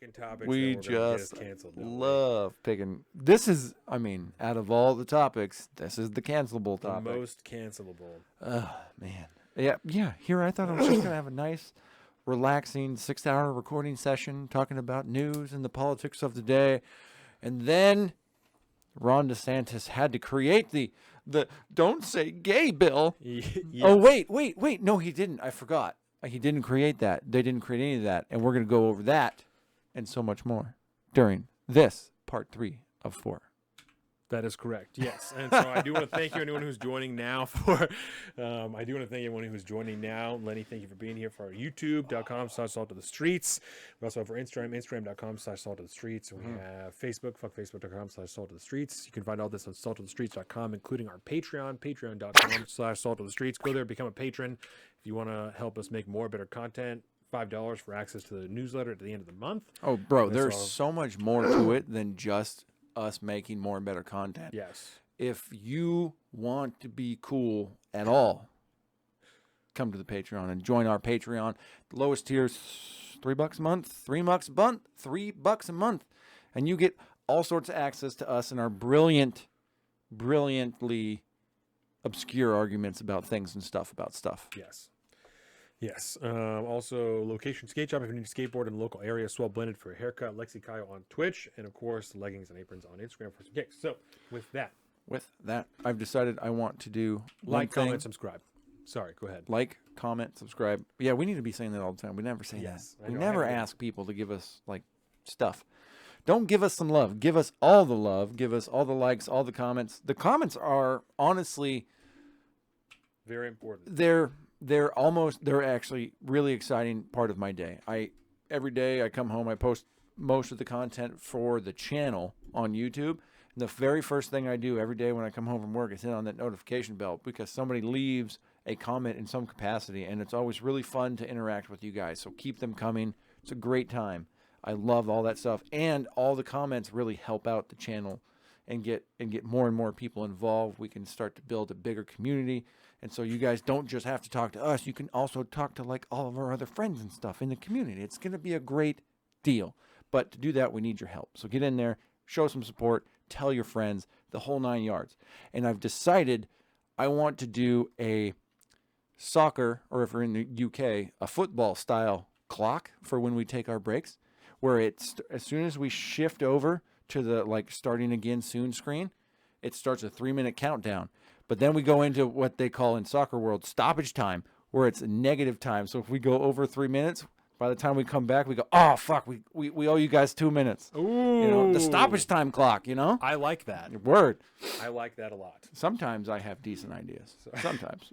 picking topics We that we're gonna get us just canceled. love picking. This is, I mean, out of all the topics, this is the cancelable The topic. most cancelable. Oh, man. Yeah. Here I thought I was just going to have a nice, relaxing 6-hour recording session talking about news and the politics of the day. And then Ron DeSantis had to create the Don't Say Gay bill. Yes. Oh, wait. No, he didn't. I forgot. He didn't create that. They didn't create any of that. And we're going to go over that and so much more during this part 3 of 4. That is correct. Yes, and so I do want to thank you, anyone who's joining now. I do want to thank everyone who's joining now. Lenny, thank you for being here for our YouTube.com/saltofthestreets. We also have our Instagram.com/saltofthestreets. We have Facebook, Facebook.com/saltofthestreets. You can find all this on saltofthestreets.com, including our Patreon, Patreon.com/saltofthestreets. Go there, become a patron if you want to help us make more better content. $5 for access to the newsletter at the end of the month. Oh, bro, there's so much more to it than just us making more and better content. Yes. If you want to be cool at all, come to the Patreon and join our Patreon. The lowest tier is $3 a month, $3 a month, and you get all sorts of access to us and our brilliantly obscure arguments about things and stuff about stuff. Yes. Yes. Also, location skate shop if you need a skateboard in the local area. Swell Blended for a haircut. Lexi Kyle on Twitch. And, of course, leggings and aprons on Instagram for some kicks. So, with that, I've decided I want to do like, comment, subscribe. Sorry, go ahead. Like, comment, subscribe. Yeah, we need to be saying that all the time. We never say that. We never ask people to give us, like, stuff. Don't give us some love. Give us all the love. Give us all the likes, all the comments. The comments are, honestly, very important. They're actually really exciting part of my day. Every day I come home, I post most of the content for the channel on YouTube. And the very first thing I do every day when I come home from work is hit on that notification bell because somebody leaves a comment in some capacity, and it's always really fun to interact with you guys. So keep them coming. It's a great time. I love all that stuff, and all the comments really help out the channel and get more and more people involved. We can start to build a bigger community. And so you guys don't just have to talk to us. You can also talk to like all of our other friends and stuff in the community. It's going to be a great deal. But to do that, we need your help. So get in there, show some support, tell your friends, the whole 9 yards. And I've decided I want to do a soccer, or if we're in the UK, a football style clock for when we take our breaks, where it's as soon as we shift over to the like starting again soon screen, it starts a 3-minute countdown. But then we go into what they call in soccer world stoppage time, where it's negative time. So if we go over 3 minutes, by the time we come back, we go, oh, fuck, we owe you guys 2 minutes. Ooh. The stoppage time clock, I like that. Word. I like that a lot. Sometimes I have decent ideas. Sometimes.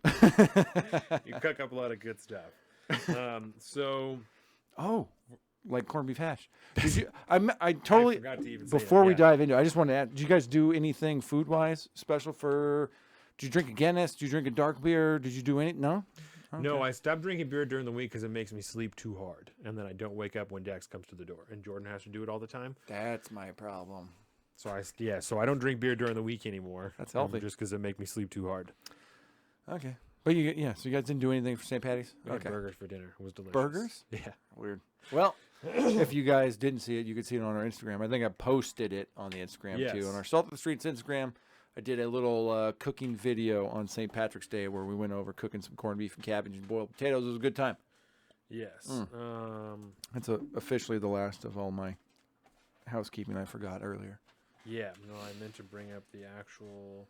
You cook up a lot of good stuff. Like corned beef hash. Did you? I totally. I forgot to even say before that, we yeah. dive into it, I just wanted to ask, did you guys do anything food-wise special for? Did you drink a Guinness? Did you drink a dark beer? Did you do any? No. Okay. No, I stopped drinking beer during the week because it makes me sleep too hard, and then I don't wake up when Dax comes to the door, and Jordan has to do it all the time. That's my problem. So I don't drink beer during the week anymore. That's healthy. Just because it makes me sleep too hard. Okay. But so you guys didn't do anything for St. Patty's? We had burgers for dinner. It was delicious. Burgers? Yeah. Weird. Well, if you guys didn't see it, you could see it on our Instagram. I think I posted it on the Instagram too. On our Salt of the Streets Instagram, I did a little cooking video on St. Patrick's Day where we went over cooking some corned beef and cabbage and boiled potatoes. It was a good time. Yes. That's officially the last of all my housekeeping I forgot earlier. Yeah. No, I meant to bring up the actual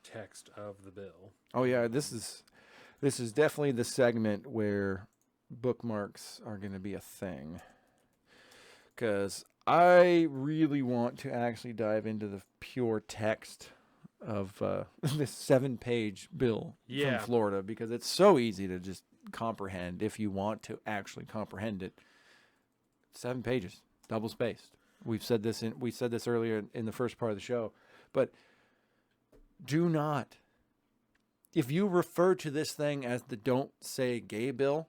text of the bill. Oh yeah, this is definitely the segment where bookmarks are going to be a thing, because I really want to actually dive into the pure text of this 7-page bill from Florida, because it's so easy to just comprehend if you want to actually comprehend it. 7 pages, double spaced. We said this earlier in the first part of the show, but do not, if you refer to this thing as the Don't Say Gay bill,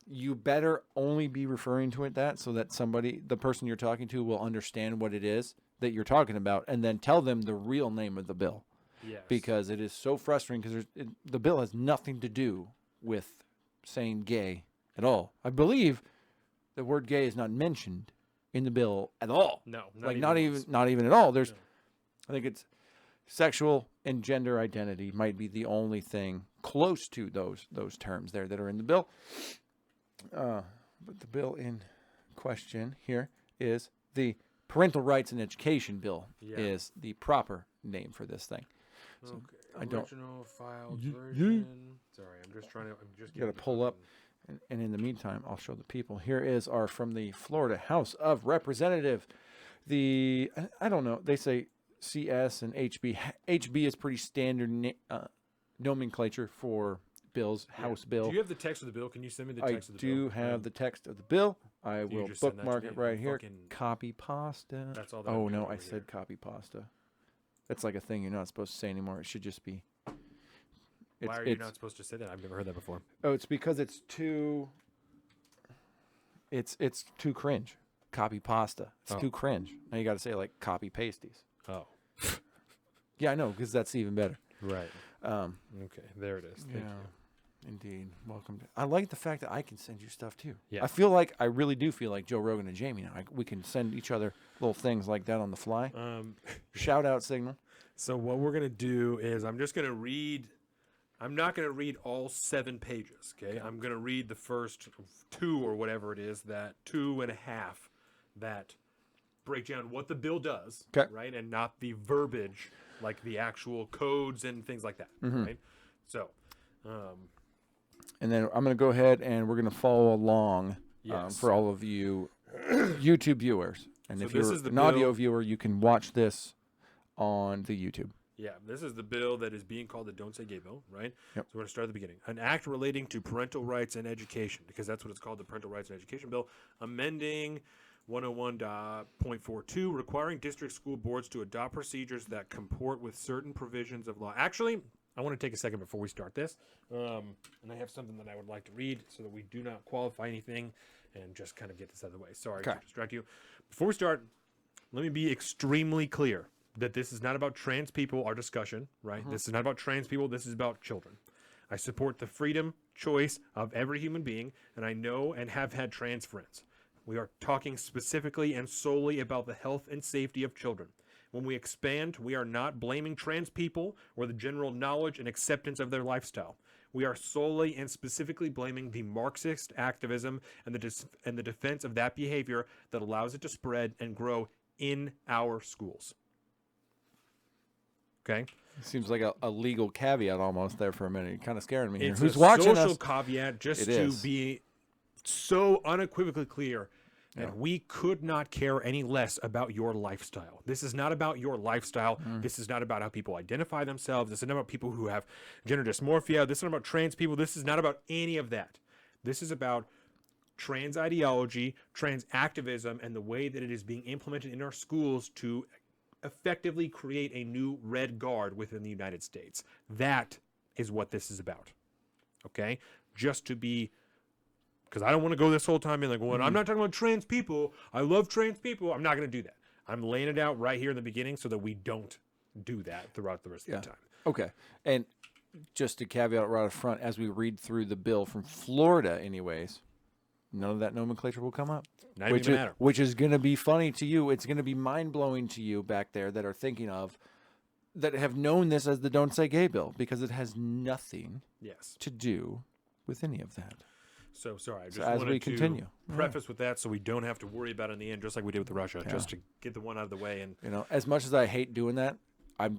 you better only be referring to it that, so that the person you're talking to, will understand what it is that you're talking about, and then tell them the real name of the bill. Yes. Because it is so frustrating, because the bill has nothing to do with saying gay at all. I believe the word gay is not mentioned in the bill at all. No, Not even at all. I think it's sexual and gender identity might be the only thing close to those terms there that are in the bill. But the bill in question here is the Parental Rights and Education Bill is the proper name for this thing. So okay. Original filed version. Sorry, I'm just got to pull up. And in the meantime, I'll show the people. Here is from the Florida House of Representatives. I don't know. They say CS and HB. HB is pretty standard nomenclature for bills. House bill. Do you have the text of the bill? Can you send me the text of the bill? I do have the text of the bill. I will bookmark it right here. Copy pasta. That's all. Oh no, I said copy pasta. That's like a thing you're not supposed to say anymore. It should just be. Why are you not supposed to say that? I've never heard that before. Oh, it's because it's too. It's too cringe. Copy pasta. It's too cringe. Now you got to say like copy pasties. Oh. Yeah, I know, because that's even better. Right. Okay, there it is. Thank you. Indeed. Welcome. I like the fact that I can send you stuff too. Yeah. I really do feel like Joe Rogan and Jamie now. We can send each other little things like that on the fly. Shout out signal. So what we're going to do is I'm just going to read. I'm not going to read all 7 pages, okay? I'm going to read the first 2 or whatever it is, that 2.5 that break down what the bill does, right? And not the verbiage, like the actual codes and things like that, right? So, and then I'm going to go ahead and we're going to follow along for all of you YouTube viewers. And so if you're an audio viewer, you can watch this on the YouTube. Yeah, this is the bill that is being called the Don't Say Gay bill, right? Yep. So we're going to start at the beginning. An act relating to parental rights and education, because that's what it's called, the Parental Rights and Education Bill, amending 101.42, requiring district school boards to adopt procedures that comport with certain provisions of law. Actually, I want to take a second before we start this, and I have something that I would like to read so that we do not qualify anything and just kind of get this out of the way. Sorry to distract you. Before we start, let me be extremely clear that this is not about trans people, our discussion, right? This is not about trans people. This is about children. I support the freedom, choice of every human being, and I know and have had trans friends. We are talking specifically and solely about the health and safety of children. When we expand, we are not blaming trans people or the general knowledge and acceptance of their lifestyle. We are solely and specifically blaming the Marxist activism and the defense of that behavior that allows it to spread and grow in our schools. Okay. Seems like a legal caveat almost there for a minute. You're kind of scaring me here. It's Who's a watching social us? caveat just to be so unequivocally clear that we could not care any less about your lifestyle. This is not about your lifestyle. This is not about how people identify themselves. This is not about people who have gender dysmorphia. This is not about trans people. This is not about any of that. This is about trans ideology, trans activism, and the way that it is being implemented in our schools to effectively create a new red guard within the United States. That is what this is about. Okay? Just to be, because I don't want to go this whole time being like, well, I'm not talking about trans people. I love trans people. I'm not going to do that. I'm laying it out right here in the beginning so that we don't do that throughout the rest of the time. Okay. And just to caveat right up front, as we read through the bill from Florida anyways, none of that nomenclature will come up. Not even matter. Which is going to be funny to you. It's going to be mind-blowing to you back there that are thinking of, that have known this as the Don't Say Gay bill, because it has nothing to do with any of that. So, sorry, I just wanted to preface with that so we don't have to worry about it in the end, just like we did with Russia, just to get the one out of the way. And as much as I hate doing that, I'd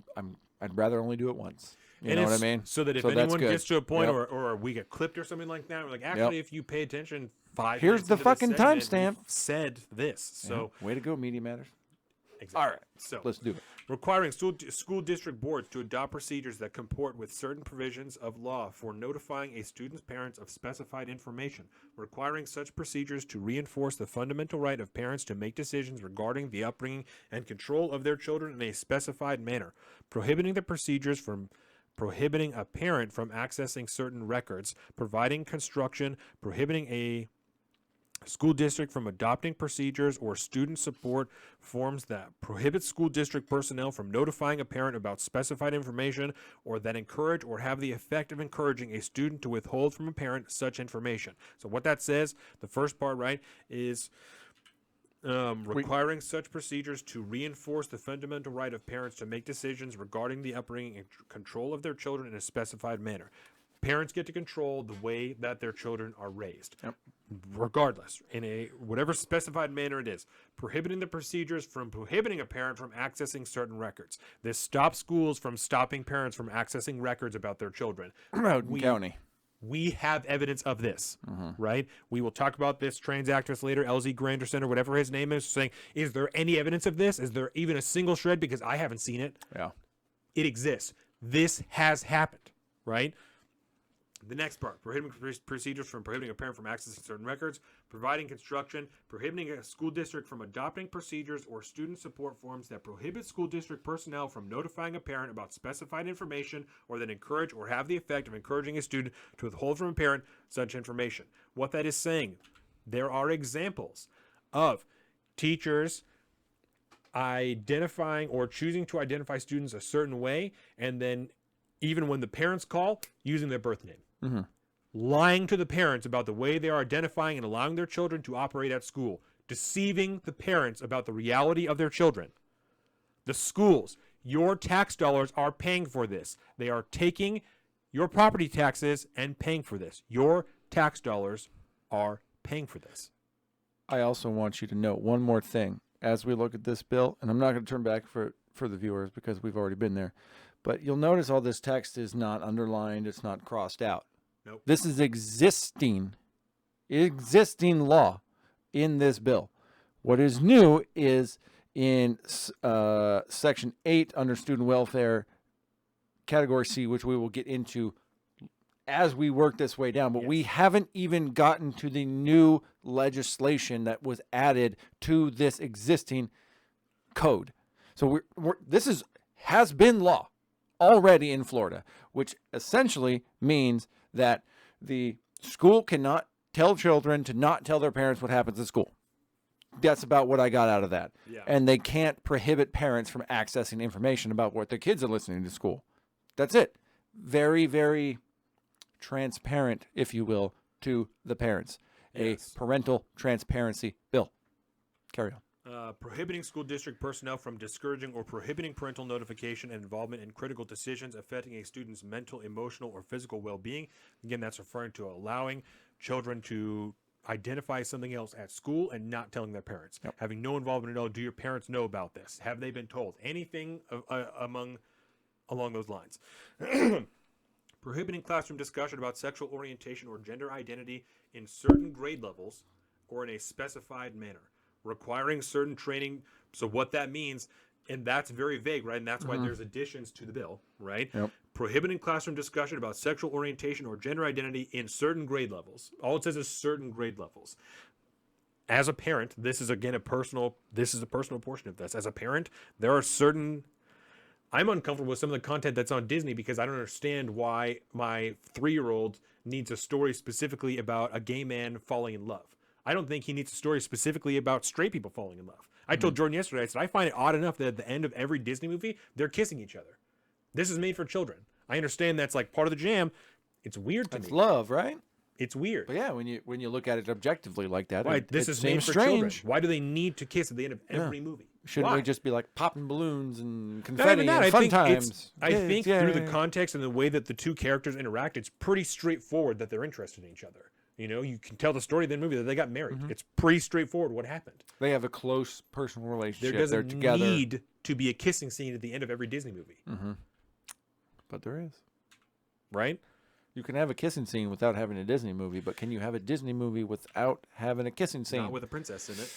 rather only do it once. You know what I mean? So that if anyone gets to a point or we get clipped or something like that, we're like, actually, if you pay attention 5 here's minutes the fucking timestamp. Said this. So way to go, Media Matters. Exactly. All right, so let's do it. Requiring school district boards to adopt procedures that comport with certain provisions of law for notifying a student's parents of specified information. Requiring such procedures to reinforce the fundamental right of parents to make decisions regarding the upbringing and control of their children in a specified manner. Prohibiting the procedures from prohibiting a parent from accessing certain records, providing construction, prohibiting a school district from adopting procedures or student support forms that prohibit school district personnel from notifying a parent about specified information or that encourage or have the effect of encouraging a student to withhold from a parent such information. So what that says, the first part, right, is Requiring such procedures to reinforce the fundamental right of parents to make decisions regarding the upbringing and control of their children in a specified manner. Parents get to control the way that their children are raised, regardless, in a whatever specified manner it is. Prohibiting the procedures from prohibiting a parent from accessing certain records. This stops schools from stopping parents from accessing records about their children. County. We have evidence of this, right? We will talk about this trans actress later, LZ Granderson or whatever his name is, saying, is there any evidence of this? Is there even a single shred? Because I haven't seen it. Yeah. It exists. This has happened, right? The next part, prohibiting procedures from prohibiting a parent from accessing certain records, providing construction, prohibiting a school district from adopting procedures or student support forms that prohibit school district personnel from notifying a parent about specified information or that encourage or have the effect of encouraging a student to withhold from a parent such information. What that is saying, there are examples of teachers identifying or choosing to identify students a certain way, and then even when the parents call, using their birth name. Lying to the parents about the way they are identifying and allowing their children to operate at school, deceiving the parents about the reality of their children. The schools, your tax dollars are paying for this. They are taking your property taxes and paying for this. Your tax dollars are paying for this. I also want you to note one more thing as we look at this bill, and I'm not going to turn back for the viewers because we've already been there, but you'll notice all this text is not underlined, it's not crossed out. Nope. This is existing law in this bill. What is new is in Section 8 under Student Welfare, Category C, which we will get into as we work this way down. But we haven't even gotten to the new legislation that was added to this existing code. So this has been law already in Florida, which essentially means that the school cannot tell children to not tell their parents what happens at school. That's about what I got out of that. Yeah. And they can't prohibit parents from accessing information about what their kids are listening to school. That's it. Very, very transparent, if you will, to the parents. Yes. A parental transparency bill. Carry on. Prohibiting school district personnel from discouraging or prohibiting parental notification and involvement in critical decisions affecting a student's mental, emotional, or physical well-being. Again, that's referring to allowing children to identify something else at school and not telling their parents. Yep. Having no involvement at all. Do your parents know about this? Have they been told? Anything along those lines. Prohibiting classroom discussion about sexual orientation or gender identity in certain grade levels or in a specified manner. Requiring certain training. So what that means, and that's very vague, right? And that's why there's additions to the bill, right? Yep. Prohibiting classroom discussion about sexual orientation or gender identity in certain grade levels. All it says is certain grade levels. As a parent, this is again a personal portion of this. As a parent, there are certain, I'm uncomfortable with some of the content that's on Disney because I don't understand why my 3-year-old needs a story specifically about a gay man falling in love. I don't think he needs a story specifically about straight people falling in love. I told Jordan yesterday, I said, I find it odd enough that at the end of every Disney movie, they're kissing each other. This is made for children. I understand that's like part of the jam. It's weird to me. It's love, right? It's weird. But yeah, when you look at it objectively like that, right, this is made for children. Why do they need to kiss at the end of every movie? Shouldn't we just be like popping balloons and confetti and fun times? I think through the context and the way that the two characters interact, it's pretty straightforward that they're interested in each other. You know, you can tell the story of the movie that they got married. It's pretty straightforward what happened. They have a close personal relationship. There doesn't need to be a kissing scene at the end of every Disney movie. But there is. Right? You can have a kissing scene without having a Disney movie, but can you have a Disney movie without having a kissing scene? Not with a princess in it.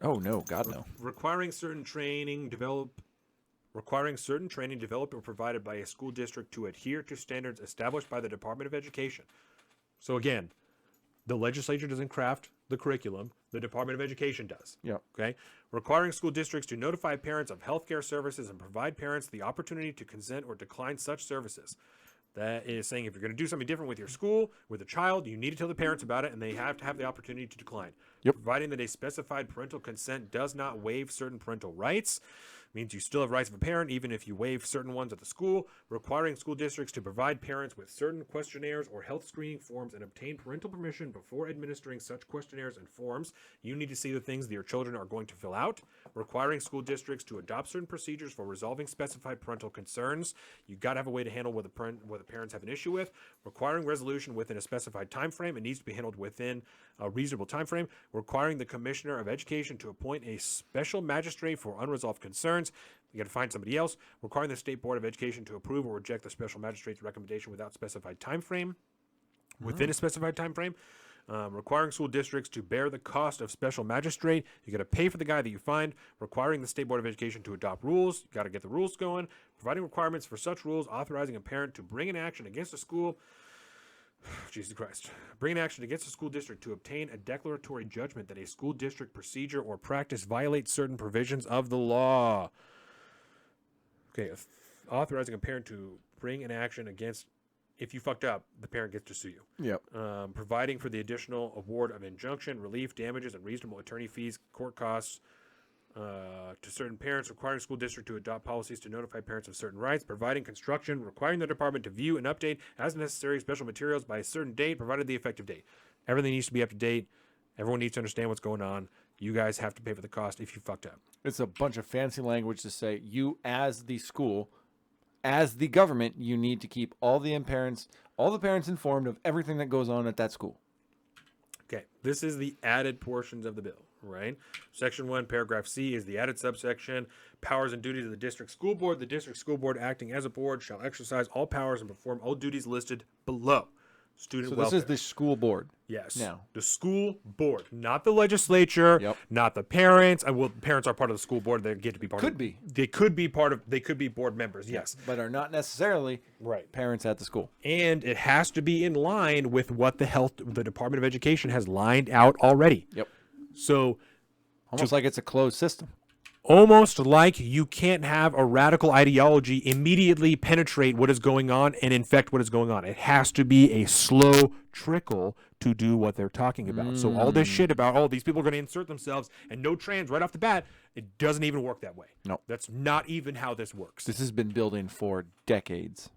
Oh, no. God, no. Requiring certain training developed or provided by a school district to adhere to standards established by the Department of Education. So again, the legislature doesn't craft the curriculum. The Department of Education does. Yeah. Okay. Requiring school districts to notify parents of healthcare services and provide parents the opportunity to consent or decline such services. That is saying if you're going to do something different with your school, with a child, you need to tell the parents about it, and they have to have the opportunity to decline. Yep. Providing that a specified parental consent does not waive certain parental rights. Means you still have rights of a parent even if you waive certain ones at the school. Requiring school districts to provide parents with certain questionnaires or health screening forms and obtain parental permission before administering such questionnaires and forms. You need to see the things that your children are going to fill out. Requiring school districts to adopt certain procedures for resolving specified parental concerns. You got to have a way to handle what the parents have an issue with. Requiring resolution within a specified time frame. It needs to be handled within a reasonable time frame. Requiring the Commissioner of Education to appoint a special magistrate for unresolved concerns. You got to find somebody else. Requiring the State Board of Education to approve or reject the special magistrate's recommendation without specified time frame. Within a specified time frame. Requiring school districts to bear the cost of special magistrate. You got to pay for the guy that you find. Requiring the State Board of Education to adopt rules. You got to get the rules going. Providing requirements for such rules. Authorizing a parent to bring an action against a school. Jesus Christ. Bring an action against a school district to obtain a declaratory judgment that a school district procedure or practice violates certain provisions of the law. Okay, authorizing a parent to bring an action against, if you fucked up, the parent gets to sue you. Yep. Providing for the additional award of injunction, relief, damages, and reasonable attorney fees, court costs, to certain parents, requiring school district to adopt policies to notify parents of certain rights, providing construction, requiring the department to view and update as necessary special materials by a certain date, provided the effective date. Everything needs to be up to date. Everyone needs to understand what's going on. You guys have to pay for the cost if you fucked up. It's a bunch of fancy language to say you, as the school, as the government, you need to keep all the parents informed of everything that goes on at that school. Okay, this is the added portions of the bill, right? Section 1, paragraph C is the added subsection. Powers and duties of the district school board. The district school board acting as a board shall exercise all powers and perform all duties listed below. Student welfare. So this is the school board. Yes. Now. The school board, not the legislature, Yep. not the parents. Well, parents are part of the school board. They get to be part Could of be. They could be part of, they could be board members, yes. But are not necessarily Right. parents at the school. And it has to be in line with what the Department of Education has lined out already. Yep. So Almost like it's a closed system. almost like you can't have a radical ideology immediately penetrate what is going on and infect what is going on. It has to be a slow trickle to do what they're talking about. So all this shit about, oh, these people are going to insert themselves and no trans right off the bat, it doesn't even work that way. No. That's not even how this works. This has been building for decades.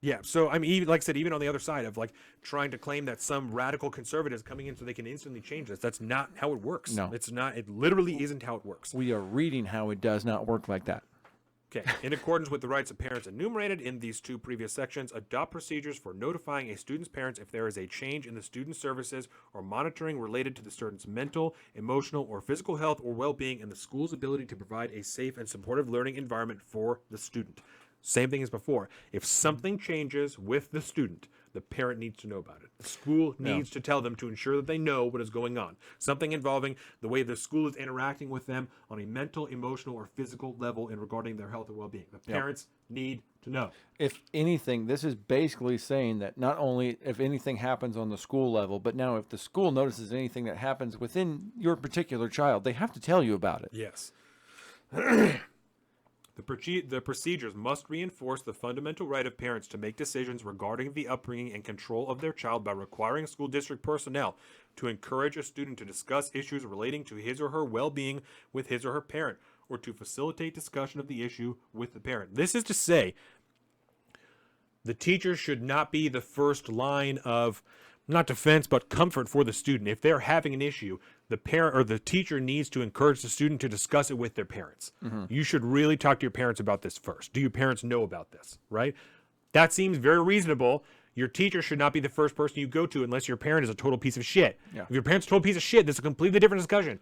Yeah, so I mean, even, like I said, even on the other side of like trying to claim that some radical conservatives coming in so they can instantly change this, that's not how it works. No. It's not. It literally isn't how it works. We are reading how it does not work like that. Okay. In accordance with the rights of parents enumerated in these two previous sections, adopt procedures for notifying a student's parents if there is a change in the student's services or monitoring related to the student's mental, emotional, or physical health or well-being and the school's ability to provide a safe and supportive learning environment for the student. Same thing as before. If something changes with the student, the parent needs to know about it. The school needs to tell them to ensure that they know what is going on. Something involving the way the school is interacting with them on a mental, emotional, or physical level in regarding their health or well-being. The parents need to know. If anything, this is basically saying that not only if anything happens on the school level, but now if the school notices anything that happens within your particular child, they have to tell you about it. Yes. The procedures must reinforce the fundamental right of parents to make decisions regarding the upbringing and control of their child by requiring school district personnel to encourage a student to discuss issues relating to his or her well-being with his or her parent, or to facilitate discussion of the issue with the parent. This is to say, the teacher should not be the first line of, not defense, but comfort for the student. If they're having an issue, the parent or the teacher needs to encourage the student to discuss it with their parents. You should really talk to your parents about this first. Do your parents know about this, right? That seems very reasonable. Your teacher should not be the first person you go to unless your parent is a total piece of shit. Yeah. If your parent's a total piece of shit, that's a completely different discussion.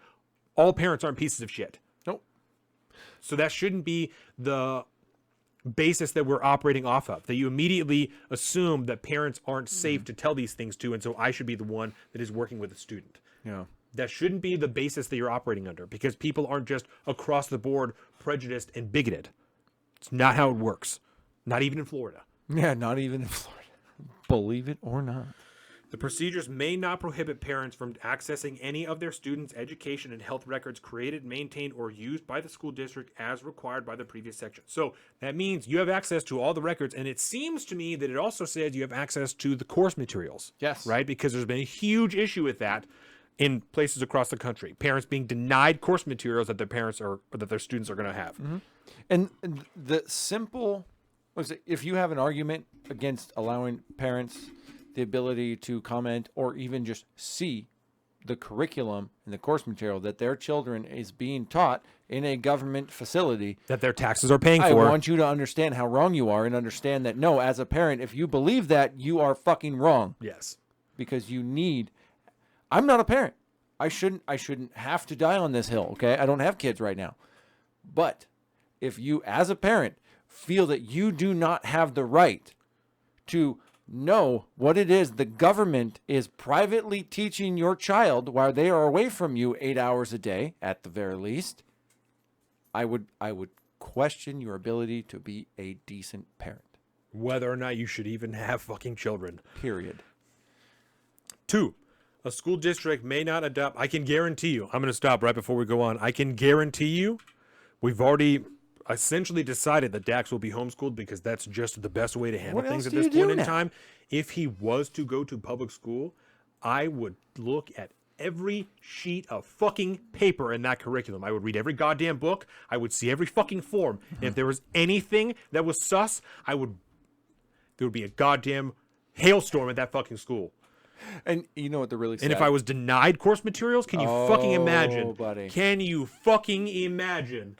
All parents aren't pieces of shit. Nope. So that shouldn't be the basis that we're operating off of, that you immediately assume that parents aren't safe to tell these things to, and so I should be the one that is working with the student. Yeah. That shouldn't be the basis that you're operating under, because people aren't just across the board prejudiced and bigoted. It's not how it works. Not even in Florida. Yeah, not even in Florida. Believe it or not. The procedures may not prohibit parents from accessing any of their students' education and health records created, maintained, or used by the school district as required by the previous section. So that means you have access to all the records, and it seems to me that it also says you have access to the course materials. Yes. Right? Because there's been a huge issue with that in places across the country. Parents being denied course materials that their parents or that their students are going to have. Mm-hmm. And the simple, if you have an argument against allowing parents the ability to comment or even just see the curriculum and the course material that their children is being taught in a government facility that their taxes are paying for. I want you to understand how wrong you are and understand that, no, as a parent, if you believe that, you are fucking wrong. Yes. Because I'm not a parent. I shouldn't have to die on this hill, okay? I don't have kids right now. But if you, as a parent, feel that you do not have the right to know what it is the government is privately teaching your child while they are away from you 8 hours a day, at the very least, I would question your ability to be a decent parent. Whether or not you should even have fucking children. Period. 2, a school district may not adopt. I can guarantee you. I'm going to stop right before we go on. I can guarantee you we've already essentially decided that Dax will be homeschooled because that's just the best way to handle things at this point in time. If he was to go to public school, I would look at every sheet of fucking paper in that curriculum. I would read every goddamn book. I would see every fucking form. And if there was anything that was sus, there would be a goddamn hailstorm at that fucking school. And you know what the really sad... And if I was denied course materials, can you fucking imagine? Buddy. Can you fucking imagine?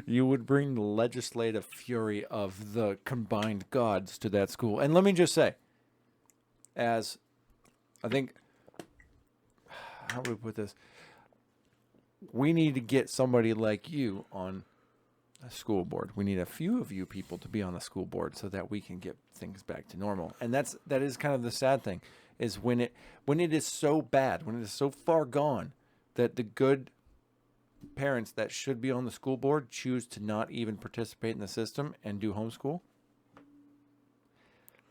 You would bring the legislative fury of the combined gods to that school. And let me just say, as I think, how do we put this? We need to get somebody like you on a school board. We need a few of you people to be on the school board so that we can get things back to normal. And that is kind of the sad thing, is when it is so bad, when it is so far gone that the good parents that should be on the school board choose to not even participate in the system and do homeschool.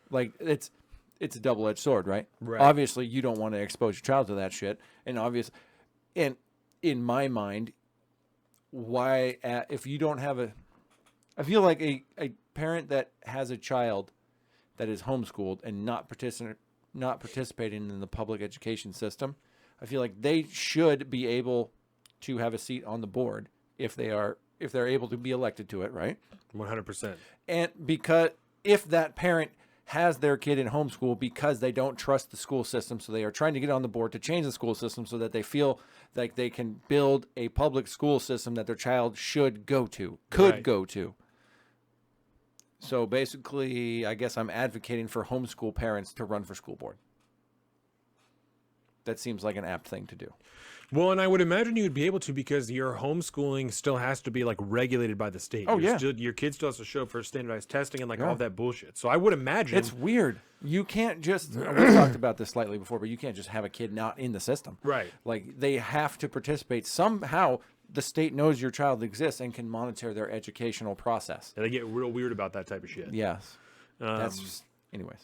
Like, it's a double-edged sword, right? Right. Obviously, you don't want to expose your child to that shit. And in my mind, if you don't have I feel like a parent that has a child that is homeschooled and not participating in the public education system, I feel like they should be able to have a seat on the board if they're able to be elected to it, right? 100%. And because if that parent has their kid in homeschool because they don't trust the school system, so they are trying to get on the board to change the school system so that they feel like they can build a public school system that their child could go to. So basically, I guess I'm advocating for homeschool parents to run for school board. That seems like an apt thing to do. Well, and I would imagine you would be able to because your homeschooling still has to be like regulated by the state. Oh, yeah. Your kid still has to show up for standardized testing and all that bullshit. So I would imagine it's weird. You can't just, we talked about this slightly before, but you can't just have a kid not in the system. Right. Like, they have to participate. Somehow the state knows your child exists and can monitor their educational process. And they get real weird about that type of shit. Yes. That's just, anyways.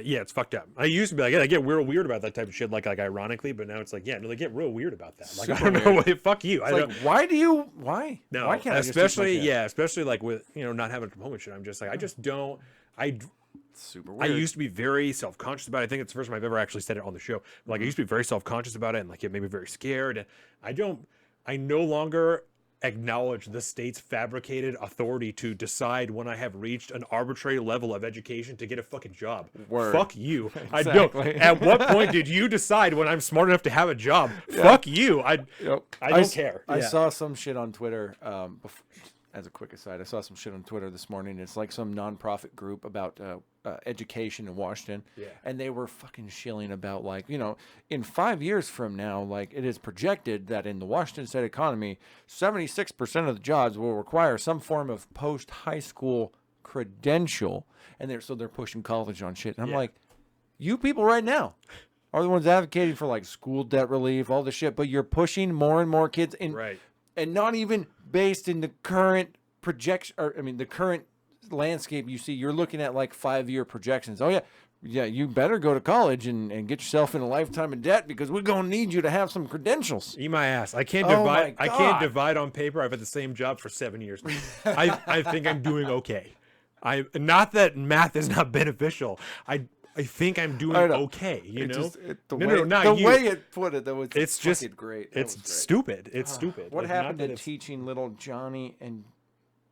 Yeah, it's fucked up. I used to be like, yeah, they get real weird about that type of shit, like ironically, but now it's like, yeah, no, they get real weird about that. Like, Super I don't know, fuck you. It's like, why? No, why can't I especially like with, not having a component shit. I'm just like, I just don't, super weird. I used to be very self-conscious about it. I think it's the first time I've ever actually said it on the show. Like, I used to be very self-conscious about it, and like, it made me very scared. I no longer acknowledge the state's fabricated authority to decide when I have reached an arbitrary level of education to get a fucking job. Word. Fuck you. Exactly. I don't. At what point did you decide when I'm smart enough to have a job? Yeah. Fuck you. I don't care. I saw some shit on Twitter. As a quick aside, I saw some shit on Twitter this morning. It's like some nonprofit group about education in Washington. Yeah. And they were fucking shilling about, like, in 5 years from now, like, it is projected that in the Washington state economy, 76% of the jobs will require some form of post-high school credential. And they're pushing college on shit. And I'm like, you people right now are the ones advocating for, like, school debt relief, all this shit, but you're pushing more and more kids in. Right. And not even based in the current projection, the current landscape you see. You're looking at like 5-year projections. Oh, yeah, you better go to college and get yourself in a lifetime of debt because we're going to need you to have some credentials. Eat my ass. I can't divide. I can't divide on paper. I've had the same job for 7 years. I think I'm doing okay. Not that math is not beneficial. I think I'm doing I know. okay. You It know, just, no, not the you. way it put it, though, It's just great. It's stupid. It's stupid. What Like, happened not to that it's- teaching little Johnny and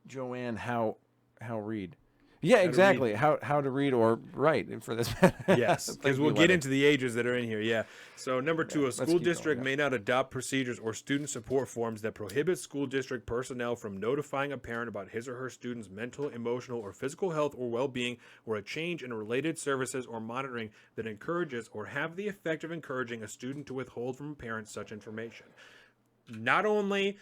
Joanne how read? Yeah, to exactly. read. How to read or write for this. Yes, Thank because you, we'll get Lenny. into the ages that are in here. Yeah. So number 2, a let's school keep going, district yeah. may not adopt procedures or student support forms that prohibit school district personnel from notifying a parent about his or her student's mental, emotional, or physical health or well-being, or a change in related services or monitoring that encourages or have the effect of encouraging a student to withhold from a parent such information. Not only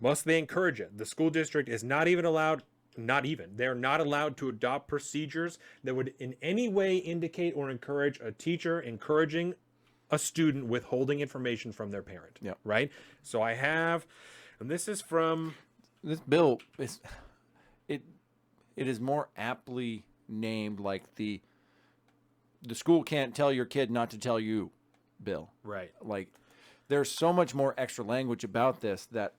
must they encourage it, the school district is not even allowed. They're not allowed to adopt procedures that would in any way indicate or encourage a teacher encouraging a student withholding information from their parent. Yeah. Right? So I have, and this is from, This bill is it is more aptly named like the school can't tell your kid not to tell you bill. right. Like there's so much more extra language about this that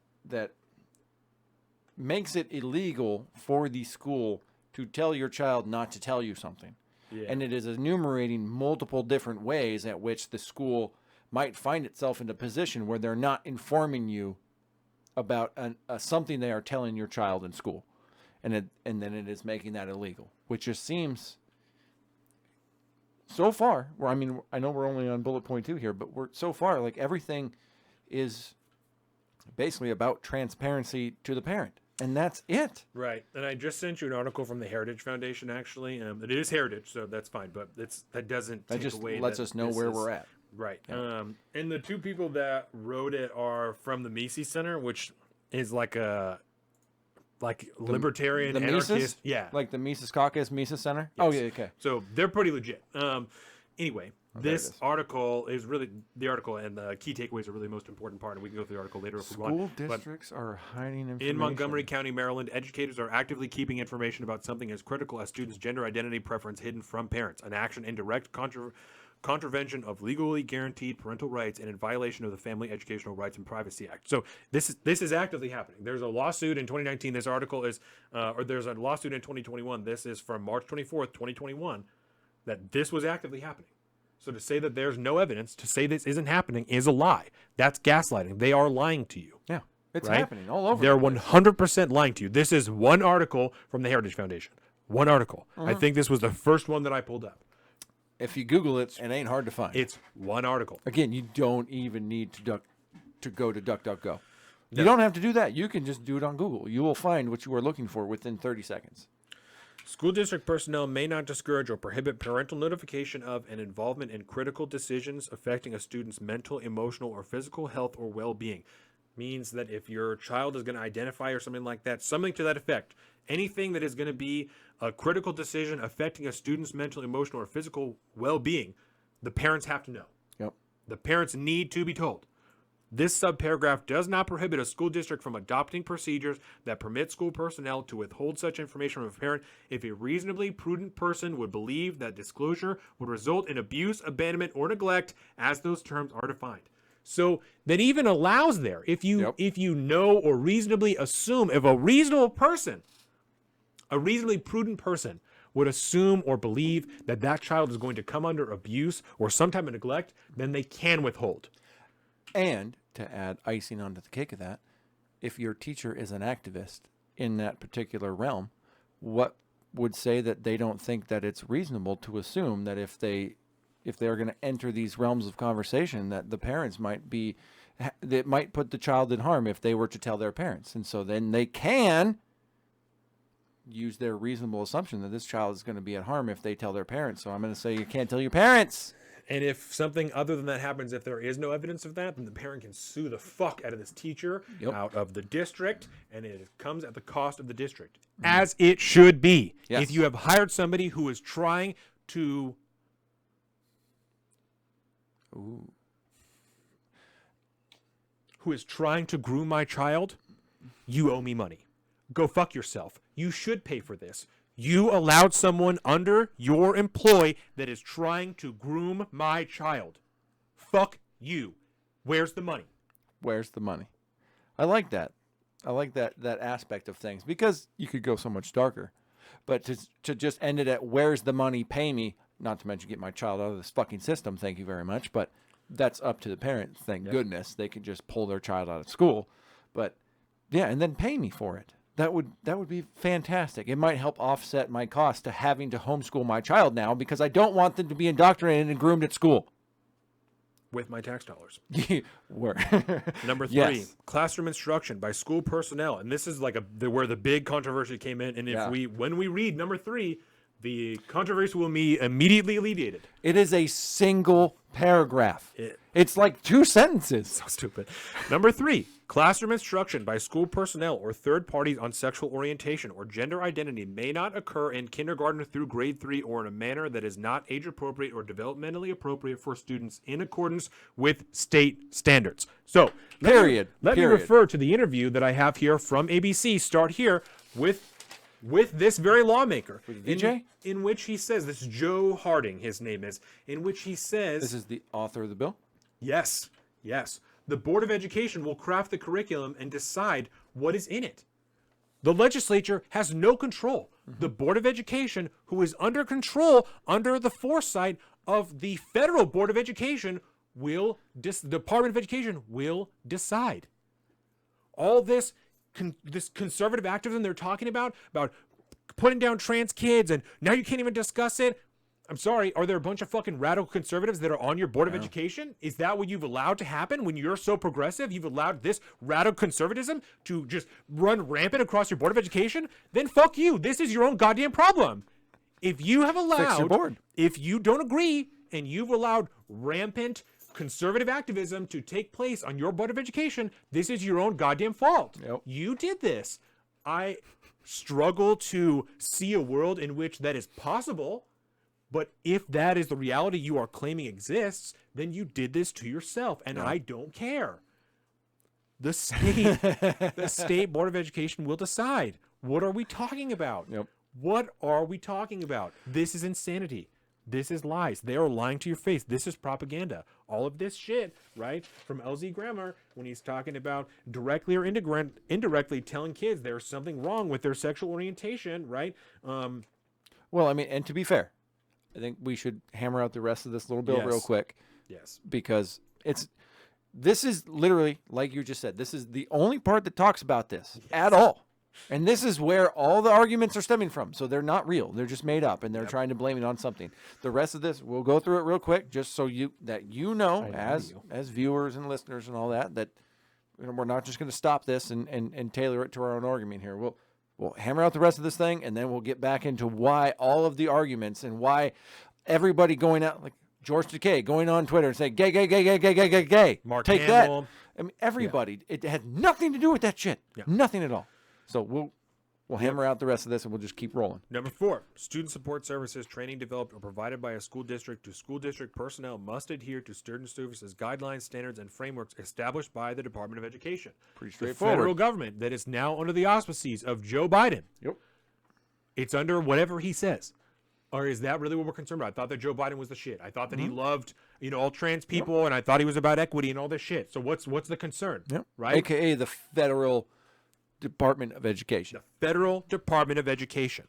makes it illegal for the school to tell your child not to tell you something. Yeah. And it is enumerating multiple different ways at which the school might find itself in a position where they're not informing you about something they are telling your child in school. And then it is making that illegal, which just seems so far, I know we're only on bullet point 2 here, but we're so far like everything is basically about transparency to the parent. And that's it. Right. And I just sent you an article from the Heritage Foundation, actually. It is Heritage, so that's fine. But that doesn't take That just away lets that us know this where is- we're at. Right. And the 2 people that wrote it are from the Mises Center, which is like a libertarian The anarchist. Mises? Yeah. Like the Mises Caucus, Mises Center? Oh, Yes. yeah, okay. So they're pretty legit. Anyway, there it this is. article is really the article, and the key takeaways are really the most important part. And we can go through the article later if we want. School But districts are hiding information. in Montgomery County, Maryland, educators are actively keeping information about something as critical as students' gender identity preference hidden from parents, an action in direct contravention of legally guaranteed parental rights and in violation of the Family Educational Rights and Privacy Act. So this is actively happening. There's a lawsuit in 2019. This article is, or there's a lawsuit in 2021. This is from March 24th, 2021, that this was actively happening. So to say that there's no evidence, to say this isn't happening is a lie. That's gaslighting. They are lying to you. Yeah, it's Right? happening all over. They're 100% lying to you. This is one article from the Heritage Foundation. One article. I think this was the first one that I pulled up. If you Google it, it ain't hard to find. It's one article. Again, you don't even need to go to DuckDuckGo. You don't have to do that. You can just do it on Google. You will find what you are looking for within 30 seconds. School district personnel may not discourage or prohibit parental notification of and involvement in critical decisions affecting a student's mental, emotional, or physical health or well-being. Means that if your child is going to identify or something like that, something to that effect, anything that is going to be a critical decision affecting a student's mental, emotional, or physical well-being, the parents have to know. Yep. The parents need to be told. This subparagraph does not prohibit a school district from adopting procedures that permit school personnel to withhold such information from a parent if a reasonably prudent person would believe that disclosure would result in abuse, abandonment, or neglect, as those terms are defined. So that even allows there, if you know or reasonably assume, if a reasonable person, a reasonably prudent person would assume or believe that that child is going to come under abuse or some type of neglect, then they can withhold. And to add icing onto the cake of that, if your teacher is an activist in that particular realm, what would say that they don't think that it's reasonable to assume that if they're going to enter these realms of conversation, that the parents that might put the child in harm if they were to tell their parents. And so then they can use their reasonable assumption that this child is going to be at harm if they tell their parents. So I'm going to say you can't tell your parents. And if something other than that happens, if there is no evidence of that, then the parent can sue the fuck out of this teacher, out of the district, and it comes at the cost of the district, as it should be. Yes. If you have hired somebody who is trying to groom my child, you owe me money. Go fuck yourself. You should pay for this. You allowed someone under your employ that is trying to groom my child. Fuck you. Where's the money? Where's the money? I like that. I like that aspect of things because you could go so much darker. But to just end it at where's the money, pay me, not to mention get my child out of this fucking system. Thank you very much. But that's up to the parents. Thank goodness they can just pull their child out of school. But yeah, and then pay me for it. That would be fantastic. It might help offset my cost to having to homeschool my child now because I don't want them to be indoctrinated and groomed at school. With my tax dollars. Where? Number 3, Yes. classroom instruction by school personnel. And this is like where the big controversy came in. And when we read number 3, the controversy will be immediately alleviated. It is a single paragraph. It's like 2 sentences. So stupid. Number 3, classroom instruction by school personnel or third parties on sexual orientation or gender identity may not occur in kindergarten through grade 3 or in a manner that is not age appropriate or developmentally appropriate for students in accordance with state standards. So, let me refer to the interview that I have here from ABC. Start here with this very lawmaker, in which he says, this is Joe Harding, his name is, in which he says... This is the author of the bill? Yes. The Board of Education will craft the curriculum and decide what is in it. The legislature has no control. The Board of Education, who is under control, under the foresight of the Federal Board of Education, the Department of Education will decide. All this conservative activism they're talking about putting down trans kids, and now you can't even discuss it. I'm sorry, are there a bunch of fucking radical conservatives that are on your Board of Education? Is that what you've allowed to happen when you're so progressive? You've allowed this radical conservatism to just run rampant across your Board of Education? Then fuck you. This is your own goddamn problem. If you have allowed... Fix your board. If you don't agree and you've allowed rampant conservative activism to take place on your Board of Education, this is your own goddamn fault. Yep. You did this. I struggle to see a world in which that is possible, but if that is the reality you are claiming exists, then you did this to yourself, and I don't care. The state Board of Education will decide. What are we talking about? Yep. What are we talking about? This is insanity. This is lies. They are lying to your face. This is propaganda. All of this shit, right, from LZ Grammar, when he's talking about directly or indirectly telling kids there's something wrong with their sexual orientation, right? Well, I mean, and to be fair, I think we should hammer out the rest of this little bill real quick. Yes. Because this is literally, like you just said, this is the only part that talks about this at all. And this is where all the arguments are stemming from. So they're not real. They're just made up, and they're trying to blame it on something. The rest of this, we'll go through it real quick, just so you know, as viewers and listeners and all that we're not just going to stop this and tailor it to our own argument here. We'll hammer out the rest of this thing, and then we'll get back into why all of the arguments and why everybody going out, like George Takei going on Twitter and saying, gay, gay, gay, gay, gay, gay, gay, gay. Mark Take Hamill. that. I mean, everybody. It had nothing to do with that shit. Yeah. Nothing at all. So we'll hammer out the rest of this, and we'll just keep rolling. Number 4, student support services, training developed or provided by a school district to school district personnel must adhere to student services guidelines, standards, and frameworks established by the Department of Education. Pretty The straightforward. federal government that is now under the auspices of Joe Biden. Yep. It's under whatever he says. Or is that really what we're concerned about? I thought that Joe Biden was the shit. I thought that he loved, all trans people, and I thought he was about equity and all this shit. So what's the concern? Yep. Right? AKA the Federal Department of Education. The Federal Department of Education.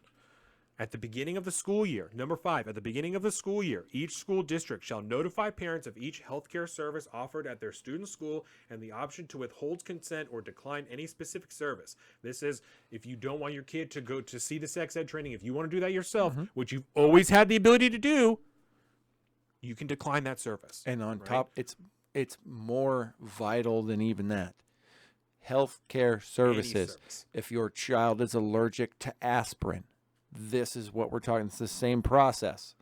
At the beginning of the school year, number 5, at the beginning of the school year, each school district shall notify parents of each healthcare service offered at their student school and the option to withhold consent or decline any specific service. This is if you don't want your kid to go to see the sex ed training, if you want to do that yourself, which you've always had the ability to do, you can decline that service. And on top, it's more vital than even that. Healthcare services. service. If your child is allergic to aspirin, this is what we're talking. It's the same process.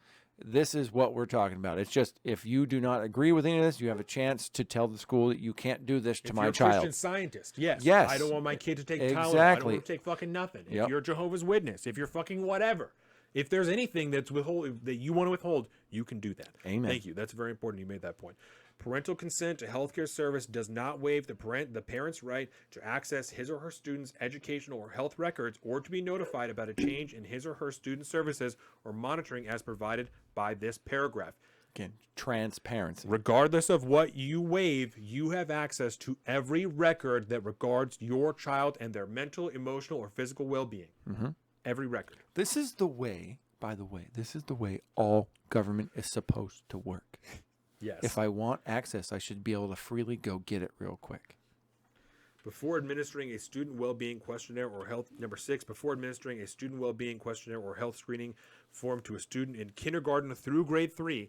This is what we're talking about. It's just if you do not agree with any of this, you have a chance to tell the school that you can't do this to my child. If you're a Christian Scientist, yes. I don't want my kid to take Tylenol. I don't want him to take fucking nothing. If you're a Jehovah's Witness, if you're fucking whatever, if there's anything that you want to withhold, you can do that. Amen. Thank you. That's very important. You made that point. Parental consent to healthcare service does not waive the parent's right to access his or her student's educational or health records or to be notified about a change in his or her student services or monitoring as provided by this paragraph. Again, transparency. Regardless of what you waive, you have access to every record that regards your child and their mental, emotional, or physical well-being. Every record. This is the way, by the way, this is the way all government is supposed to work. Yes. If I want access, I should be able to freely go get it real quick. Before administering a student well-being questionnaire or health, number 6, before administering a student well-being questionnaire or health screening form to a student in kindergarten through grade 3,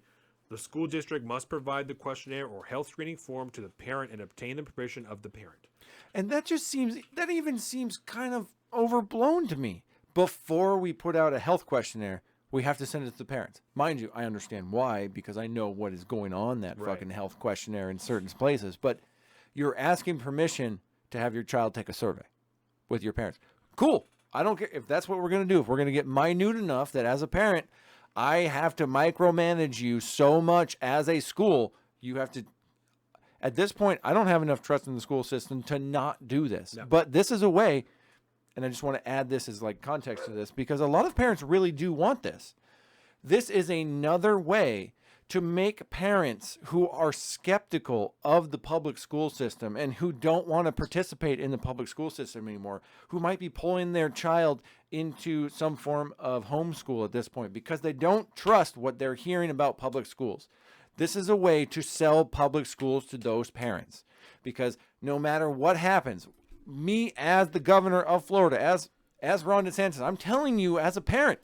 the school district must provide the questionnaire or health screening form to the parent and obtain the permission of the parent. And that even seems kind of overblown to me. Before we put out a health questionnaire, we have to send it to the parents. Mind you, I understand why, because I know what is going on that fucking health questionnaire in certain places. But you're asking permission to have your child take a survey with your parents. Cool. I don't care if that's what we're going to do. If we're going to get minute enough that as a parent, I have to micromanage you so much as a school, you have to. At this point, I don't have enough trust in the school system to not do this. No. But this is a way, and I just want to add this as like context to this, because a lot of parents really do want this. This is another way to make parents who are skeptical of the public school system and who don't want to participate in the public school system anymore, who might be pulling their child into some form of homeschool at this point because they don't trust what they're hearing about public schools. This is a way to sell public schools to those parents, because no matter what happens, me as the governor of Florida, as Ron DeSantis, I'm telling you as a parent,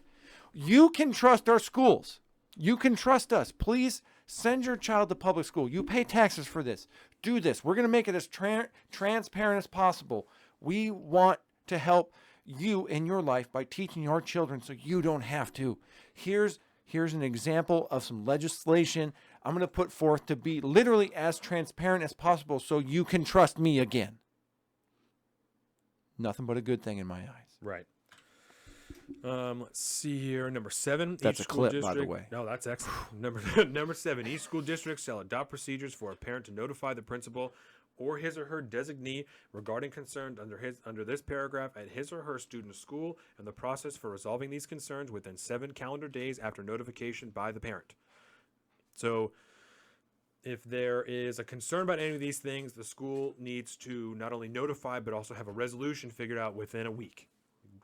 you can trust our schools. You can trust us. Please send your child to public school. You pay taxes for this. Do this. We're going to make it as transparent as possible. We want to help you in your life by teaching your children so you don't have to. Here's an example of some legislation I'm going to put forth to be literally as transparent as possible so you can trust me again. Nothing but a good thing in my eyes. Right. Let's see here. Number 7. That's a clip, by the way. No, that's excellent. Number 7. Each school district shall adopt procedures for a parent to notify the principal or his or her designee regarding concerns under this paragraph at his or her student's school, and the process for resolving these concerns within 7 calendar days after notification by the parent. So if there is a concern about any of these things, the school needs to not only notify but also have a resolution figured out within a week.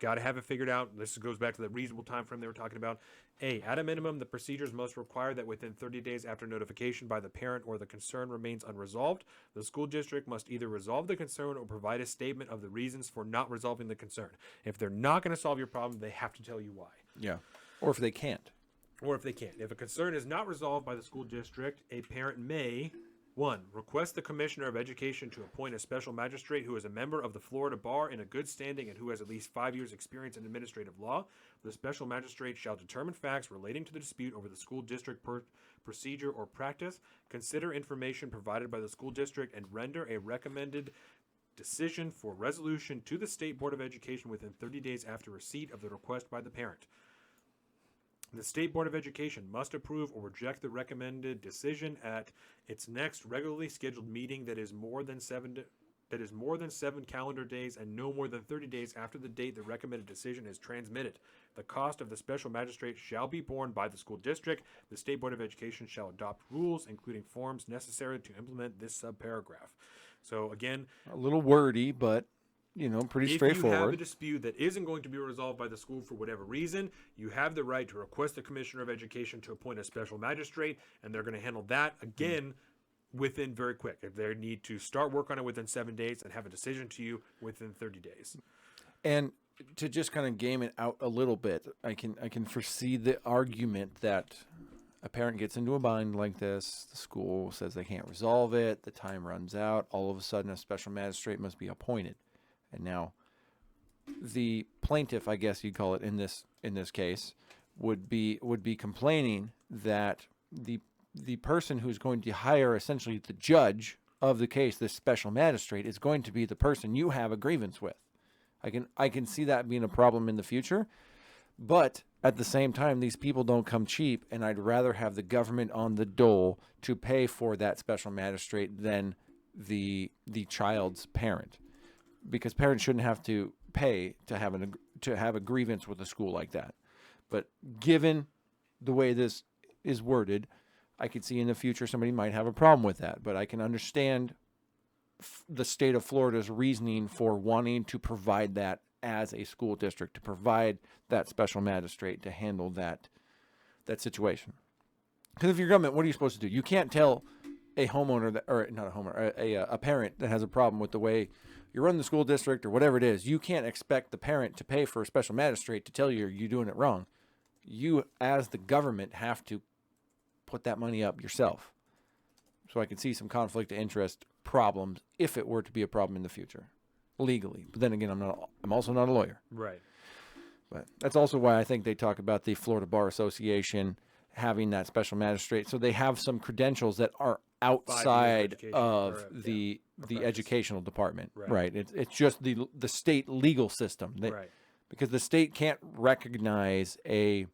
Got to have it figured out. This goes back to the reasonable time frame they were talking about. At a minimum, the procedures must require that within 30 days after notification by the parent or the concern remains unresolved, the school district must either resolve the concern or provide a statement of the reasons for not resolving the concern. If they're not going to solve your problem, they have to tell you why. Yeah. Or if they can't. If a concern is not resolved by the school district, a parent may 1. Request the Commissioner of Education to appoint a special magistrate who is a member of the Florida Bar in a good standing and who has at least 5 years' experience in administrative law. The special magistrate shall determine facts relating to the dispute over the school district procedure or practice, consider information provided by the school district, and render a recommended decision for resolution to the State Board of Education within 30 days after receipt of the request by the parent. The State Board of Education must approve or reject the recommended decision at its next regularly scheduled meeting that is more than 7 calendar days and no more than 30 days after the date the recommended decision is transmitted. The cost of the special magistrate shall be borne by the school district. The State Board of Education shall adopt rules, including forms necessary to implement this subparagraph. So again, a little wordy, but pretty straightforward. If you have a dispute that isn't going to be resolved by the school for whatever reason, you have the right to request the Commissioner of Education to appoint a special magistrate, and they're going to handle that again within very quick. If they need to start work on it within 7 days and have a decision to you within 30 days. And to just kind of game it out a little bit, I can foresee the argument that a parent gets into a bind like this, the school says they can't resolve it, the time runs out, all of a sudden a special magistrate must be appointed. And now the plaintiff, I guess you'd call it in this case, would be complaining that the person who's going to hire essentially the judge of the case, this special magistrate, is going to be the person you have a grievance with. I can see that being a problem in the future, but at the same time, these people don't come cheap, and I'd rather have the government on the dole to pay for that special magistrate than the child's parent. Because parents shouldn't have to pay to have a grievance with a school like that. But given the way this is worded, I could see in the future somebody might have a problem with that. But I can understand the state of Florida's reasoning for wanting to provide that as a school district to provide that special magistrate to handle that situation. Because if you're government, what are you supposed to do? You can't tell a homeowner that, or not a homeowner, a parent that has a problem with the way you run the school district or whatever it is. You can't expect the parent to pay for a special magistrate to tell you you're doing it wrong. You, as the government, have to put that money up yourself. So I can see some conflict of interest problems if it were to be a problem in the future, legally. But then again, I'm also not a lawyer. Right. But that's also why I think they talk about the Florida Bar Association having that special magistrate, so they have some credentials that are outside of the educational department. Right. It's just the state legal system. Right. Because the state can't recognize a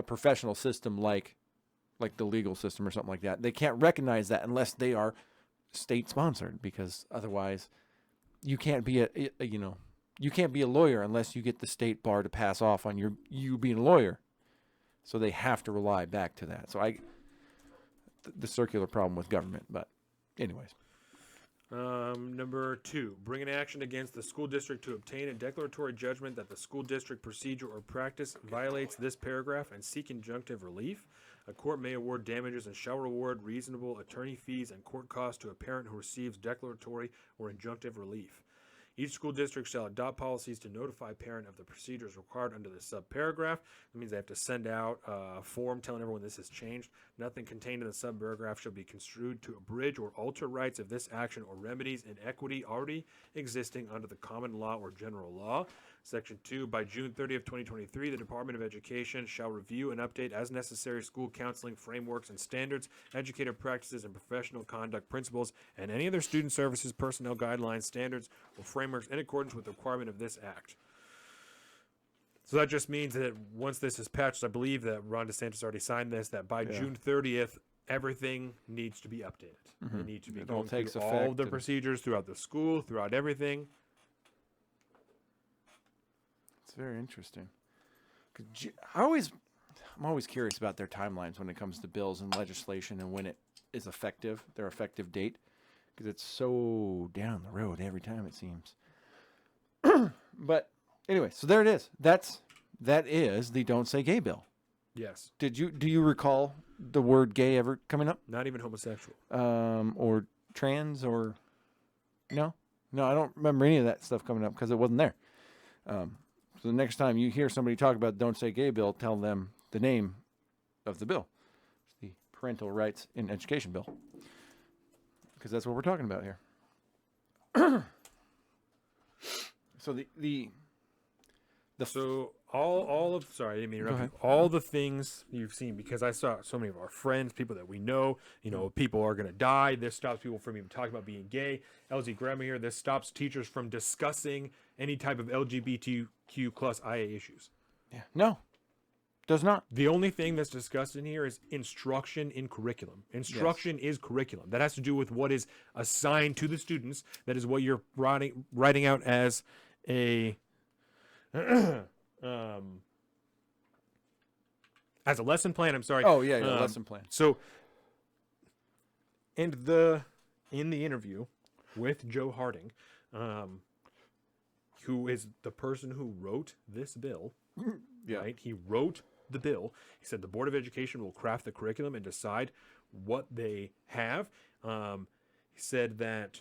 professional system like the legal system or something like that. They can't recognize that unless they are state sponsored, because otherwise you can't be you can't be a lawyer unless you get the state bar to pass off on you being a lawyer. So they have to rely back to that. So the circular problem with government. But anyways. Number 2, bring an action against the school district to obtain a declaratory judgment that the school district procedure or practice violates this paragraph and seek injunctive relief. A court may award damages and shall reward reasonable attorney fees and court costs to a parent who receives declaratory or injunctive relief. Each school district shall adopt policies to notify parent of the procedures required under this subparagraph. That means they have to send out a form telling everyone this has changed. Nothing contained in the subparagraph shall be construed to abridge or alter rights of this action or remedies in equity already existing under the common law or general law. Section 2, by June 30th, 2023, the Department of Education shall review and update as necessary school counseling frameworks and standards, educator practices and professional conduct principles, and any other student services personnel guidelines, standards, or frameworks in accordance with the requirement of this act. So that just means that once this is patched, I believe that Ron DeSantis already signed this, that by June 30th, everything needs to be updated. They need to be going through all the procedures throughout the school, throughout everything. It's very interesting. I'm always curious about their timelines when it comes to bills and legislation and when it is effective, their effective date, because it's so down the road every time it seems. But anyway, so there it is. That is the Don't Say Gay bill. Yes. Do you recall the word gay ever coming up? Not even homosexual. Or trans or no, I don't remember any of that stuff coming up because it wasn't there. So the next time you hear somebody talk about Don't Say Gay bill, tell them the name of the bill. It's the Parental Rights in Education bill. Because that's what we're talking about here. So sorry, I didn't mean to interrupt you. All the things you've seen, because I saw so many of our friends, people that we know, people are going to die. This stops people from even talking about being gay. LZ Grammar here, this stops teachers from discussing any type of LGBTQ plus IA issues. Yeah. No, does not. The only thing that's discussed in here is instruction in curriculum. Instruction is curriculum. That has to do with what is assigned to the students. That is what you're writing out as a as a lesson plan. I'm sorry. Oh yeah, lesson plan. So, in the interview with Joe Harding, who is the person who wrote this bill, right? He wrote the bill. He said the Board of Education will craft the curriculum and decide what they have. He said that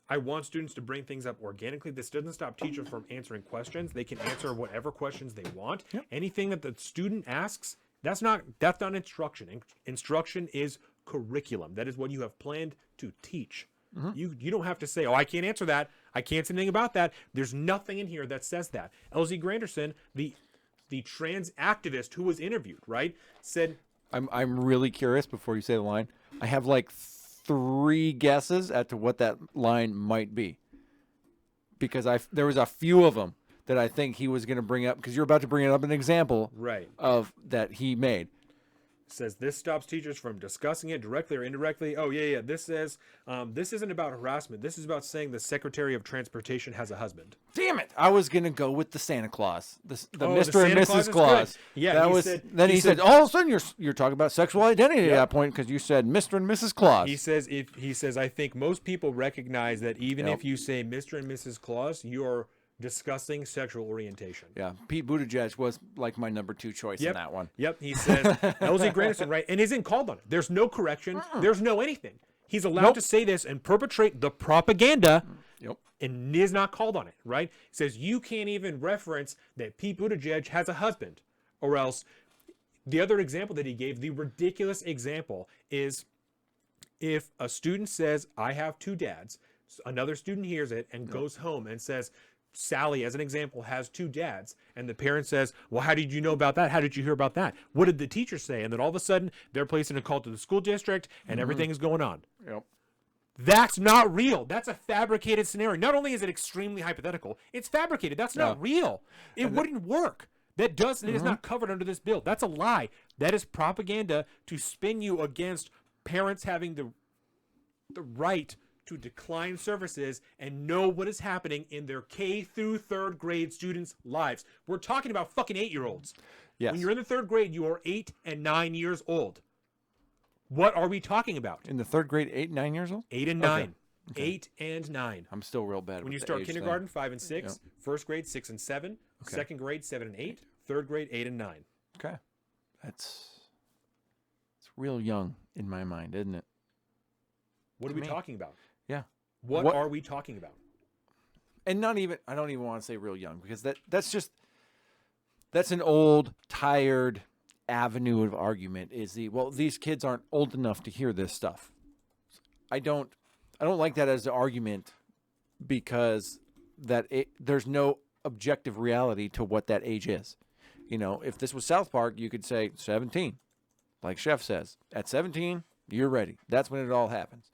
I want students to bring things up organically. This doesn't stop teachers from answering questions. They can answer whatever questions they want. Yep. Anything that the student asks, that's not instruction. Instruction is curriculum. That is what you have planned to teach. Mm-hmm. You don't have to say, I can't answer that. I can't say anything about that. There's nothing in here that says that. LZ Granderson, the trans activist who was interviewed, right, said, I'm really curious before you say the line. I have like 3 guesses as to what that line might be, because there was a few of them that I think he was going to bring up, because you're about to bring up an example of that he made. Says this stops teachers from discussing it directly or indirectly. Oh yeah. This says this isn't about harassment. This is about saying the Secretary of Transportation has a husband. Damn it! I was gonna go with the Santa Claus, the Mr. and Mrs. Claus. Yeah, he said all of a sudden you're talking about sexual identity at that point, because you said Mr. and Mrs. Claus. He says I think most people recognize that even if you say Mr. and Mrs. Claus, you're discussing sexual orientation. Yeah, Pete Buttigieg was like my number 2 choice in that one. Yep, he says LZ Granderson, right? And isn't called on it. There's no correction. There's no anything. He's allowed to say this and perpetrate the propaganda. And is not called on it, right? He says you can't even reference that Pete Buttigieg has a husband, or else. The other example that he gave, the ridiculous example, is if a student says, I have 2 dads, another student hears it and goes home and says, Sally, as an example, has 2 dads. And the parent says, well, how did you know about that? How did you hear about that? What did the teacher say? And then all of a sudden, they're placing a call to the school district and everything is going on. That's not real. That's a fabricated scenario. Not only is it extremely hypothetical, it's fabricated. That's not real. It wouldn't work. That is not covered under this bill. That's a lie. That is propaganda to spin you against parents having the right to decline services and know what is happening in their K through 3rd grade students' lives. We're talking about fucking 8-year-olds. Yes. When you're in the 3rd grade, you are 8 and 9 years old. What are we talking about? In the 3rd grade, 8, 9 years old? 8 and 9. Okay. 8 and 9. I'm still real bad. When you start kindergarten, 5 and 6. 1st grade, 6 and 7. 2nd grade, 7 and 8. 3rd grade, 8 and 9. Okay. It's real young in my mind, isn't it? What are we talking about? Yeah. What are we talking about? And I don't even want to say real young, because that's an old, tired avenue of argument, is these kids aren't old enough to hear this stuff. I don't like that as an argument, because there's no objective reality to what that age is. If this was South Park, you could say 17, like Chef says. At 17, you're ready. That's when it all happens.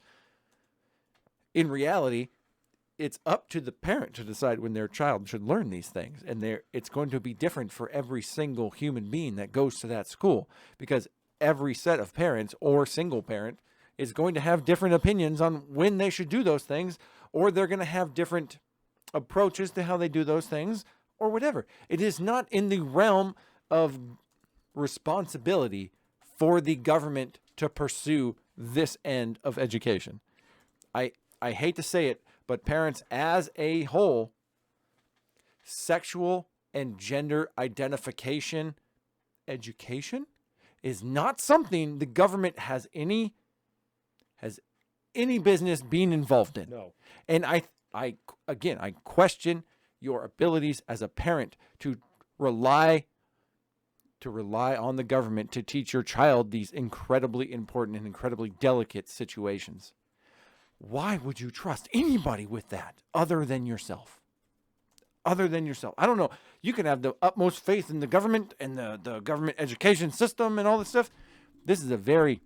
In reality, it's up to the parent to decide when their child should learn these things. And it's going to be different for every single human being that goes to that school, because every set of parents or single parent is going to have different opinions on when they should do those things, or they're going to have different approaches to how they do those things, or whatever. It is not in the realm of responsibility for the government to pursue this end of education. I hate to say it, but parents as a whole, sexual and gender identification education is not something the government has any business being involved in. No. And I question your abilities as a parent to rely on the government to teach your child these incredibly important and incredibly delicate situations. Why would you trust anybody with that other than yourself? I don't know. You can have the utmost faith in the government and the government education system and all this stuff. This is a very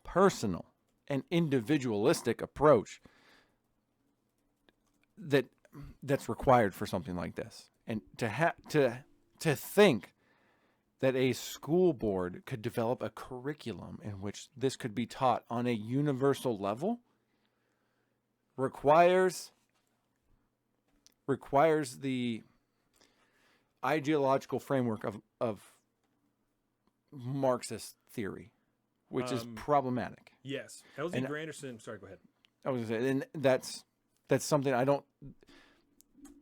personal and individualistic approach that's required for something like this. And to think that a school board could develop a curriculum in which this could be taught on a universal level requires the ideological framework of Marxist theory, which is problematic. Yes. LZ Granderson, sorry, go ahead. I was going to say, and that's something I don't,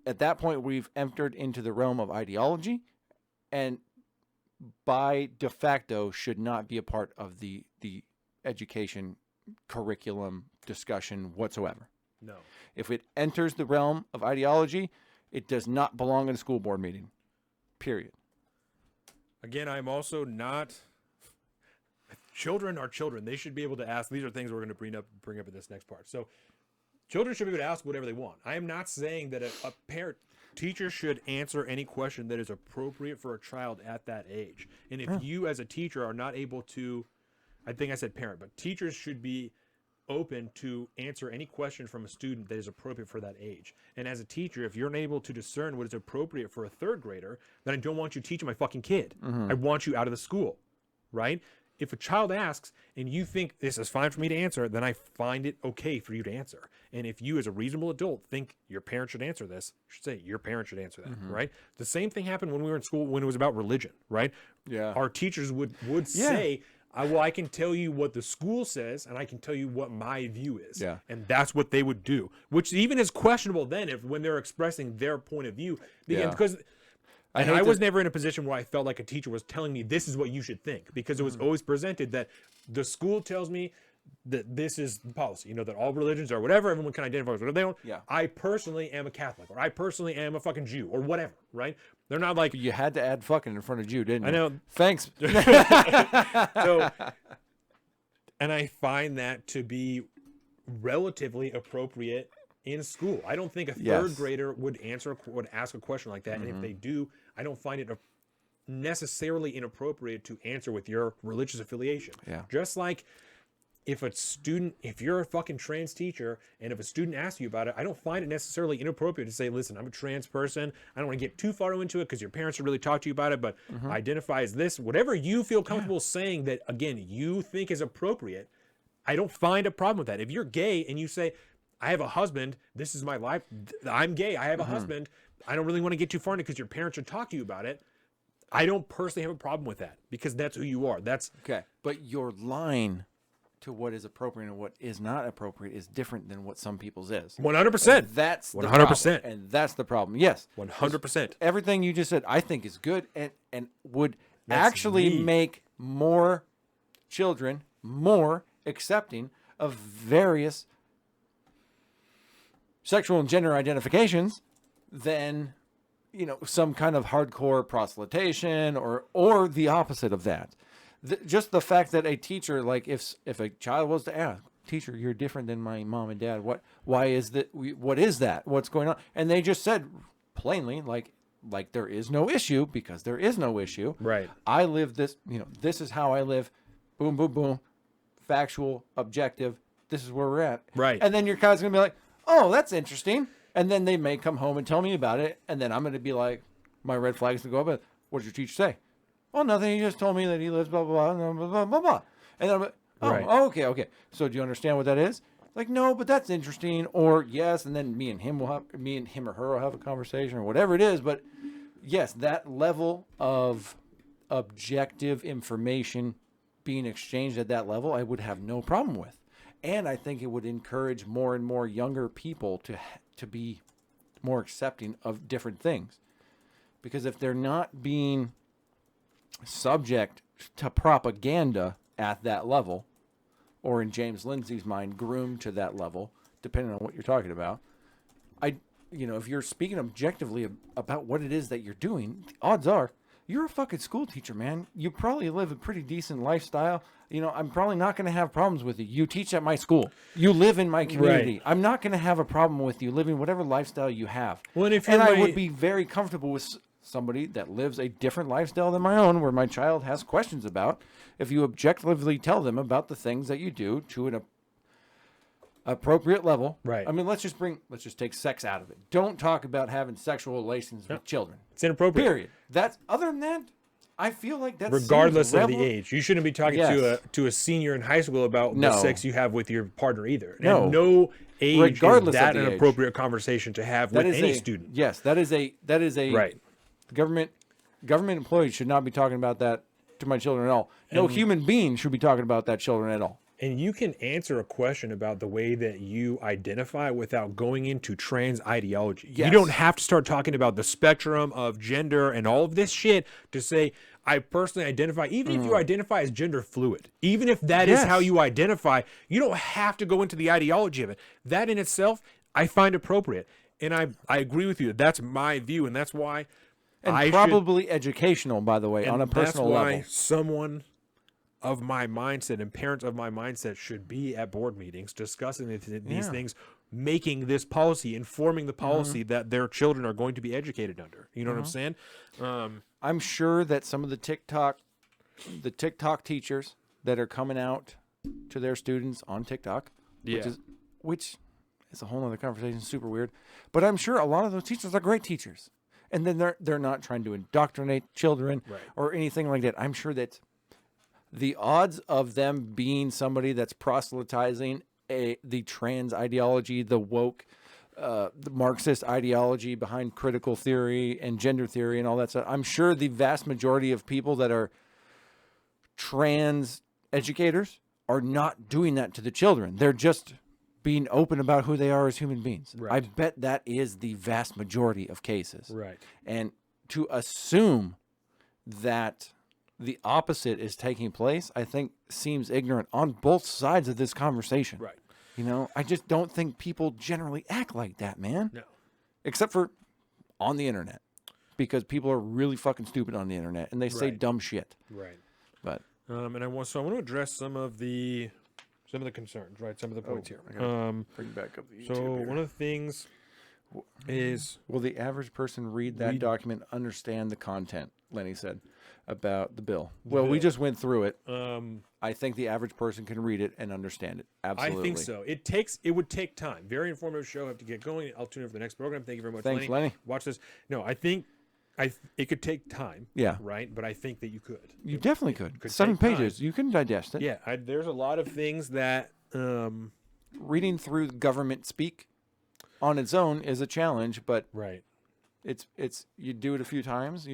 at that point we've entered into the realm of ideology, and by de facto should not be a part of the education curriculum discussion whatsoever. No. If it enters the realm of ideology, it does not belong in a school board meeting. Period. Again, I'm also not. Children are children. They should be able to ask. These are things we're going to bring up in this next part. So, children should be able to ask whatever they want. I am not saying that a parent, teacher should answer any question that is appropriate for a child at that age. And if you, as a teacher, are not able to, I think I said parent, but teachers should be open to answer any question from a student that is appropriate for that age. And as a teacher, if you're unable to discern what is appropriate for a 3rd grader, then I don't want you teaching my fucking kid. I want you out of the school, right? If a child asks and you think this is fine for me to answer, then I find it okay for you to answer. And if you, as a reasonable adult, think your parent should answer this, you should say your parent should answer that, right? The same thing happened when we were in school when it was about religion, right? Yeah. Our teachers would say, I can tell you what the school says, and I can tell you what my view is. Yeah. And that's what they would do, which even is questionable then when they're expressing their point of view. Because I was never in a position where I felt like a teacher was telling me this is what you should think, because it was always presented that the school tells me that this is the policy, that all religions or whatever, everyone can identify as whatever they want. Yeah. I personally am a Catholic, or I personally am a fucking Jew, or whatever, right? They're not like... You had to add fucking in front of Jew, didn't you? I know. Thanks. So, and I find that to be relatively appropriate in school. I don't think a third grader would ask a question like that, and if they do, I don't find it necessarily inappropriate to answer with your religious affiliation. Yeah. Just like if you're a fucking trans teacher, and if a student asks you about it, I don't find it necessarily inappropriate to say, listen, I'm a trans person. I don't want to get too far into it because your parents should really talk to you about it, but I identify as this. Whatever you feel comfortable saying that, again, you think is appropriate, I don't find a problem with that. If you're gay and you say, I have a husband, this is my life, I'm gay, I have a husband, I don't really want to get too far into it because your parents should talk to you about it, I don't personally have a problem with that, because that's who you are. That's okay. But your line to what is appropriate and what is not appropriate is different than what some people's is. 100%. That's 100%. And that's the problem. Yes. 100%. Everything you just said, I think is good and would That's actually me. make more children more accepting of various sexual and gender identifications than, some kind of hardcore proselytation or the opposite of that. Just the fact that a teacher, like if a child was to ask, teacher, you're different than my mom and dad. Why is that? What is that? What's going on? And they just said plainly, like there is no issue, because there is no issue. Right. I live this, this is how I live. Boom, boom, boom. Factual, objective. This is where we're at. Right. And then your kid's going to be like, oh, that's interesting. And then they may come home and tell me about it. And then I'm going to be like, my red flags to go up. But what did your teacher say? Oh, nothing. He just told me that he lives blah, blah, blah, blah, blah, blah, blah. And then I'm like, oh, Right. okay. So do you understand what that is? Like, no, but that's interesting. Or yes. And then me and him or her will have a conversation or whatever it is. But yes, that level of objective information being exchanged at that level, I would have no problem with. And I think it would encourage more and more younger people to be more accepting of different things. Because if they're not being subject to propaganda at that level, or in James Lindsay's mind, groomed to that level, depending on what you're talking about, if you're speaking objectively about what it is that you're doing, the odds are you're a fucking school teacher, man. You probably live a pretty decent lifestyle. I'm probably not going to have problems with you. You teach at my school. You live in my community. Right. I'm not going to have a problem with you living whatever lifestyle you have. Well, and I would be very comfortable with somebody that lives a different lifestyle than my own, where my child has questions about, if you objectively tell them about the things that you do to an appropriate level. Right. I mean, let's just take sex out of it. Don't talk about having sexual relations with children. It's inappropriate. Period. Other than that, I feel like that's regardless of the age. You shouldn't be talking Yes. to a senior in high school about the sex you have with your partner either. No. And no age Regardless is that of the an appropriate conversation to have with any student. Yes, that is a Right. Government employees should not be talking about that to my children at all. No human being should be talking about that children at all. And you can answer a question about the way that you identify without going into trans ideology. Yes. You don't have to start talking about the spectrum of gender and all of this shit to say, I personally identify, even if you identify as gender fluid, even if that is how you identify, you don't have to go into the ideology of it. That in itself, I find appropriate. And I agree with you. That's my view. And that's why probably educational, by the way, on a personal level. That's why level. someone of my mindset and parents of my mindset should be at board meetings discussing these things, making this policy, informing the policy that their children are going to be educated under. You know what I'm saying? I'm sure that some of the TikTok teachers that are coming out to their students on TikTok, which is a whole other conversation, super weird. But I'm sure a lot of those teachers are great teachers. And then they're not trying to indoctrinate children or anything like that. I'm sure that the odds of them being somebody that's proselytizing the trans ideology, the woke, the Marxist ideology behind critical theory and gender theory and all that stuff, I'm sure the vast majority of people that are trans educators are not doing that to the children. They're just being open about who they are as human beings. Right. I bet that is the vast majority of cases. Right. And to assume that the opposite is taking place, I think seems ignorant on both sides of this conversation. Right. You know, I just don't think people generally act like that, man. No. Except for on the internet. Because people are really fucking stupid on the internet and they say Right. dumb shit. Right. But And I want to address some of the concerns, right? Some of the points here. bring back up the So one of the things is, will the average person read that document, understand the content, Lenny said, about the bill? Well, we bill. just went through it. um, I think the average person can read it and understand it. Absolutely. I think so. It would take time. Very informative show. I have to get going. I'll tune in for the next program. Thank you very much, Thanks, Lenny. Watch this. No, I think it could take time. Yeah. Right. But I think that you could. You definitely could. could 7 take time. pages. You can digest it. Yeah. There's a lot of things that. Reading through government speak on its own is a challenge, but Right. it's you do it a few times.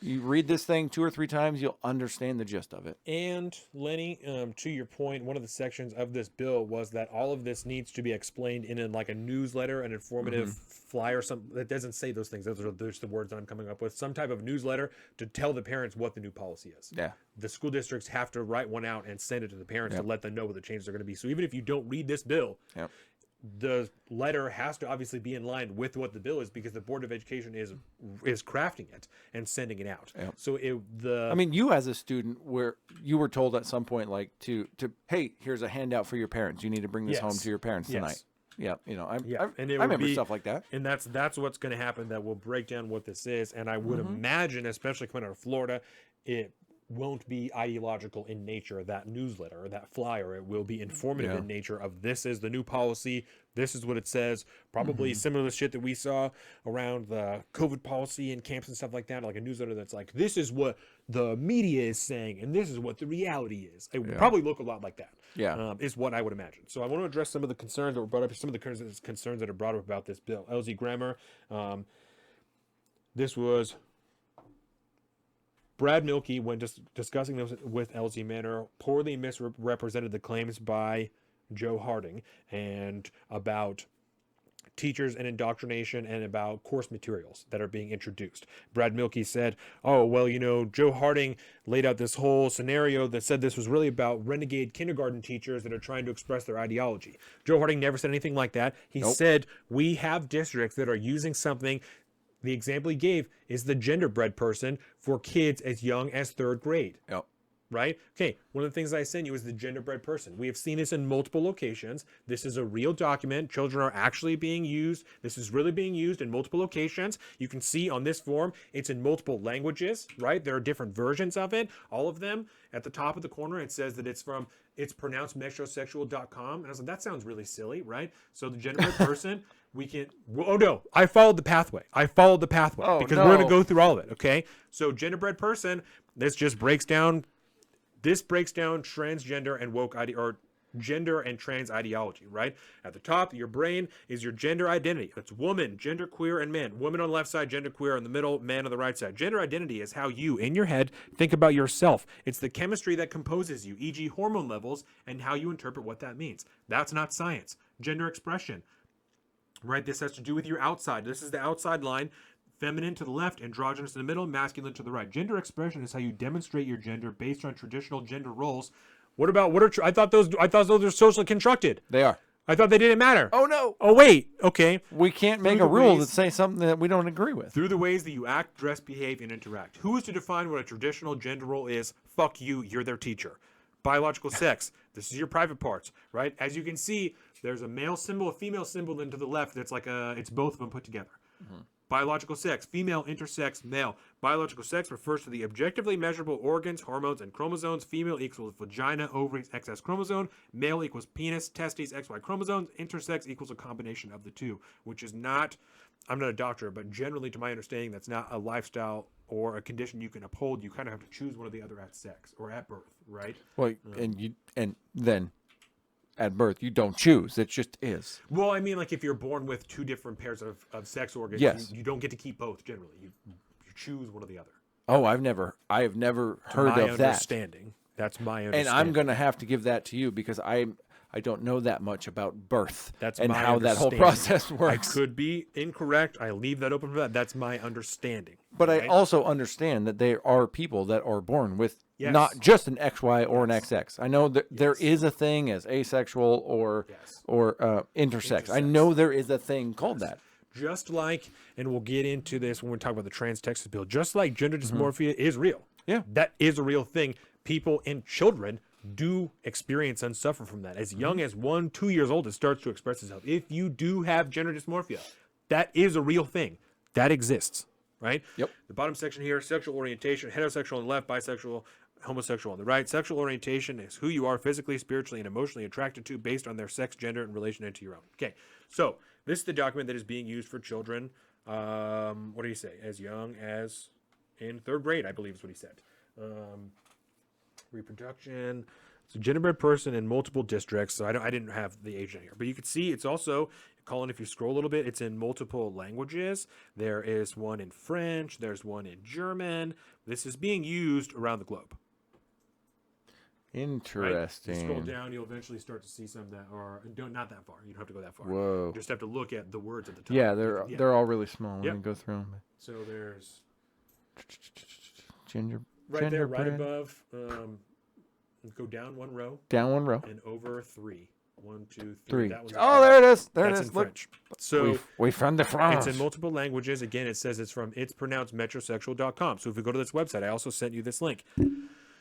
You read this thing 2 or 3 times, you'll understand the gist of it. And Lenny, to your point, one of the sections of this bill was that all of this needs to be explained in a newsletter, an informative flyer. Something that doesn't say those things. Those are the words that I'm coming up with. Some type of newsletter to tell the parents what the new policy is. Yeah. The school districts have to write one out and send it to the parents to let them know what the changes are going to be. So even if you don't read this bill, Yep. the letter has to obviously be in line with what the bill is, because the Board of Education is crafting it and sending it out. Yep. So I mean, you as a student, where you were told at some point, like to hey, here's a handout for your parents. You need to bring this home Yes. to your parents Yes. tonight. Yeah, you know, I and it would remember be- stuff like that. And that's what's going to happen. That will break down what this is. And I would imagine, especially coming out of Florida, it won't be ideological in nature. That newsletter or that flyer, it will be informative in nature. Of this is the new policy. This is what it says. Probably similar to shit that we saw around the COVID policy in camps and stuff like that. Like a newsletter that's like, this is what the media is saying, and this is what the reality is. It would probably look a lot like that. Yeah. Is what I would imagine. So I want to address some of the concerns that were brought up, some of the concerns that are brought up about this bill. LZ Grammar, this was Brad Milkey, when discussing this with LZ Manor, poorly misrepresented the claims by Joe Harding and about teachers and indoctrination and about course materials that are being introduced. Brad Milkey said, oh, well, Joe Harding laid out this whole scenario that said this was really about renegade kindergarten teachers that are trying to express their ideology. Joe Harding never said anything like that. He said, we have districts that are using something. The example he gave is the genderbread person for kids as young as 3rd grade. Yep. Right? Okay, one of the things I sent you is the genderbread person. We have seen this in multiple locations. This is a real document. Children are actually being used. This is really being used in multiple locations. You can see on this form, it's in multiple languages, right? There are different versions of it. All of them, at the top of the corner, it says that it's pronounced metrosexual.com. And I was like, that sounds really silly, right? So the genderbread person, oh no, I followed the pathway. Oh, because no. we're going to go through all of it, okay? So genderbread person, this breaks down transgender and woke or gender and trans ideology, right? At the top, your brain is your gender identity. It's woman, gender queer, and man. Woman on the left side, gender queer on the middle, man on the right side. Gender identity is how you, in your head, think about yourself. It's the chemistry that composes you, e.g. hormone levels, and how you interpret what that means. That's not science. Gender expression, right? This has to do with your outside. This is the outside line. Feminine to the left, androgynous in the middle, masculine to the right. Gender expression is how you demonstrate your gender based on traditional gender roles. I thought those are socially constructed. They are. I thought they didn't matter. Oh no. Oh wait. Okay. We can't make Through a the rule ways- that says something that we don't agree with. Through the ways that you act, dress, behave, and interact. Who is to define what a traditional gender role is? Fuck you. You're their teacher. Biological sex. This is your private parts, right? As you can see, there's a male symbol, a female symbol, and to the left, it's it's both of them put together. Biological sex, female, intersex, male. Biological sex refers to the objectively measurable organs, hormones, and chromosomes. Female equals vagina, ovaries, XX chromosome. Male equals penis, testes, XY chromosomes. Intersex equals a combination of the two, which is not, I'm not a doctor, but generally to my understanding, that's not a lifestyle or a condition you can uphold. You kind of have to choose one or the other at sex or at birth, right? Well, and then at birth you don't choose. It just is. Well, I mean, like if you're born with two different pairs of sex organs, Yes. you don't get to keep both generally. You choose one or the other. Oh, I have never heard my of that. understanding. That's my And understanding. I'm going to have to give that to you because I don't know that much about birth and my how that whole understanding. process works. I could be incorrect. I leave that open for that. That's my understanding. But right? I also understand that there are people that are born with Yes. not just an XY or an Yes. XX. I know that there Yes. is a thing as asexual or Yes. intersex. I know there is a thing called that. Just like, and we'll get into this when we talk about the trans Texas bill, just like gender dysmorphia is real. Yeah. That is a real thing. People and children do experience and suffer from that. As young as 1-2 years old, it starts to express itself. If you do have gender dysmorphia, that is a real thing. That exists, right? Yep. The bottom section here, sexual orientation, heterosexual on the left, bisexual, homosexual on the right. Sexual orientation is who you are physically, spiritually, and emotionally attracted to based on their sex, gender, and relation to your own. Okay, so this is the document that is being used for children, what do you say, as young as in 3rd grade, I believe is what he said. Reproduction. It's a genderbread person in multiple districts. So I didn't have the age in here, but you can see it's also, Colin, if you scroll a little bit, it's in multiple languages. There is one in French. There's one in German. This is being used around the globe. Interesting. Right? You scroll down, you'll eventually start to see some that are not that far. You don't have to go that far. Whoa. You just have to look at the words at the top. Yeah, they're all really small. Let Yep. me go through them. So there's Gender. right there, genderbread. right above. Go down 1 row Down 1 row. and over 3. 1, 2, 3. 3. That one's Oh, there it is. There that's it is. in Look. French. So We found the France. it's in multiple languages. Again, it says it's pronounced metrosexual.com. So if we go to this website, I also sent you this link.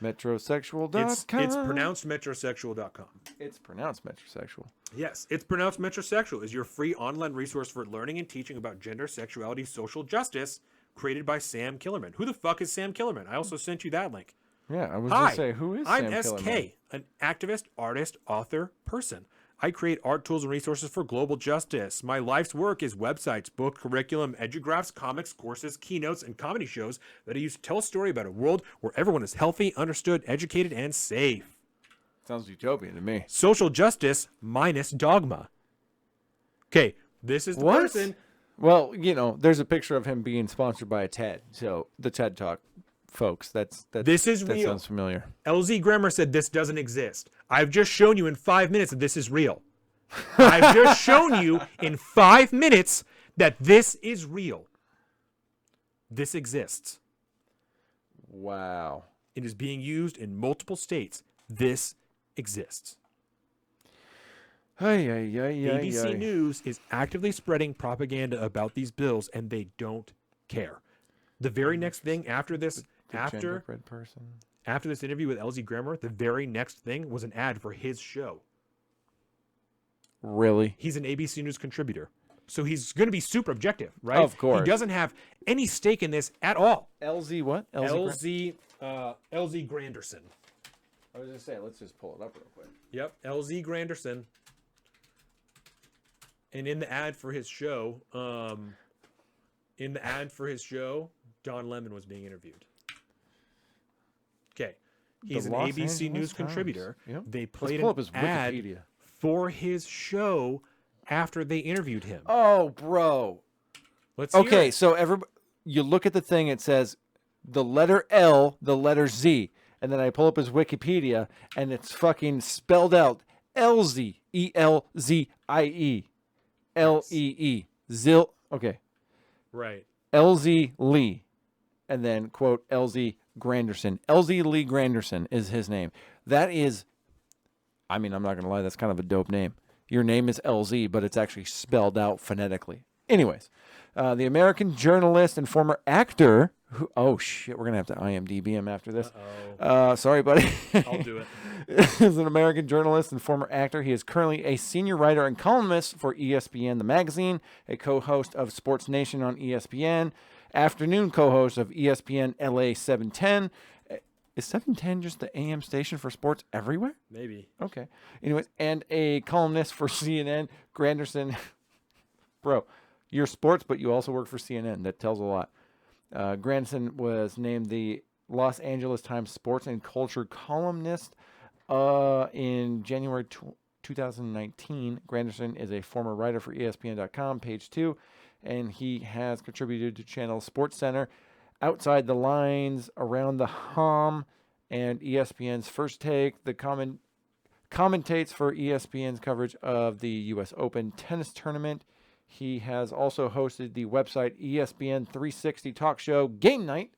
Metrosexual.com. It's pronounced metrosexual.com. It's pronounced metrosexual. Yes, it's pronounced metrosexual is your free online resource for learning and teaching about gender, sexuality, social justice, created by Sam Killerman. Who the fuck is Sam Killerman? I also sent you that link. Yeah, I was Hi, going to say, who is I'm Sam SK, Killerman? an activist, artist, author, person. I create art tools and resources for global justice. My life's work is websites, book, curriculum, edugraphs, comics, courses, keynotes, and comedy shows that I use to tell a story about a world where everyone is healthy, understood, educated, and safe. Sounds utopian to me. Social justice minus dogma. Okay, this is the What? person. Well, there's a picture of him being sponsored by a TED. So the TED Talk, folks, that This is that real. sounds familiar. LZ Grammar said this doesn't exist. I've just shown you in 5 minutes that this is real. I've just shown you in 5 minutes that this is real. This exists. Wow. It is being used in multiple states. This exists. ABC News is actively spreading propaganda about these bills, and they don't care. The very next thing after this, after genderbread person. after this interview with LZ Grammar, the very next thing was an ad for his show. Really? He's an ABC News contributor. So he's going to be super objective, right? Of course. He doesn't have any stake in this at all. LZ what? LZ Granderson. I was going to say, let's just pull it up real quick. Yep, LZ Granderson. And in the ad for his show, Don Lemon was being interviewed. Okay. He's an Los ABC Angeles News Times. contributor. Yep. They Let's played pull an up his ad Wikipedia. for his show after they interviewed him. Oh, bro. Let's hear Okay, it. so you look at the thing, it says the letter L, the letter Z, and then I pull up his Wikipedia, and it's fucking spelled out LZ, ELZIE, LEE, Zil. Okay, Right. LZ Lee, and then quote LZ Granderson. LZ Lee Granderson is his name. That is, I'm not gonna lie, that's kind of a dope name. Your name is LZ, but it's actually spelled out phonetically. Anyways, the American journalist and former actor who, oh shit, we're gonna have to IMDb him after this. Sorry, buddy. I'll do it. Is an American journalist and former actor. He is currently a senior writer and columnist for ESPN, the magazine, a co-host of Sports Nation on ESPN, afternoon co-host of ESPN LA 710. Is 710 just the AM station for sports everywhere? Maybe. Okay. Anyways, and a columnist for CNN, Granderson. Bro, you're sports, but you also work for CNN. That tells a lot. Granderson was named the Los Angeles Times Sports and Culture columnist in January 2019. Granderson is a former writer for ESPN.com, page 2, and he has contributed to channel Sports Center, Outside the Lines, Around the Hum, and ESPN's First Take. The commentates for ESPN's coverage of the U.S. Open tennis tournament. He has also hosted the website ESPN 360 talk show Game Night.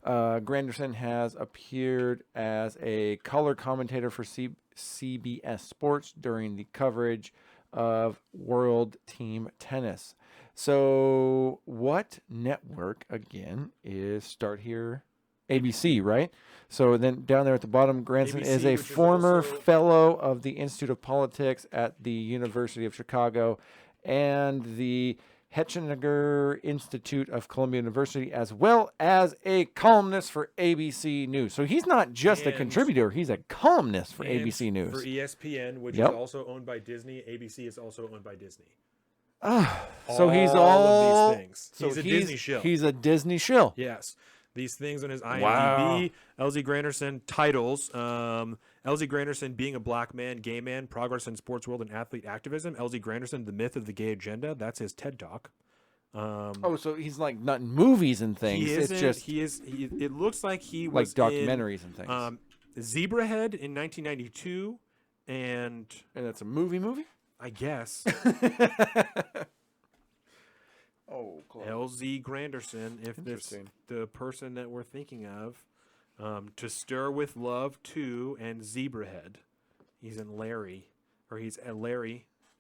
Granderson has appeared as a color commentator for CBS Sports during the coverage of World Team Tennis. So what network, again, is Start Here? ABC, right? So then down there at the bottom, Granderson is a former fellow of the Institute of Politics at the University of Chicago and the Hechinger Institute of Columbia University, as well as a columnist for ABC News. So he's not just a contributor, he's a columnist for ABC News. For ESPN, which is also owned by Disney. ABC is also owned by Disney. So he's all of these things. So he's a Disney shill. He's a Disney shill. Yes. These things on his IMDb. Wow. LZ Granderson titles. LZ Granderson, being a black man, gay man, progress in sports world and athlete activism. LZ Granderson, the myth of the gay agenda. That's his TED Talk. So he's like not in movies and things. It's just it looks like he was like documentaries and things. Zebrahead in 1992, and that's a movie. I guess. Oh, close. LZ Granderson, if it's the person that we're thinking of. To Stir with Love 2 and Zebrahead. He's in Larry,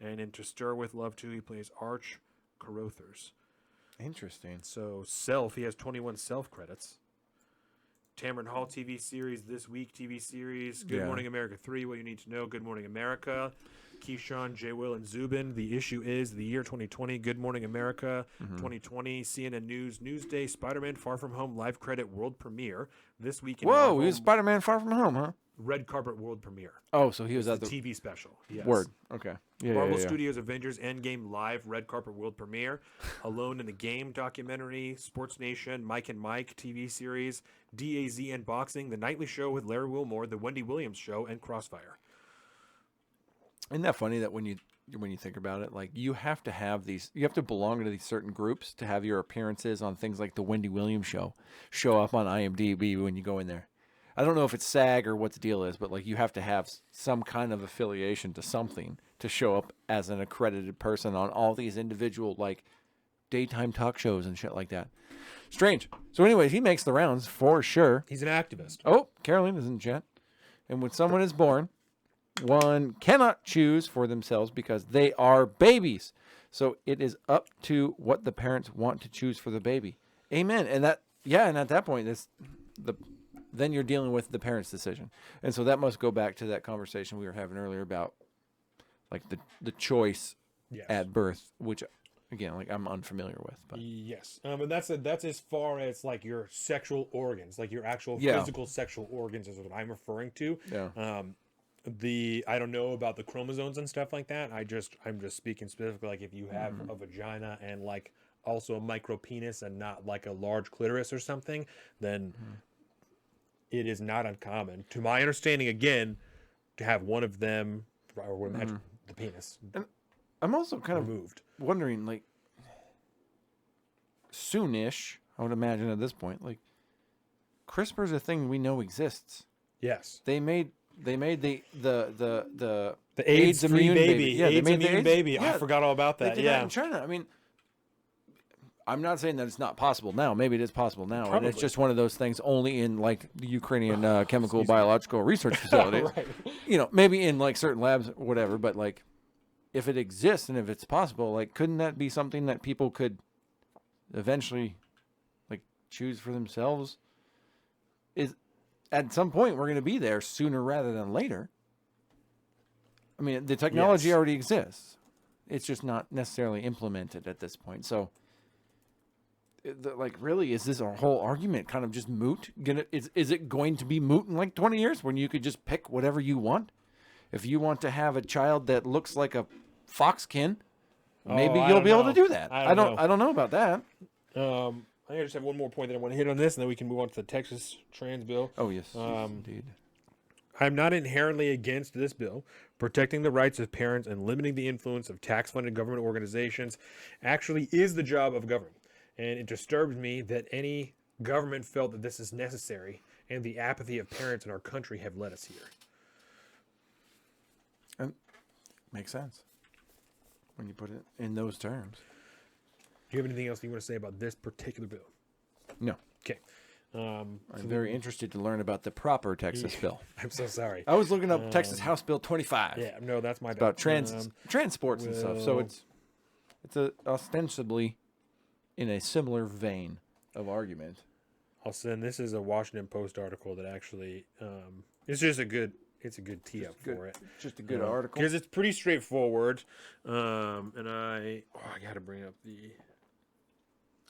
and in To Stir with Love 2, he plays Arch Carothers. Interesting. So Self, he has 21 Self credits. Tamron Hall TV series, This Week TV series, Good Morning America 3, What You Need to Know, Good Morning America, Keyshawn, J. Will, and Zubin. The issue is the year 2020, Good Morning America, 2020, CNN News, Newsday, Spider-Man Far From Home live credit world premiere. This week in Whoa, he was Spider-Man Far From Home, huh? Red carpet world premiere. Oh, so he was at the TV special. Yes. Word. Okay. Marvel Studios Avengers Endgame live red carpet world premiere. Alone in the Game documentary. Sports Nation, Mike and Mike TV series. DAZ Unboxing, The Nightly Show with Larry Wilmore, The Wendy Williams Show, and Crossfire. Isn't that funny that when you think about it, like you have to belong to these certain groups to have your appearances on things like The Wendy Williams show up on IMDb when you go in there. I don't know if it's SAG or what the deal is, but like you have to have some kind of affiliation to something to show up as an accredited person on all these individual like daytime talk shows and shit like that. Strange. So anyways, he makes the rounds for sure. He's an activist. Oh, Caroline is in chat. And when someone is born, one cannot choose for themselves because they are babies. So it is up to what the parents want to choose for the baby. Amen. And at that point, then you're dealing with the parents' decision. And so that must go back to that conversation we were having earlier about like the choice at birth, which again, like I'm unfamiliar with. But yes. And that's as far as like your sexual organs, like your actual physical sexual organs is what I'm referring to. Yeah. I don't know about the chromosomes and stuff like that. I'm just speaking specifically like if you have a vagina and like also a micro penis and not like a large clitoris or something, then it is not uncommon, to my understanding, again, to have one of them, or imagine the penis. And I'm also kind removed. Of wondering, like, soonish, I would imagine at this point, like, CRISPR is a thing we know exists. Yes. They made the AIDS immune baby. Yeah, AIDS immune baby. I forgot all about that. They did that in China. I mean, I'm not saying that it's not possible now. Maybe it is possible now. Probably. And it's just one of those things only in like the Ukrainian chemical biological research facilities. Right. You know, maybe in like certain labs or whatever, but like if it exists and if it's possible, like couldn't that be something that people could eventually like choose for themselves? Is at some point we're going to be there sooner rather than later. I mean, the technology already exists. It's just not necessarily implemented at this point. So like, really, is this a whole argument kind of just moot? Is it going to be moot in like 20 years when you could just pick whatever you want? If you want to have a child that looks like a foxkin, maybe you'll be able to do that. I don't know about that. I just have one more point that I want to hit on this, and then we can move on to the Texas trans bill. Oh, yes, indeed. I'm not inherently against this bill. Protecting the rights of parents and limiting the influence of tax-funded government organizations actually is the job of government. And it disturbs me that any government felt that this is necessary and the apathy of parents in our country have led us here. Makes sense when you put it in those terms. Do you have anything else you want to say about this particular bill? No. Okay. I'm very interested to learn about the proper Texas bill. I'm so sorry. I was looking up Texas House Bill 25. Yeah, no, that's my bad. About transports and stuff. So it's ostensibly in a similar vein of argument. I'll send. This is a Washington Post article that actually it's just a good. It's a good tee up for it. Just a good article. Because it's pretty straightforward. And I got to bring up the.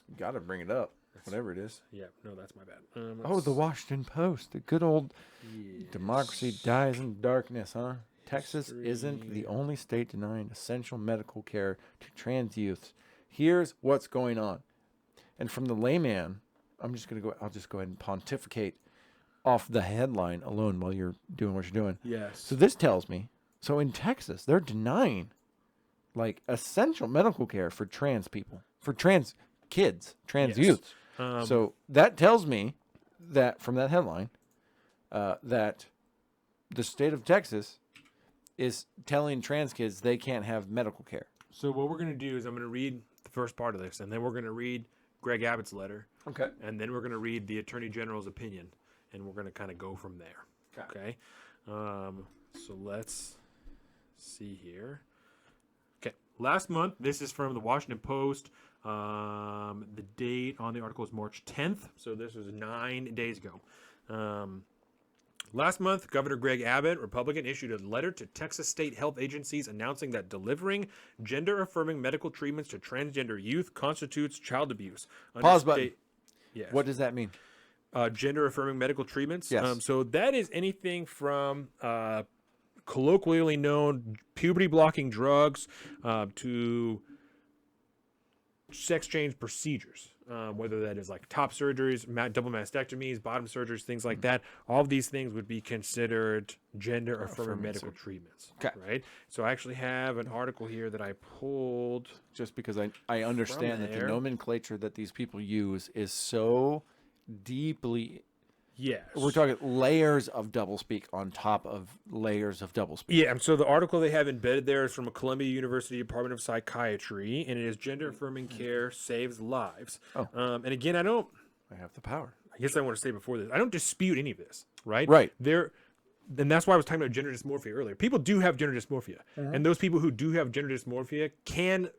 You got to bring it up, whatever it is. Yeah, no, that's my bad. The Washington Post. The good old democracy dies in darkness, huh? Texas isn't the only state denying essential medical care to trans youths. Here's what's going on. And from the layman, I'll just go ahead and pontificate off the headline alone while you're doing what you're doing. Yes. So this tells me, so in Texas, they're denying like essential medical care for trans people, for trans kids, trans youths. So that tells me that from that headline, that the state of Texas is telling trans kids they can't have medical care. So what we're going to do is I'm going to read the first part of this, and then we're going to read Greg Abbott's letter. Okay. And then we're going to read the Attorney General's opinion, and we're going to kind of go from there. Okay. So let's see here. Okay. Last month, this is from the Washington Post. The date on the article is March 10th. So this was 9 days ago. Last month, Governor Greg Abbott, Republican, issued a letter to Texas state health agencies announcing that delivering gender-affirming medical treatments to transgender youth constitutes child abuse. Pause button. Yes. What does that mean? Gender-affirming medical treatments? Yes. So that is anything from colloquially known puberty-blocking drugs to sex change procedures. Whether that is like top surgeries, double mastectomies, bottom surgeries, things like that. All of these things would be considered gender-affirming medical treatments. Okay. Right? So I actually have an article here that I pulled. Just because I understand that the nomenclature that these people use is so deeply... Yes. We're talking layers of doublespeak on top of layers of doublespeak. Yeah, and so the article they have embedded there is from a Columbia University Department of Psychiatry, and it is Gender-Affirming Care Saves Lives. Oh. And again, I have the power. I guess I want to say before this, I don't dispute any of this, right? Right. And that's why I was talking about gender dysmorphia earlier. People do have gender dysmorphia, and those people who do have gender dysmorphia can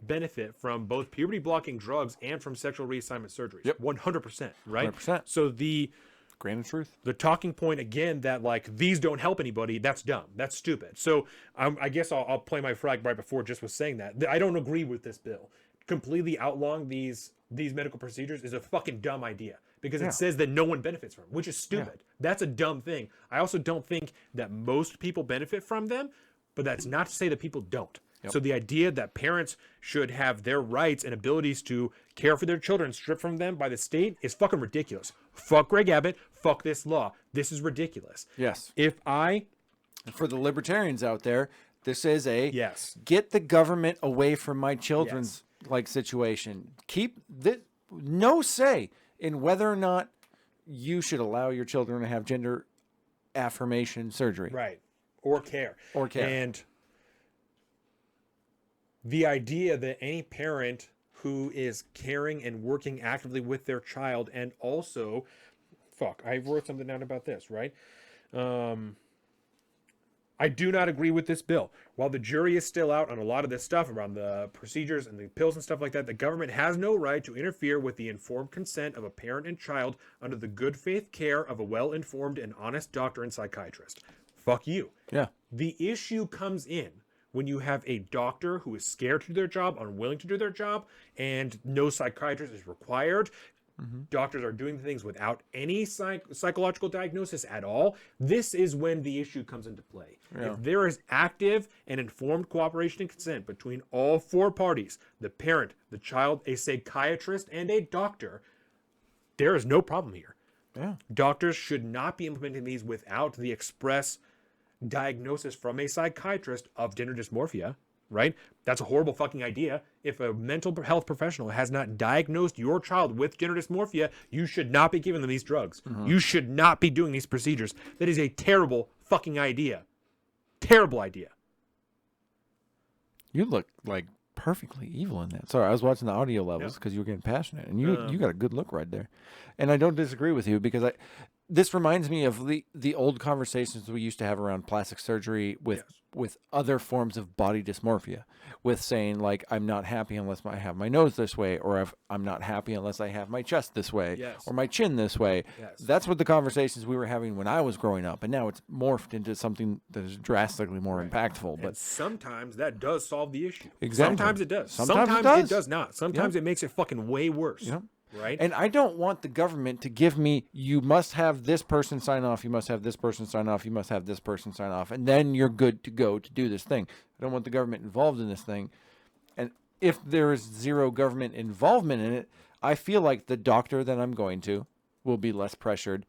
benefit from both puberty blocking drugs and from sexual reassignment surgeries. Yep. 100%, right? 100%. So the Grand truth. The talking point again that like these don't help anybody, that's dumb. That's stupid. So I guess I'll play my flag right before just was saying that. I don't agree with this bill. Completely outlawing these medical procedures is a fucking dumb idea because it says that no one benefits from them, which is stupid. Yeah. That's a dumb thing. I also don't think that most people benefit from them, but that's not to say that people don't. Yep. So the idea that parents should have their rights and abilities to care for their children stripped from them by the state is fucking ridiculous. Fuck Greg Abbott. Fuck this law. This is ridiculous. Yes. For the libertarians out there, this is a get the government away from my children's situation. Keep no say in whether or not you should allow your children to have gender affirmation surgery. Right. Or care. And the idea that any parent who is caring and working actively with their child and also, I wrote something down about this, right? I do not agree with this bill. While the jury is still out on a lot of this stuff around the procedures and the pills and stuff like that, the government has no right to interfere with the informed consent of a parent and child under the good faith care of a well-informed and honest doctor and psychiatrist. Fuck you. Yeah. The issue comes in when you have a doctor who is scared to do their job, unwilling to do their job, and no psychiatrist is required. Mm-hmm. Doctors are doing things without any psychological diagnosis at all. This is when the issue comes into play. Yeah. If there is active and informed cooperation and consent between all four parties, the parent, the child, a psychiatrist, and a doctor, there is no problem here. Yeah. Doctors should not be implementing these without the express diagnosis from a psychiatrist of gender dysmorphia. right? That's a horrible fucking idea. If a mental health professional has not diagnosed your child with gender dysmorphia, you should not be giving them these drugs. You should not be doing these procedures. That is a terrible fucking idea. Terrible idea. You look like perfectly evil in that. Sorry, I was watching the audio levels because you were getting passionate, and you got a good look right there. And I don't disagree with you because this reminds me of the old conversations we used to have around plastic surgery with other forms of body dysmorphia, with saying like, I'm not happy unless I have my nose this way, or I'm not happy unless I have my chest this way, or my chin this way. That's what the conversations we were having when I was growing up, and now it's morphed into something that is drastically more impactful. But and sometimes that does solve the issue. Exactly. Sometimes it does. Sometimes it does not. Sometimes it makes it fucking way worse. Yep. Right? And I don't want the government to give me, you must have this person sign off, you must have this person sign off, you must have this person sign off, and then you're good to go to do this thing. I don't want the government involved in this thing. And if there is zero government involvement in it, I feel like the doctor that I'm going to will be less pressured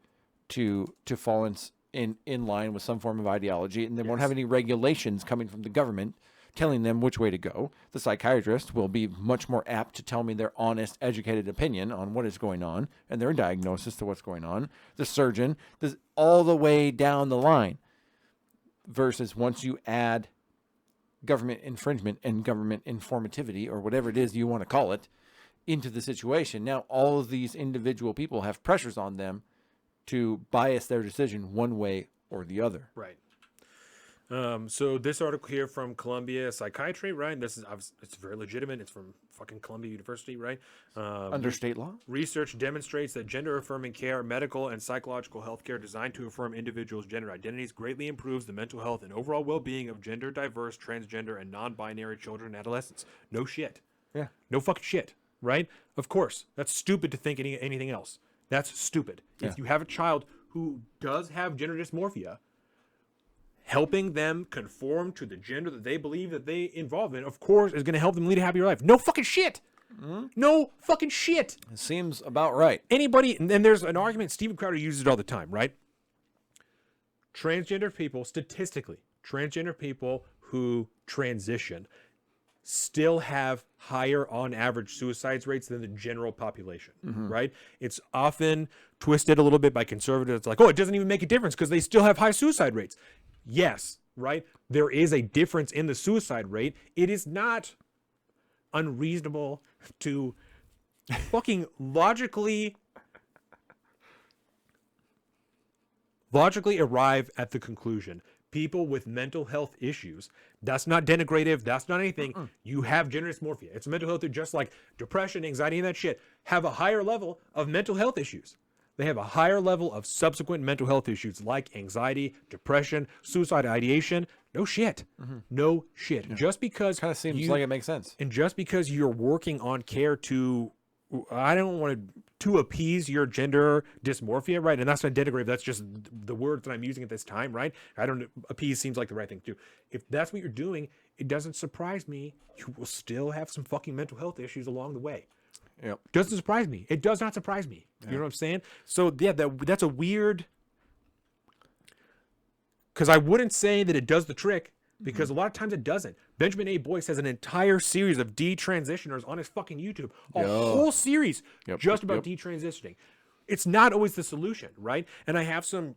to fall in line with some form of ideology, and they won't have any regulations coming from the government telling them which way to go. The psychiatrist will be much more apt to tell me their honest, educated opinion on what is going on and their diagnosis to what's going on. The surgeon, all the way down the line. Versus once you add government infringement and government informativity, or whatever it is you want to call it, into the situation, now all of these individual people have pressures on them to bias their decision one way or the other. Right. So this article here from Columbia Psychiatry, right? It's very legitimate. It's from fucking Columbia University, right? Under state law? Research demonstrates that gender-affirming care, medical and psychological health care designed to affirm individuals' gender identities greatly improves the mental health and overall well-being of gender-diverse, transgender, and non-binary children and adolescents. No shit. Yeah. No fucking shit, right? Of course. That's stupid to think anything else. That's stupid. Yeah. If you have a child who does have gender dysmorphia, helping them conform to the gender that they believe that they involve in, of course, is going to help them lead a happier life. No fucking shit. No fucking shit. It seems about right. Anybody, and then there's an argument, Steven Crowder uses it all the time, right? Transgender people, statistically, transgender people who transition still have higher on average suicides rates than the general population, right? It's often twisted a little bit by conservatives. It's like, oh, it doesn't even make a difference because they still have high suicide rates. Yes, right? There is a difference in the suicide rate. It is not unreasonable to fucking logically arrive at the conclusion. People with mental health issues, that's not denigrative, that's not anything. You have gender dysmorphia. It's a mental health, just like depression, anxiety, and that shit, have a higher level of mental health issues. They have a higher level of subsequent mental health issues like anxiety, depression, suicide ideation. No shit. No shit. Yeah. Just because kind of seems like it makes sense. And just because you're working on care to, I don't want to appease your gender dysmorphia, right? And that's not denigrative. That's just the words that I'm using at this time, right? I don't appease seems like the right thing to do. If that's what you're doing, it doesn't surprise me. You will still have some fucking mental health issues along the way. Yep. Doesn't surprise me. It does not surprise me. You know what I'm saying? So yeah, that's a weird, because I wouldn't say that it does the trick, because a lot of times it doesn't. Benjamin A. Boyce has an entire series of detransitioners on his fucking YouTube. A whole series just about detransitioning. It's not always the solution, right? And I have some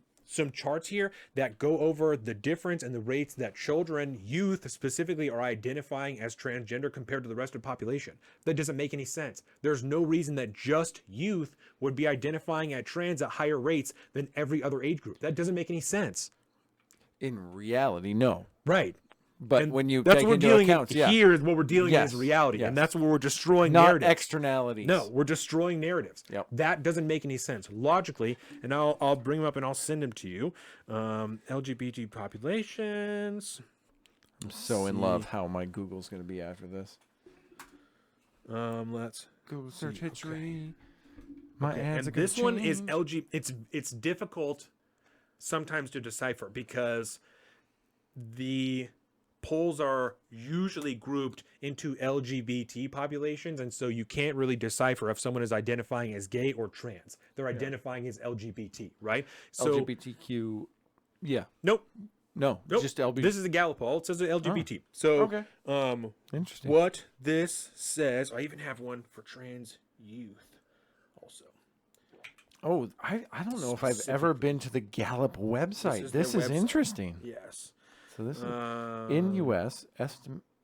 charts here that go over the difference in the rates that children, youth specifically, are identifying as transgender compared to the rest of the population. That doesn't make any sense. There's no reason that just youth would be identifying as trans at higher rates than every other age group. That doesn't make any sense. In reality, no. Right. But and when you that's take what we're into dealing account, here is what we're dealing in is reality, and that's where we're destroying not narratives. Externalities. No, we're destroying narratives. Yep. That doesn't make any sense logically, and I'll bring them up and I'll send them to you. LGBT populations. I'm so in love how my Google's going to be after this. Let's Google search history. Okay. My ads and are this one is change. It's difficult sometimes to decipher because the polls are usually grouped into LGBT populations, and so you can't really decipher if someone is identifying as gay or trans. They're identifying as LGBT, right? So LGBTQ, nope. No, Nope. just LGBT. This is a Gallup poll. It says LGBT. So, okay. Interesting. what this says, I even have one for trans youth also. Oh, I don't know if I've ever been to the Gallup website. This is interesting. Yes. So this is in U.S.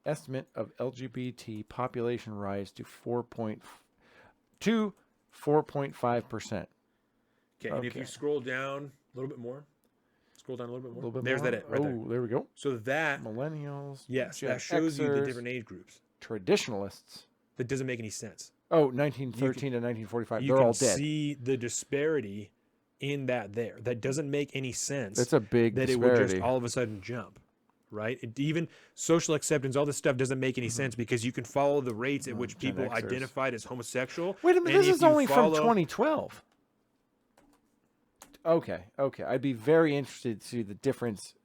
Estimate of LGBT population rise to 4.5%. Okay, and if you scroll down a little bit more, little bit there's more. that it right there. Oh, there we go. So that, Millennials. yes, Gen that shows you the Xers, different age groups. Traditionalists. That doesn't make any sense. Oh, 1913 to 1945. You They're can all dead. see the disparity in that there. That doesn't make any sense. That's a big that disparity. It would just all of a sudden jump, right? Even social acceptance, all this stuff doesn't make any sense because you can follow the rates at which Gen people Xers. identified as homosexual. Wait a minute, and this if is you only follow- from 2012. Okay. I'd be very interested to see the difference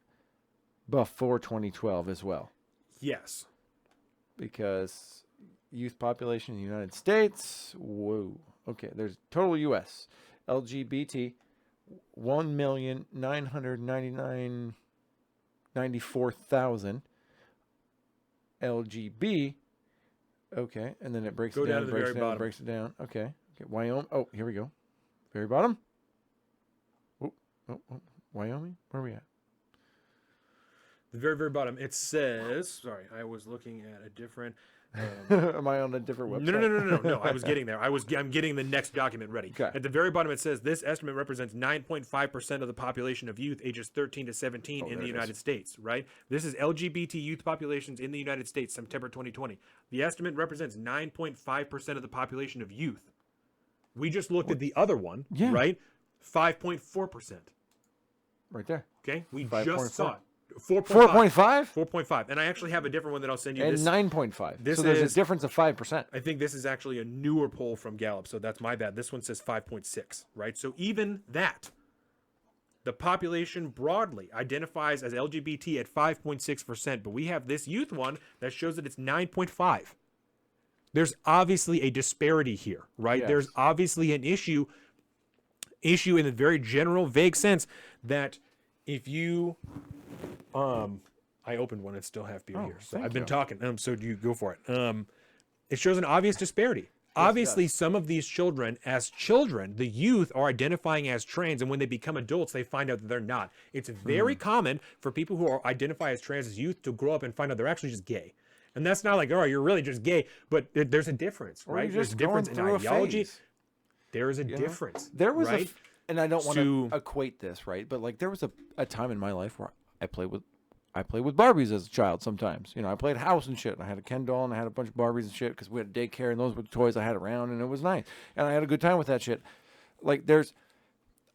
before 2012 as well. Yes. Because youth population in the United States, whoa. Okay, there's total U.S. LGBT, 1,994,000. LGB, okay, and then it breaks Go it down down, to the very bottom. breaks it down. Okay. Wyoming. Oh, here we go. Very bottom. Oh, Wyoming. Where are we at? The very, very bottom. It says, sorry, I was looking at a different. Am I on a different website? No. I was getting there. I'm getting the next document ready. Okay. At the very bottom, it says this estimate represents 9.5% of the population of youth ages 13 to 17 in the United States. Right. This is LGBT youth populations in the United States, September 2020. The estimate represents 9.5% of the population of youth. We just looked at the other one. Yeah. Right. 5.4%. Right there. Okay. We 5.4. just saw it. 4.5? 4.5. And I actually have a different one that I'll send you. And This 9.5. So there's a difference of 5%. I think this is actually a newer poll from Gallup, so that's my bad. This one says 5.6, right? So even that, the population broadly identifies as LGBT at 5.6%, but we have this youth one that shows that it's 9.5. There's obviously a disparity here, right? Yes. There's obviously an issue in a very general, vague sense that if you I opened one. It's still half beer here. So I've been talking. So do you go for it? It shows an obvious disparity. Obviously, some of these children, as children, the youth are identifying as trans, and when they become adults, they find out that they're not. It's very common for people who identify as trans as youth to grow up and find out they're actually just gay. And that's not like, oh, you're really just gay, but there's a difference, right? There's a difference in ideology. There is a difference. There was right? and I don't want to equate this, right? But like there was a time in my life where I played with Barbies as a child sometimes. You know, I played house and shit. I had a Ken doll and I had a bunch of Barbies and shit because we had daycare and those were the toys I had around and it was nice. And I had a good time with that shit. Like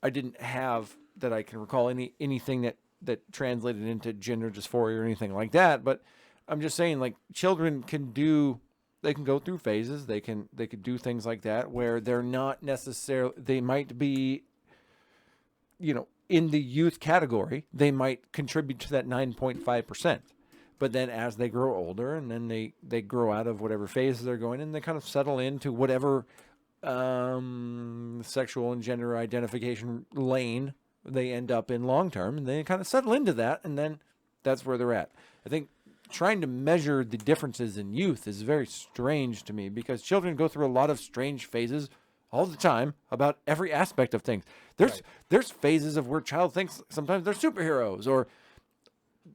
I didn't have that I can recall anything that translated into gender dysphoria or anything like that. But I'm just saying like children can go through phases. They could do things like that where they're not necessarily, they might be, you know, in the youth category, they might contribute to that 9.5%. But then as they grow older and then they grow out of whatever phases they're going in, they kind of settle into whatever sexual and gender identification lane they end up in long term. And they kind of settle into that. And then that's where they're at. I think trying to measure the differences in youth is very strange to me because children go through a lot of strange phases all the time about every aspect of things. There's phases of where child thinks sometimes they're superheroes or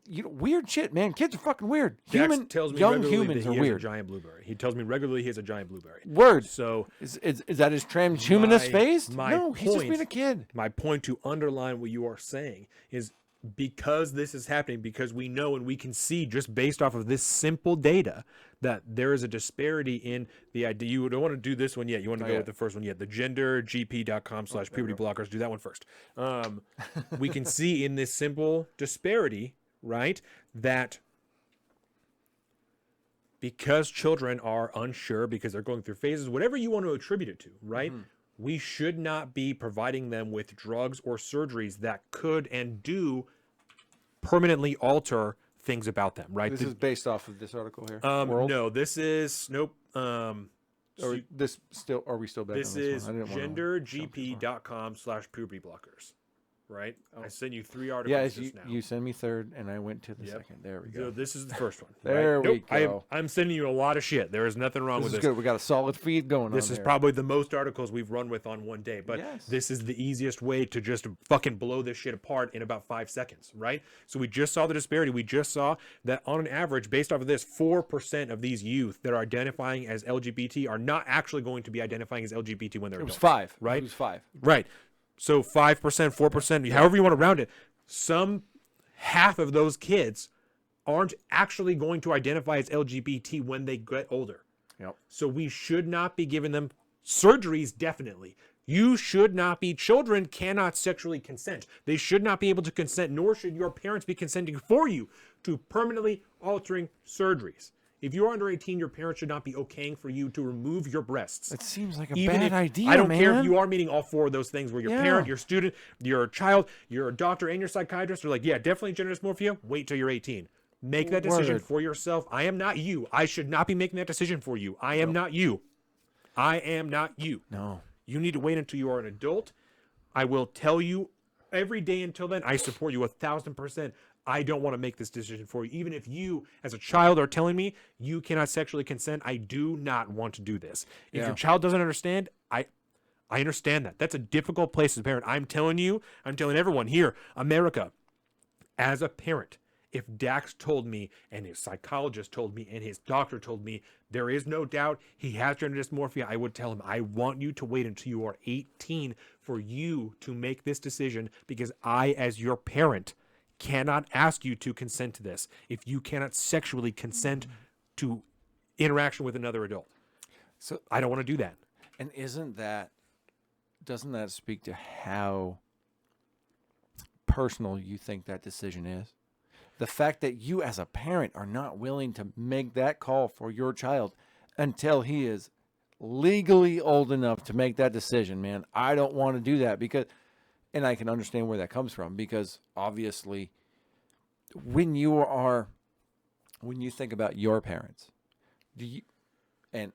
weird shit, man. Kids are fucking weird. Tells me young regularly humans that are he weird. Has a giant blueberry. He tells me regularly he has a giant blueberry. Word. So is that his transhumanist phase? No, he's just point- being a kid. My point to underline what you are saying is because this is happening, because we know and we can see just based off of this simple data that there is a disparity in the idea. You don't want to do this one yet. You want to go with the first one yet. The gendergp.com/puberty blockers. Do that one first. We can see in this simple disparity, right, that because children are unsure, because they're going through phases, whatever you want to attribute it to, right? We should not be providing them with drugs or surgeries that could and do permanently alter things about them, right? This is based off of this article here. No, this is nope. Are we still back this on this is one? gendergp.com/puberty blockers. right? Oh. I sent you 3 articles Yeah, just now. you send me third, and I went to the Yep. second. There we So go. this is the first one. There right? we go. I'm sending you a lot of shit. There is nothing wrong This with is this. good. We got a solid feed going on This is here. probably the most articles we've run with on one day, but Yes. this is the easiest way to just fucking blow this shit apart in about 5 seconds, right? So we just saw the disparity. We just saw that on an average, based off of this, 4% of these youth that are identifying as LGBT are not actually going to be identifying as LGBT when they're It was adults. 5. right? It was 5. Right. So 5%, 4%, however you want to round it, some half of those kids aren't actually going to identify as LGBT when they get older. Yep. So we should not be giving them surgeries, definitely. You should not be, children cannot sexually consent. They should not be able to consent, nor should your parents be consenting for you to permanently altering surgeries. If you're under 18, your parents should not be okaying for you to remove your breasts. It seems like a Even bad if, idea, I don't man. care if you are meeting all 4 of those things where your Yeah. parent, your student, your child, your doctor, and your psychiatrist are like, yeah, definitely gender dysmorphia. Wait till you're 18. Make that decision Word. for yourself. I am not you. I should not be making that decision for you. I am not you. I am not you. No. You need to wait until you are an adult. I will tell you every day until then, I support you 1,000%. I don't want to make this decision for you. Even if you, as a child, are telling me you cannot sexually consent, I do not want to do this. If Yeah. your child doesn't understand, I understand that. That's a difficult place as a parent. I'm telling you, I'm telling everyone here, America, as a parent, if Dax told me and his psychologist told me and his doctor told me there is no doubt he has gender dysmorphia, I would tell him, I want you to wait until you are 18 for you to make this decision, because I, as your parent, cannot ask you to consent to this if you cannot sexually consent to interaction with another adult. So I don't want to do that. And doesn't that speak to how personal you think that decision is? The fact that you as a parent are not willing to make that call for your child until he is legally old enough to make that decision, man. I don't want to do that because, and I can understand where that comes from, because obviously when you think about your parents, and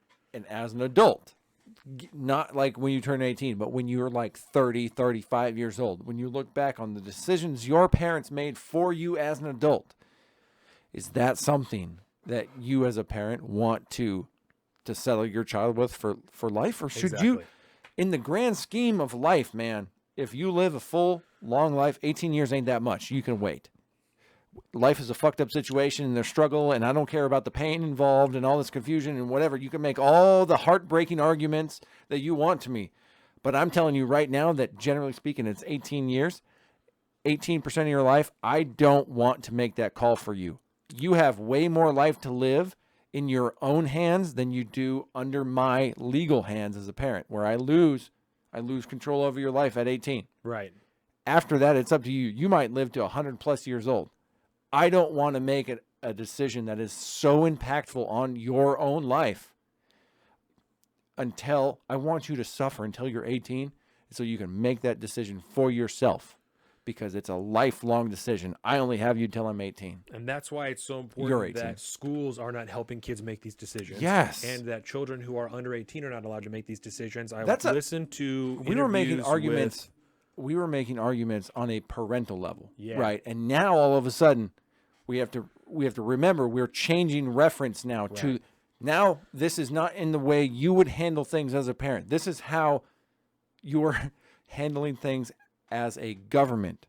as an adult, not like when you turn 18, but when you're like 30, 35 years old, when you look back on the decisions your parents made for you as an adult, is that something that you as a parent want to settle your child with for life? Or should you, Exactly. in the grand scheme of life, man, if you live a full, long life, 18 years ain't that much. You can wait. Life is a fucked up situation and there's struggle, and I don't care about the pain involved and all this confusion and whatever. You can make all the heartbreaking arguments that you want to me. But I'm telling you right now that generally speaking, it's 18 years, 18% of your life. I don't want to make that call for you. You have way more life to live in your own hands than you do under my legal hands as a parent, where I lose control over your life at 18. Right. After that, it's up to you. You might live to 100 plus years old. I don't want to make it a decision that is so impactful on your own life until I want you to suffer until you're 18 so you can make that decision for yourself, because it's a lifelong decision. I only have you till I'm 18. And that's why it's so You're important 18. that schools are not helping kids make these decisions. Yes. And that children who are under 18 are not allowed to make these decisions. I That's a- listened to We were making interviews arguments. with- We were making arguments on a parental level, Yeah. right? And now all of a sudden, we have to remember we're changing reference now to Right. now. This is not in the way you would handle things as a parent. This is how you're handling things as a government.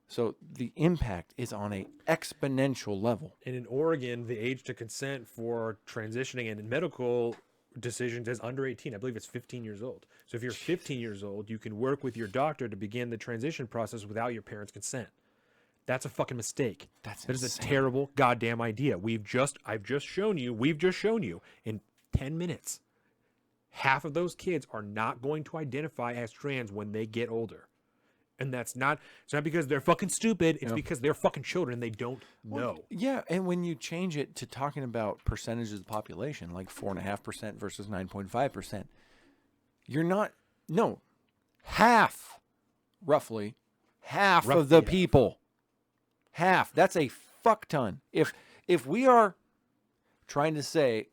So the impact is on a exponential level. And in Oregon, the age to consent for transitioning and medical decisions is under 18. I believe it's 15 years old. So if you're 15 years old, you can work with your doctor to begin the transition process without your parents' consent. That's a fucking mistake. That's That is a insane. terrible goddamn idea. We've just shown you in 10 minutes. Half of those kids are not going to identify as trans when they get older. And it's not because they're fucking stupid. It's because they're fucking children. They don't know. Yeah, and when you change it to talking about percentages of the population, like 4.5% versus 9.5%, you're not roughly half of the people. Half. That's a fuck ton. If we are trying to say,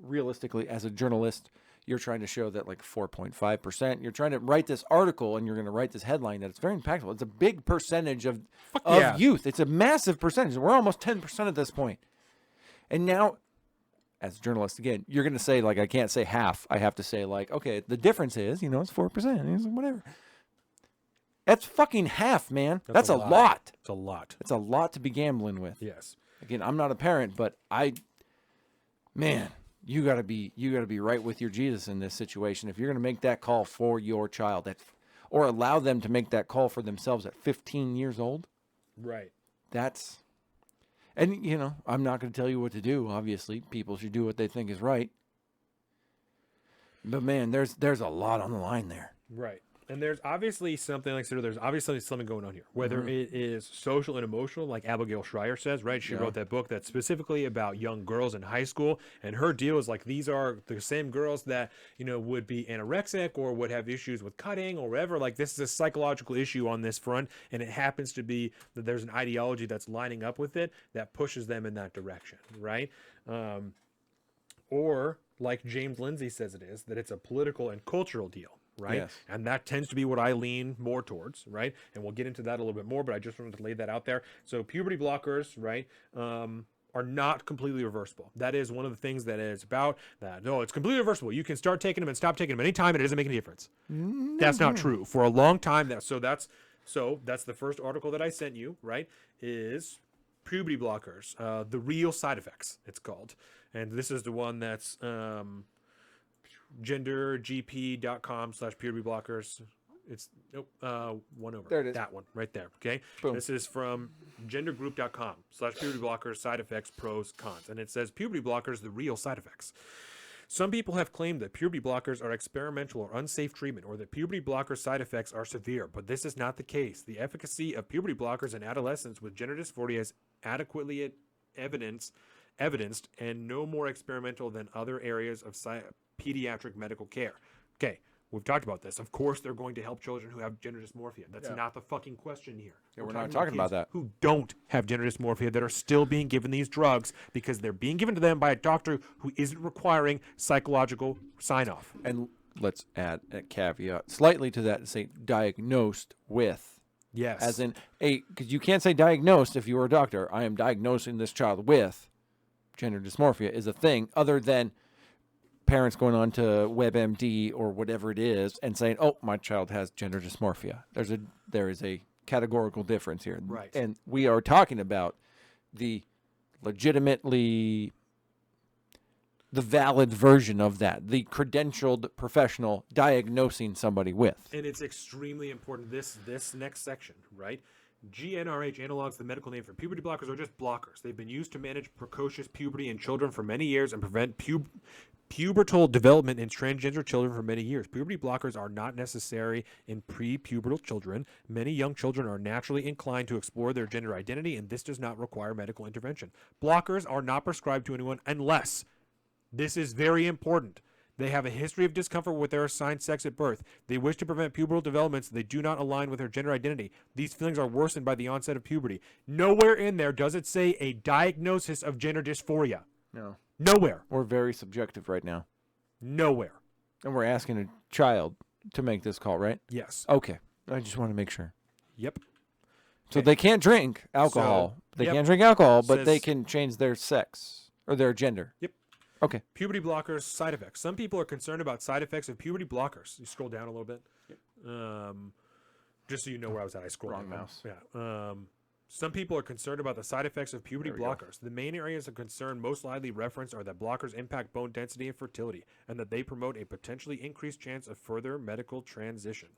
realistically as a journalist, you're trying to show that like 4.5%. You're trying to write this article and you're going to write this headline that it's very impactful. It's a big percentage of yeah. youth. It's a massive percentage. We're almost 10% at this point. And now, as a journalist, again, you're going to say, like, I can't say half. I have to say, like, okay, the difference is, it's 4%. It's whatever. That's fucking half, man. That's a lot. It's a lot. It's a lot to be gambling with. Yes. Again, I'm not a parent, but man, you gotta be right with your Jesus in this situation. If you're gonna make that call for your child, or allow them to make that call for themselves at 15 years old, right? And I'm not gonna tell you what to do. Obviously, people should do what they think is right. But man, there's a lot on the line there. Right. And there's obviously something there's obviously something going on here, whether it is social and emotional, like Abigail Schreier says, right? She wrote that book that's specifically about young girls in high school. And her deal is like, these are the same girls that, would be anorexic or would have issues with cutting or whatever. Like, this is a psychological issue on this front. And it happens to be that there's an ideology that's lining up with it that pushes them in that direction, right? Or like James Lindsay says it is, that it's a political and cultural deal. Right. Yes. And that tends to be what I lean more towards. Right. And we'll get into that a little bit more, but I just wanted to lay that out there. So puberty blockers, right, are not completely reversible. That is one of the things that is about that. No, it's completely reversible. You can start taking them and stop taking them anytime, and it doesn't make any difference. Mm-hmm. That's not true. For a long time, that's the first article that I sent you, right, is puberty blockers, the real side effects, it's called. And this is the one that's gendergp.com/puberty blockers. It's one over. There it is. That one right there. Okay. Boom. This is from gendergroup.com/puberty blockers, side effects, pros, cons. And it says puberty blockers, the real side effects. Some people have claimed that puberty blockers are experimental or unsafe treatment, or that puberty blocker side effects are severe, but this is not the case. The efficacy of puberty blockers in adolescents with gender dysphoria is adequately evidenced and no more experimental than other areas of pediatric medical care. Okay, we've talked about this. Of course, they're going to help children who have gender dysmorphia. That's not the fucking question here. Yeah, we're not talking about that. Who don't have gender dysmorphia that are still being given these drugs because they're being given to them by a doctor who isn't requiring psychological sign-off. And let's add a caveat slightly to that and say diagnosed with. Yes. As in, because you can't say diagnosed if you were a doctor. I am diagnosing this child with gender dysmorphia is a thing other than parents going on to WebMD or whatever it is and saying, oh, my child has gender dysmorphia. There is a categorical difference here. Right. And we are talking about the valid version of that, the credentialed professional diagnosing somebody with. And it's extremely important, this next section, right? GnRH analogs, the medical name for puberty blockers, are just blockers. They've been used to manage precocious puberty in children for many years and prevent pubertal development in transgender children for many years. Puberty blockers are not necessary in pre-pubertal children. Many young children are naturally inclined to explore their gender identity, and this does not require medical intervention. Blockers are not prescribed to anyone unless, this is very important, they have a history of discomfort with their assigned sex at birth. They wish to prevent pubertal developments. They do not align with their gender identity. These feelings are worsened by the onset of puberty. Nowhere in there does it say a diagnosis of gender dysphoria. No. Nowhere. We're very subjective right now. Nowhere. And we're asking a child to make this call, right? Yes. Okay. I just want to make sure. Yep. So they can't drink alcohol. They can't drink alcohol, but they can change their sex or their gender. Yep. Okay. Puberty blockers, side effects. Some people are concerned about side effects of puberty blockers. You scroll down a little bit. Yep. Just so you know where I was at. I scrolled Wrong down. mouse. Yeah. Some people are concerned about the side effects of puberty blockers. The main areas of concern most widely referenced are that blockers impact bone density and fertility, and that they promote a potentially increased chance of further medical transition.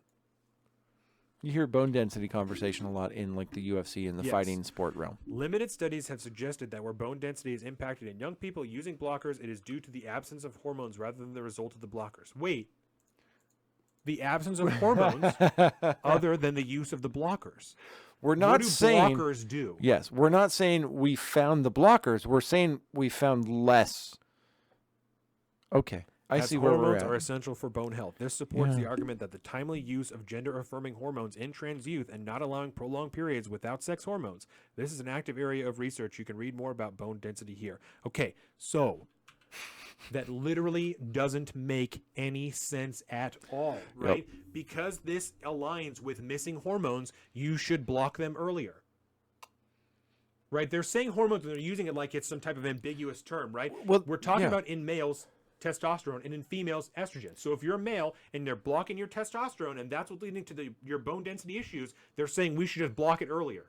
You hear bone density conversation a lot in like the UFC and the fighting sport realm. Limited studies have suggested that where bone density is impacted in young people using blockers, it is due to the absence of hormones rather than the result of the blockers. Wait. The absence of hormones other than the use of the blockers. We're not saying what do blockers do? Yes, we're not saying we found the blockers. We're saying we found less. Okay. I see where we're hormones at. are essential for bone health. This supports the argument that the timely use of gender-affirming hormones in trans youth and not allowing prolonged periods without sex hormones. This is an active area of research. You can read more about bone density here. Okay, so that literally doesn't make any sense at all, right? Because this aligns with missing hormones, you should block them earlier. Right? They're saying hormones and they're using it like it's some type of ambiguous term, right? Well, we're talking about in males testosterone and in females estrogen. So if you're a male and they're blocking your testosterone and that's what's leading to your bone density issues, they're saying we should just block it earlier.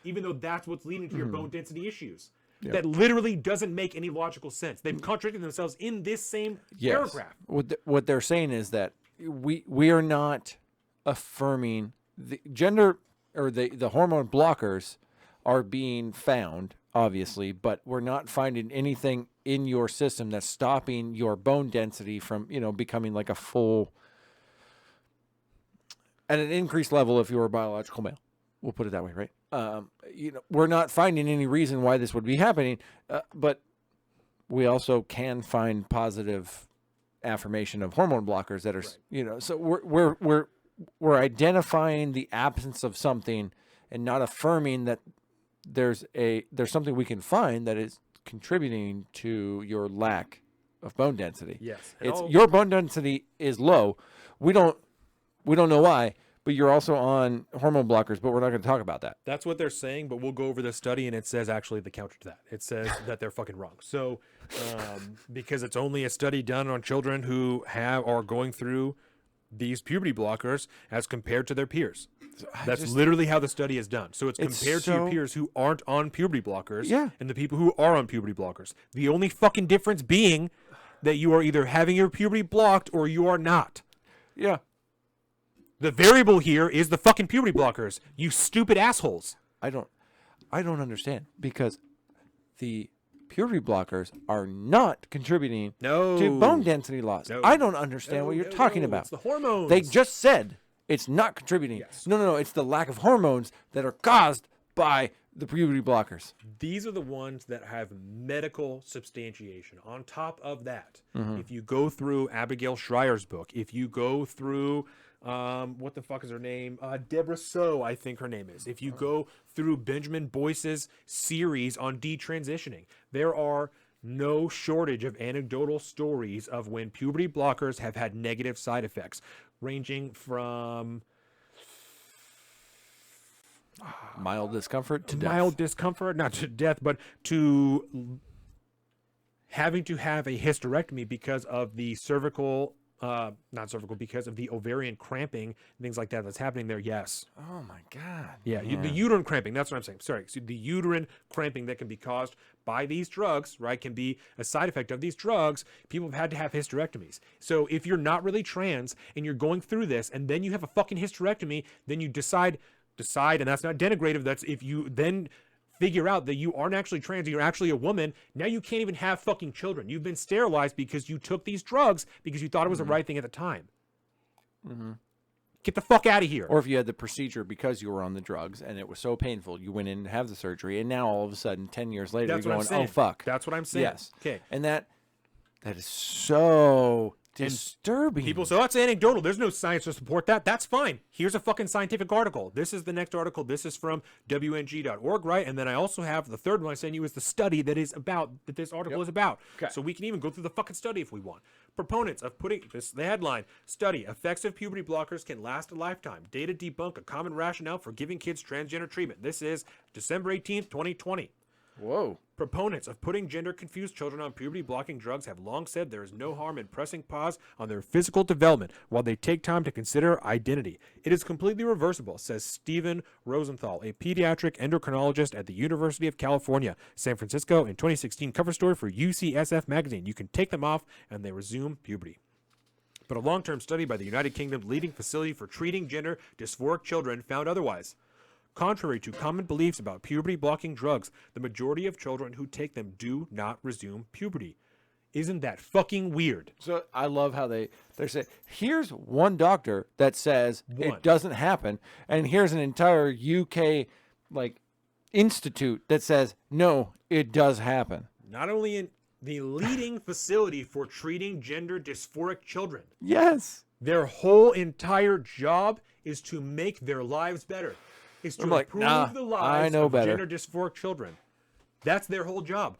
Even though that's what's leading to your bone density issues. That literally doesn't make any logical sense. They've contradicted themselves in this same paragraph. What they're saying is that we are not affirming the gender, or the hormone blockers are being found, obviously, but we're not finding anything in your system that's stopping your bone density from, becoming like a full, at an increased level if you're a biological male. We'll put it that way, right? We're not finding any reason why this would be happening, but we also can find positive affirmation of hormone blockers that are, so we're identifying the absence of something and not affirming that there's something we can find that is contributing to your lack of bone density. Yes. Your bone density is low. We don't know why, but you're also on hormone blockers, but we're not going to talk about that. That's what they're saying, but we'll go over the study, and it says actually the counter to that. It says that they're fucking wrong. So, because it's only a study done on children who are going through these puberty blockers as compared to their peers. That's literally how the study is done. So it's compared to your peers who aren't on puberty blockers and the people who are on puberty blockers. The only fucking difference being that you are either having your puberty blocked or you are not. Yeah. The variable here is the fucking puberty blockers. You stupid assholes. I don't understand, because the puberty blockers are not contributing to bone density loss. No. I don't understand what you're talking about. It's the hormones. They just said it's not contributing. Yes. No. It's the lack of hormones that are caused by the puberty blockers. These are the ones that have medical substantiation. On top of that, if you go through Abigail Schreier's book, if you go through, what the fuck is her name? Deborah So, I think her name is. If you go through Benjamin Boyce's series on detransitioning, there are no shortage of anecdotal stories of when puberty blockers have had negative side effects, ranging from mild discomfort to death. Mild discomfort, not to death, but to having to have a hysterectomy because of the because of the ovarian cramping, things like that that's happening there. Yes. Oh my God. Yeah, the uterine cramping. That's what I'm saying. Sorry. So the uterine cramping that can be caused by these drugs, right, can be a side effect of these drugs. People have had to have hysterectomies. So if you're not really trans and you're going through this and then you have a fucking hysterectomy, then you decide, and that's not denigrative. That's if you then figure out that you aren't actually trans, you're actually a woman, now you can't even have fucking children. You've been sterilized because you took these drugs because you thought it was the right thing at the time. Get the fuck out of here. Or if you had the procedure because you were on the drugs and it was so painful, you went in to have the surgery, and now all of a sudden, 10 years later, That's you're what I'm going, saying. oh, fuck. That's what I'm saying. Yes. Okay. And that is so disturbing. People say, oh, it's anecdotal. There's no science to support that. That's fine. Here's a fucking scientific article. This is the next article. This is from WNG.org, right? And then I also have the third one I sent you is the study that this article is about. Okay. So we can even go through the fucking study if we want. Proponents of putting this, the headline, study, effects of puberty blockers can last a lifetime. Data debunk a common rationale for giving kids transgender treatment. This is December 18th, 2020. Whoa. Proponents of putting gender-confused children on puberty-blocking drugs have long said there is no harm in pressing pause on their physical development while they take time to consider identity. It is completely reversible, says Stephen Rosenthal, a pediatric endocrinologist at the University of California, San Francisco, in 2016 cover story for UCSF magazine. You can take them off and they resume puberty. But a long-term study by the United Kingdom's leading facility for treating gender dysphoric children found otherwise. Contrary to common beliefs about puberty-blocking drugs, the majority of children who take them do not resume puberty. Isn't that fucking weird? So I love how they say, here's one doctor that says it doesn't happen, and here's an entire UK institute that says no, it does happen. Not only in the leading facility for treating gender dysphoric children. Yes. Their whole entire job is to make their lives better. Is to improve the lives of gender dysphoric children. That's their whole job.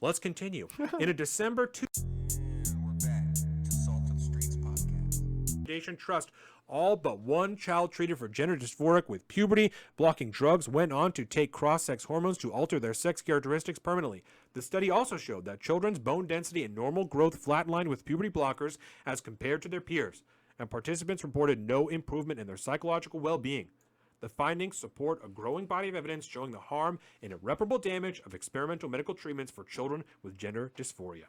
Let's continue. In a December 2 We're back to Salt of the Streets podcast. Foundation Trust, all but one child treated for gender dysphoric with puberty blocking drugs went on to take cross-sex hormones to alter their sex characteristics permanently. The study also showed that children's bone density and normal growth flatlined with puberty blockers as compared to their peers, and participants reported no improvement in their psychological well-being. The findings support a growing body of evidence showing the harm and irreparable damage of experimental medical treatments for children with gender dysphoria.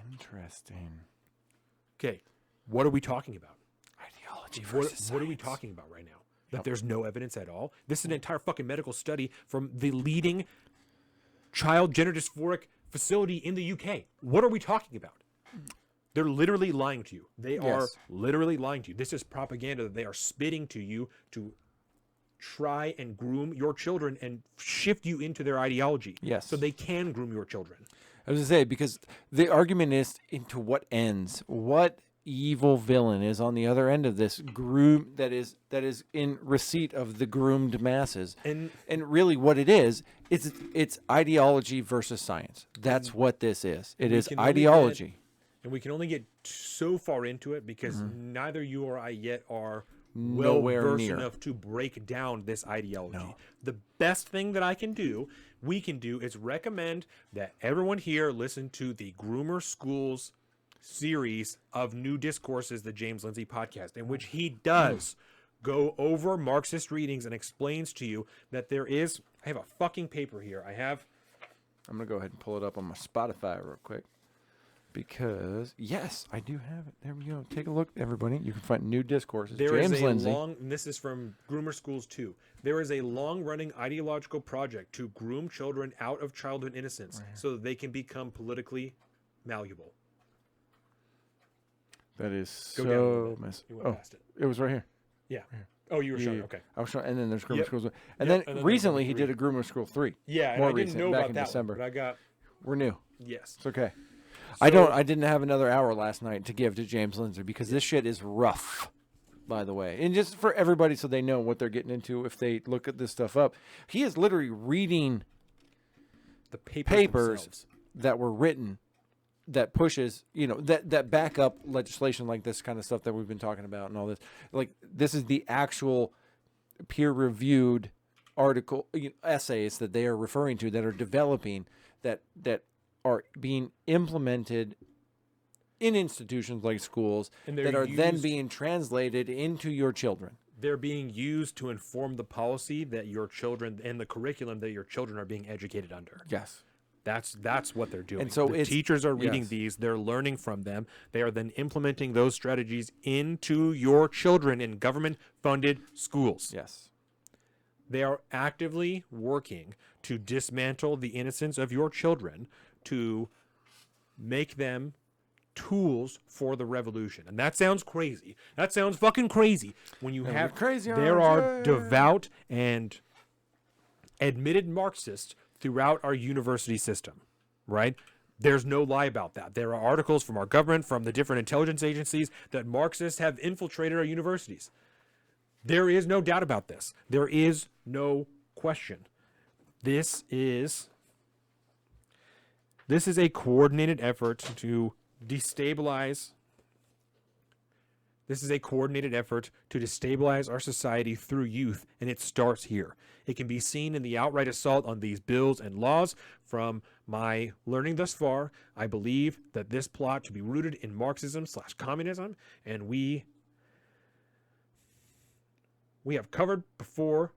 Interesting. Okay, what are we talking about? Ideology What versus are we science. talking about right now? That there's no evidence at all? This is an entire fucking medical study from the leading child gender dysphoric facility in the UK. What are we talking about? They're literally lying to you. They are Yes. literally lying to you. This is propaganda that they are spitting to you to try and groom your children and shift you into their ideology. Yes. So they can groom your children. I was going to say, because the argument is into what ends? What evil villain is on the other end of this groom that is in receipt of the groomed masses? And really what it is, it's ideology versus science. That's what this is. It is can only ideology. And we can only get so far into it because neither you or I yet are Nowhere well-versed near. enough to break down this ideology. The best thing that we can do is recommend that everyone here listen to the Groomer Schools series of new discourses, the James Lindsay podcast, in which he does go over Marxist readings and explains to you that there is, I have a fucking paper here. I'm going to go ahead and pull it up on my Spotify real quick. Because, yes, I do have it. There we go. Take a look, everybody. You can find new discourses. There is James a Lindsay. long, and this is from Groomer Schools 2. There is a long-running ideological project to groom children out of childhood innocence so that they can become politically malleable. That is Go down a little so bit. messy. You went Oh, past it. it was right here. Yeah. Oh, you were showing. Yeah. Okay. I was showing, and then there's Groomer Yep. Schools. And Yep, then and then there's recently number he 3. did a Groomer School 3. Yeah, and More I didn't recent, know back about in that December. one, but I got We're new. yes. It's okay. So, I didn't have another hour last night to give to James Lindsay because this shit is rough, by the way. And just for everybody so they know what they're getting into if they look at this stuff up. He is literally reading the papers themselves. that were written that pushes, that back up legislation like this kind of stuff that we've been talking about and all this. Like, this is the actual peer-reviewed article, essays that they are referring to that are developing that are being implemented in institutions like schools And that they're are then used- being translated into your children. They're being used to inform the policy that your children and the curriculum that your children are being educated under. Yes. That's what they're doing. And so the it's- teachers are reading yes. these, they're learning from them. They are then implementing those strategies into your children in government-funded schools. Yes. They are actively working to dismantle the innocence of your children to make them tools for the revolution. And that sounds crazy. That sounds fucking crazy. When you have crazy there orange, are yeah. devout and admitted Marxists throughout our university system, right? There's no lie about that. There are articles from our government, from the different intelligence agencies, that Marxists have infiltrated our universities. There is no doubt about this. There is no question. This is a coordinated effort to destabilize. This is a coordinated effort to destabilize our society through youth, and it starts here. It can be seen in the outright assault on these bills and laws. From my learning thus far, I believe that this plot to be rooted in Marxism/communism, and we have covered before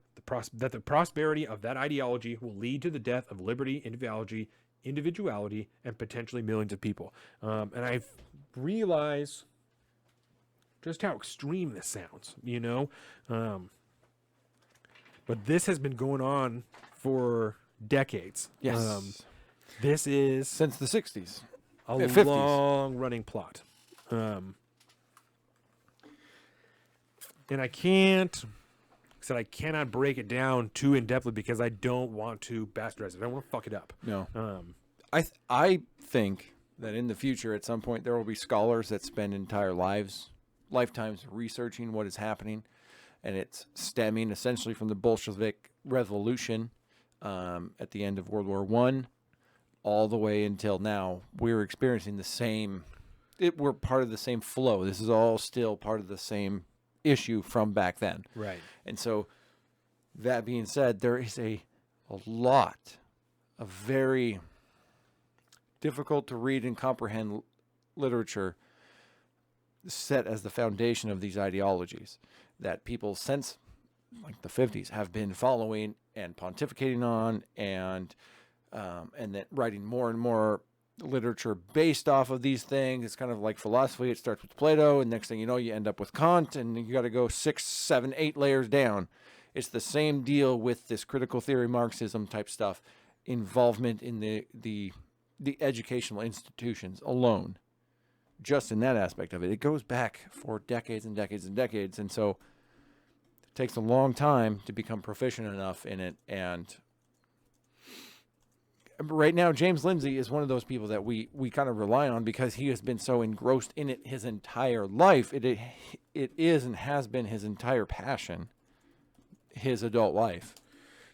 that the prosperity of that ideology will lead to the death of liberty, individuality, and potentially millions of people. And I've realized just how extreme this sounds, but this has been going on for decades. Yes. This is Since the 60s. a 50s. long-running plot. And I cannot break it down too in-depthly because I don't want to bastardize it. I don't want to fuck it up. No. I think that in the future, at some point, there will be scholars that spend entire lifetimes researching what is happening, and it's stemming essentially from the Bolshevik Revolution at the end of World War I, all the way until now, we're experiencing the same. We're part of the same flow. This is all still part of the same issue from back then. Right. And so, that being said, there is a lot of very difficult to read and comprehend literature set as the foundation of these ideologies that people since like the 50s have been following and pontificating on, and then writing more and more literature based off of these things. It's kind of like philosophy. It starts with Plato, and next thing you know, you end up with Kant, and you got to go 6, 7, 8 layers down. It's the same deal with this critical theory Marxism type stuff, involvement in the educational institutions alone. Just in that aspect of it, it goes back for decades and decades and decades, and so it takes a long time to become proficient enough in it. And right now, James Lindsay is one of those people that we kind of rely on because he has been so engrossed in it his entire life. It is and has been his entire passion, his adult life,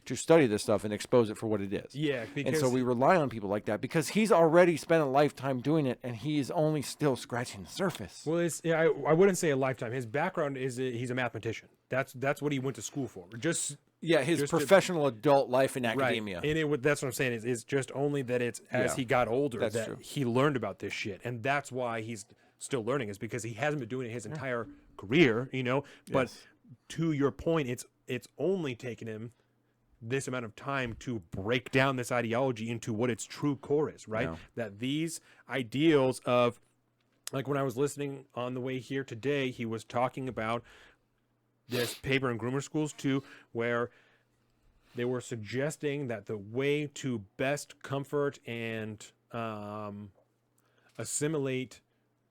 to study this stuff and expose it for what it is. Yeah, because and so we rely on people like that because he's already spent a lifetime doing it, and he's only still scratching the surface. Well, I wouldn't say a lifetime. His background is he's a mathematician. That's what he went to school for. His Professional adult life in academia. Right. And that's what I'm saying is just only that it's as he got older That's that true. he learned about this shit, and that's why he's still learning, is because he hasn't been doing it his entire career, But Yes. to your point, it's only taken him this amount of time to break down this ideology into what its true core is, right? Yeah. That these ideals of, like when I was listening on the way here today, he was talking about this paper in groomer schools too, where they were suggesting that the way to best comfort and assimilate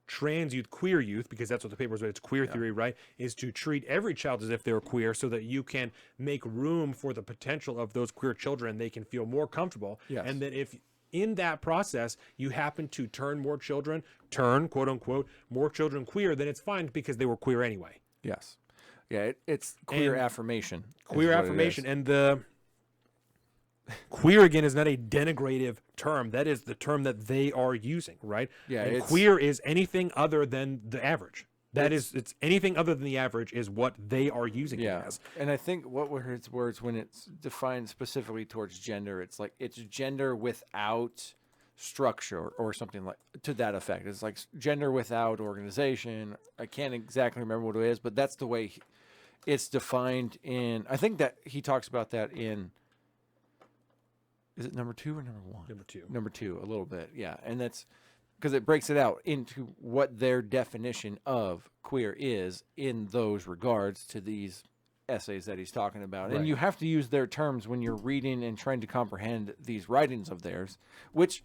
trans youth, queer youth, because that's what the paper is, it's queer theory, right, is to treat every child as if they're queer so that you can make room for the potential of those queer children. They can feel more comfortable. Yes. And that if in that process you happen to turn quote unquote more children queer, then it's fine because they were queer anyway. Yes. Yeah, it's queer And affirmation. Queer affirmation. And the queer, again, is not a denigrative term. That is the term that they are using, right? Yeah, and it's- queer is anything other than the average. It's anything other than the average is what they are using it as. And I think what were its words when it's defined specifically towards gender? It's like it's gender without structure or something like to that effect. It's like gender without organization. I can't exactly remember what it is, but that's the way it's defined in. I think that he talks about that in. Is it number 2 or number 1? Number 2. Number 2, a little bit, yeah. And that's because it breaks it out into what their definition of queer is in those regards to these essays that he's talking about. Right. And you have to use their terms when you're reading and trying to comprehend these writings of theirs, which,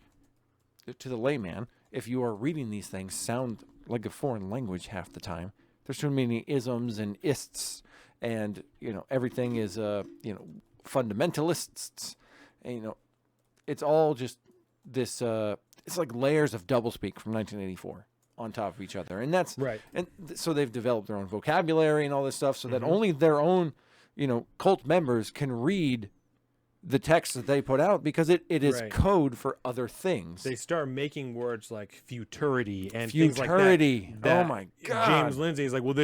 to the layman, if you are reading these things, sound like a foreign language half the time. There's so many isms and ists, and, everything is, fundamentalists, and, it's all just this, it's like layers of doublespeak from 1984 on top of each other. And that's Right. And so they've developed their own vocabulary and all this stuff so that only their own, cult members can read the text that they put out because it is Right. code for other things. They start making words like futurity and Futurity. things like that. Oh my God. James Lindsay is like, well,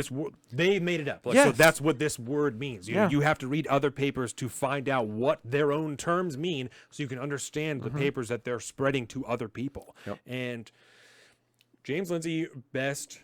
they made it up. Like, Yes. So that's what this word means. Yeah. You have to read other papers to find out what their own terms mean so you can understand the papers that they're spreading to other people. Yep. And James Lindsay best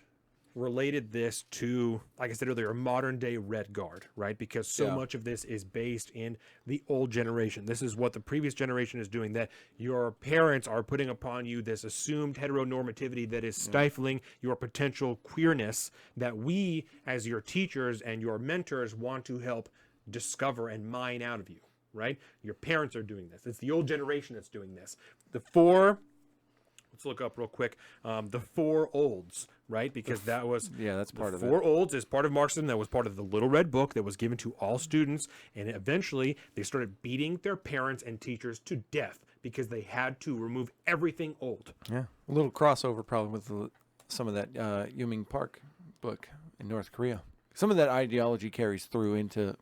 related this to, like I said earlier, modern day Red Guard, right? Because so much of this is based in the old generation. This is what the previous generation is doing, that your parents are putting upon you this assumed heteronormativity that is stifling your potential queerness, that we, as your teachers and your mentors, want to help discover and mine out of you, right? Your parents are doing this. It's the old generation that's doing this. Let's look up real quick. The Four Olds, right? Because that was that's part of it. Four Olds is part of Marxism. That was part of the Little Red Book that was given to all students, and eventually they started beating their parents and teachers to death because they had to remove everything old. Yeah, a little crossover probably with some of that Yuming Park book in North Korea. Some of that ideology carries through into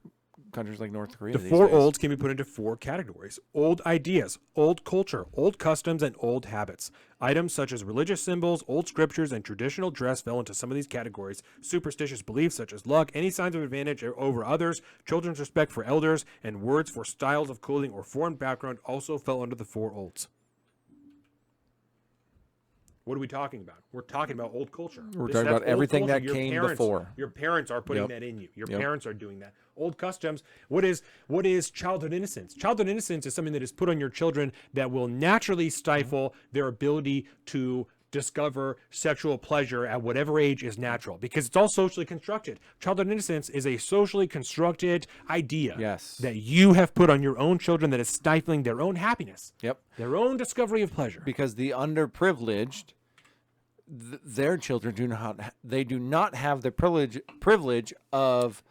countries like North Korea. The these four days. olds can be put into four categories: old ideas, old culture, old customs, and old habits. Items such as religious symbols, old scriptures, and traditional dress fell into some of these categories. Superstitious beliefs such as luck, any signs of advantage over others, children's respect for elders, and words for styles of clothing or foreign background also fell under the four olds. What are we talking about? We're talking about old culture. We're This- talking that's about old everything culture. that Your came parents- before. Your parents are putting Yep. that in you. Your Yep. parents are doing that. Old customs. What is childhood innocence? Childhood innocence is something that is put on your children that will naturally stifle their ability to discover sexual pleasure at whatever age is natural, because it's all socially constructed. Childhood innocence is a socially constructed idea Yes. that you have put on your own children that is stifling their own happiness, Yep. their own discovery of pleasure. Because the underprivileged, their children do not have the privilege of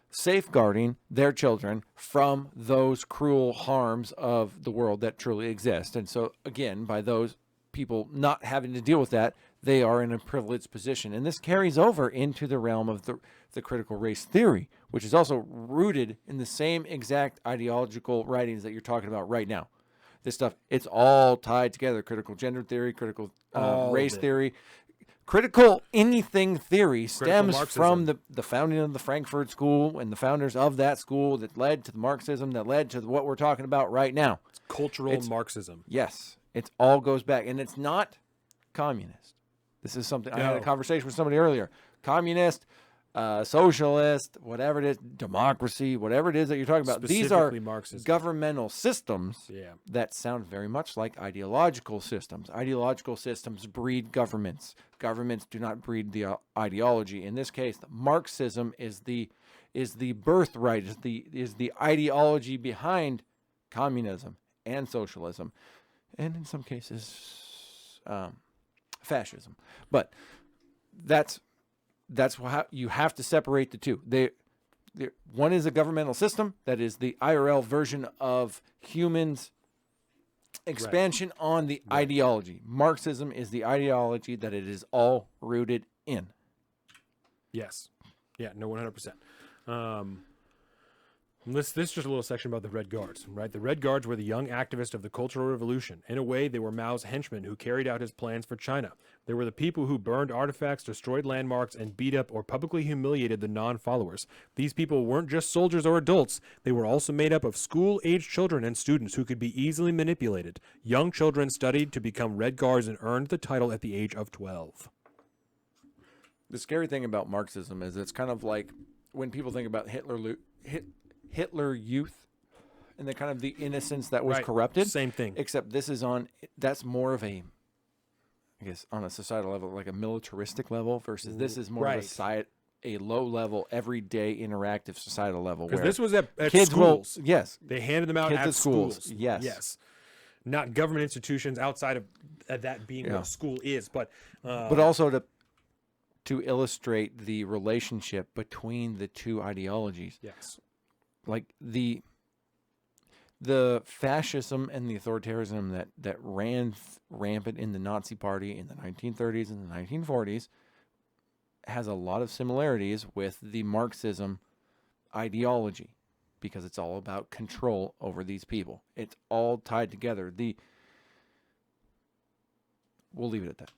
safeguarding their children from those cruel harms of the world that truly exist. And so, again, by those people not having to deal with that, they are in a privileged position. And this carries over into the realm of the critical race theory, which is also rooted in the same exact ideological writings that you're talking about right now. This stuff, it's all tied together. Critical gender theory, critical race theory. Critical anything theory stems from the founding of the Frankfurt School and the founders of that school that led to the Marxism, that led to what we're talking about right now. It's cultural Marxism. Yes, it all goes back. And it's not communist. This is something, I had a conversation with somebody earlier. Communist, socialist, whatever it is, democracy, whatever it is that you're talking about. These are Specifically Marxism. governmental systems Yeah. that sound very much like ideological systems. Ideological systems breed governments. Governments do not breed the ideology. In this case, Marxism is the birthright, is the ideology behind communism and socialism, and in some cases, fascism. But that's how you have to separate the two. One is a governmental system that is the IRL version of humans' expansion on the ideology. Marxism is the ideology that it is all rooted in. Yes. Yeah, no, 100%. This is just a little section about the Red Guards, right? The Red Guards were the young activists of the Cultural Revolution. In a way, they were Mao's henchmen who carried out his plans for China. They were the people who burned artifacts, destroyed landmarks, and beat up or publicly humiliated the non-followers. These people weren't just soldiers or adults. They were also made up of school-aged children and students who could be easily manipulated. Young children studied to become Red Guards and earned the title at the age of 12. The scary thing about Marxism is it's kind of like when people think about Hitler Youth and the kind of the innocence that was corrupted. Same thing. Except that's more of a, I guess, on a societal level, like a militaristic level versus this is more of a low level, everyday interactive societal level. Because this was at kids schools. yes. They handed them out Kids at schools. Yes. Yes. Not government institutions outside of that being what a school is, but also to illustrate the relationship between the two ideologies. yes. Like the fascism and the authoritarianism that ran rampant in the Nazi Party in the 1930s and the 1940s has a lot of similarities with the Marxism ideology because it's all about control over these people. It's all tied together. We'll leave it at that.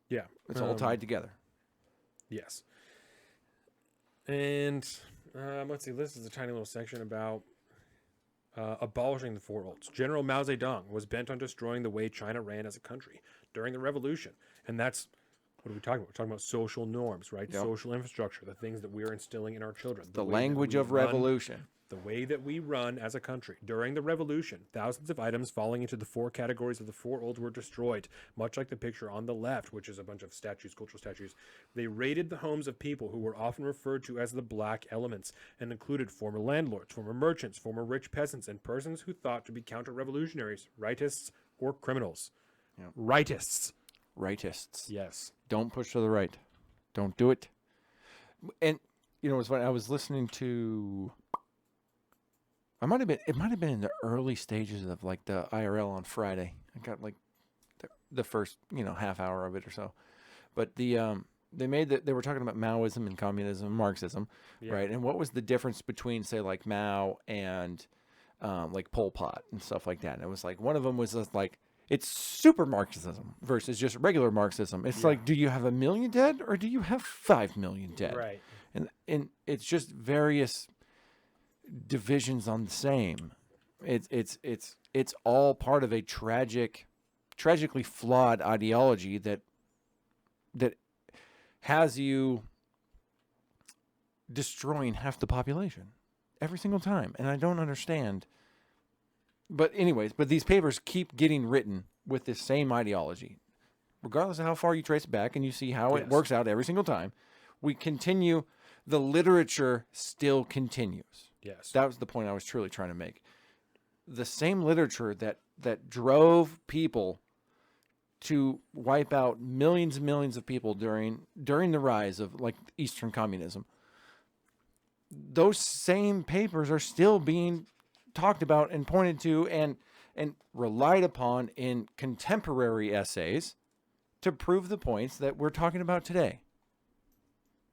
Yeah. It's all tied together. Yes. And let's see. This is a tiny little section about abolishing the four olds. General Mao Zedong was bent on destroying the way China ran as a country during the revolution. And that's, what are we talking about? We're talking about social norms, right? Yep. Social infrastructure, the things that we're instilling in our children. The way that language we of run- revolution. The way that we run as a country. During the revolution, thousands of items falling into the four categories of the four olds were destroyed, much like the picture on the left, which is a bunch of statues, cultural statues. They raided the homes of people who were often referred to as the black elements and included former landlords, former merchants, former rich peasants, and persons who thought to be counter-revolutionaries, rightists, or criminals. Yep. Rightists. Rightists. Yes. Don't push to the right. Don't do it. And you know, it's funny. I was listening to. It might have been in the early stages of like the IRL on Friday. I got like the first half hour of it or so, but the they were talking about Maoism and communism, Marxism, Yeah. right? And what was the difference between, say, like Mao and like Pol Pot and stuff like that? And it was like one of them was just like it's super Marxism versus just regular Marxism. It's like, do you have 1 million dead or do you have 5 million dead? Right. And it's just various divisions on the same. It's all part of a tragically flawed ideology that has you destroying half the population every single time. And I don't understand. But anyways, these papers keep getting written with this same ideology. Regardless of how far you trace it back and you see how it works out every single time, we continue. The literature still continues. Yes. That was the point I was truly trying to make. The same literature that drove people to wipe out millions and millions of people during the rise of like Eastern communism. Those same papers are still being talked about and pointed to and relied upon in contemporary essays to prove the points that we're talking about today.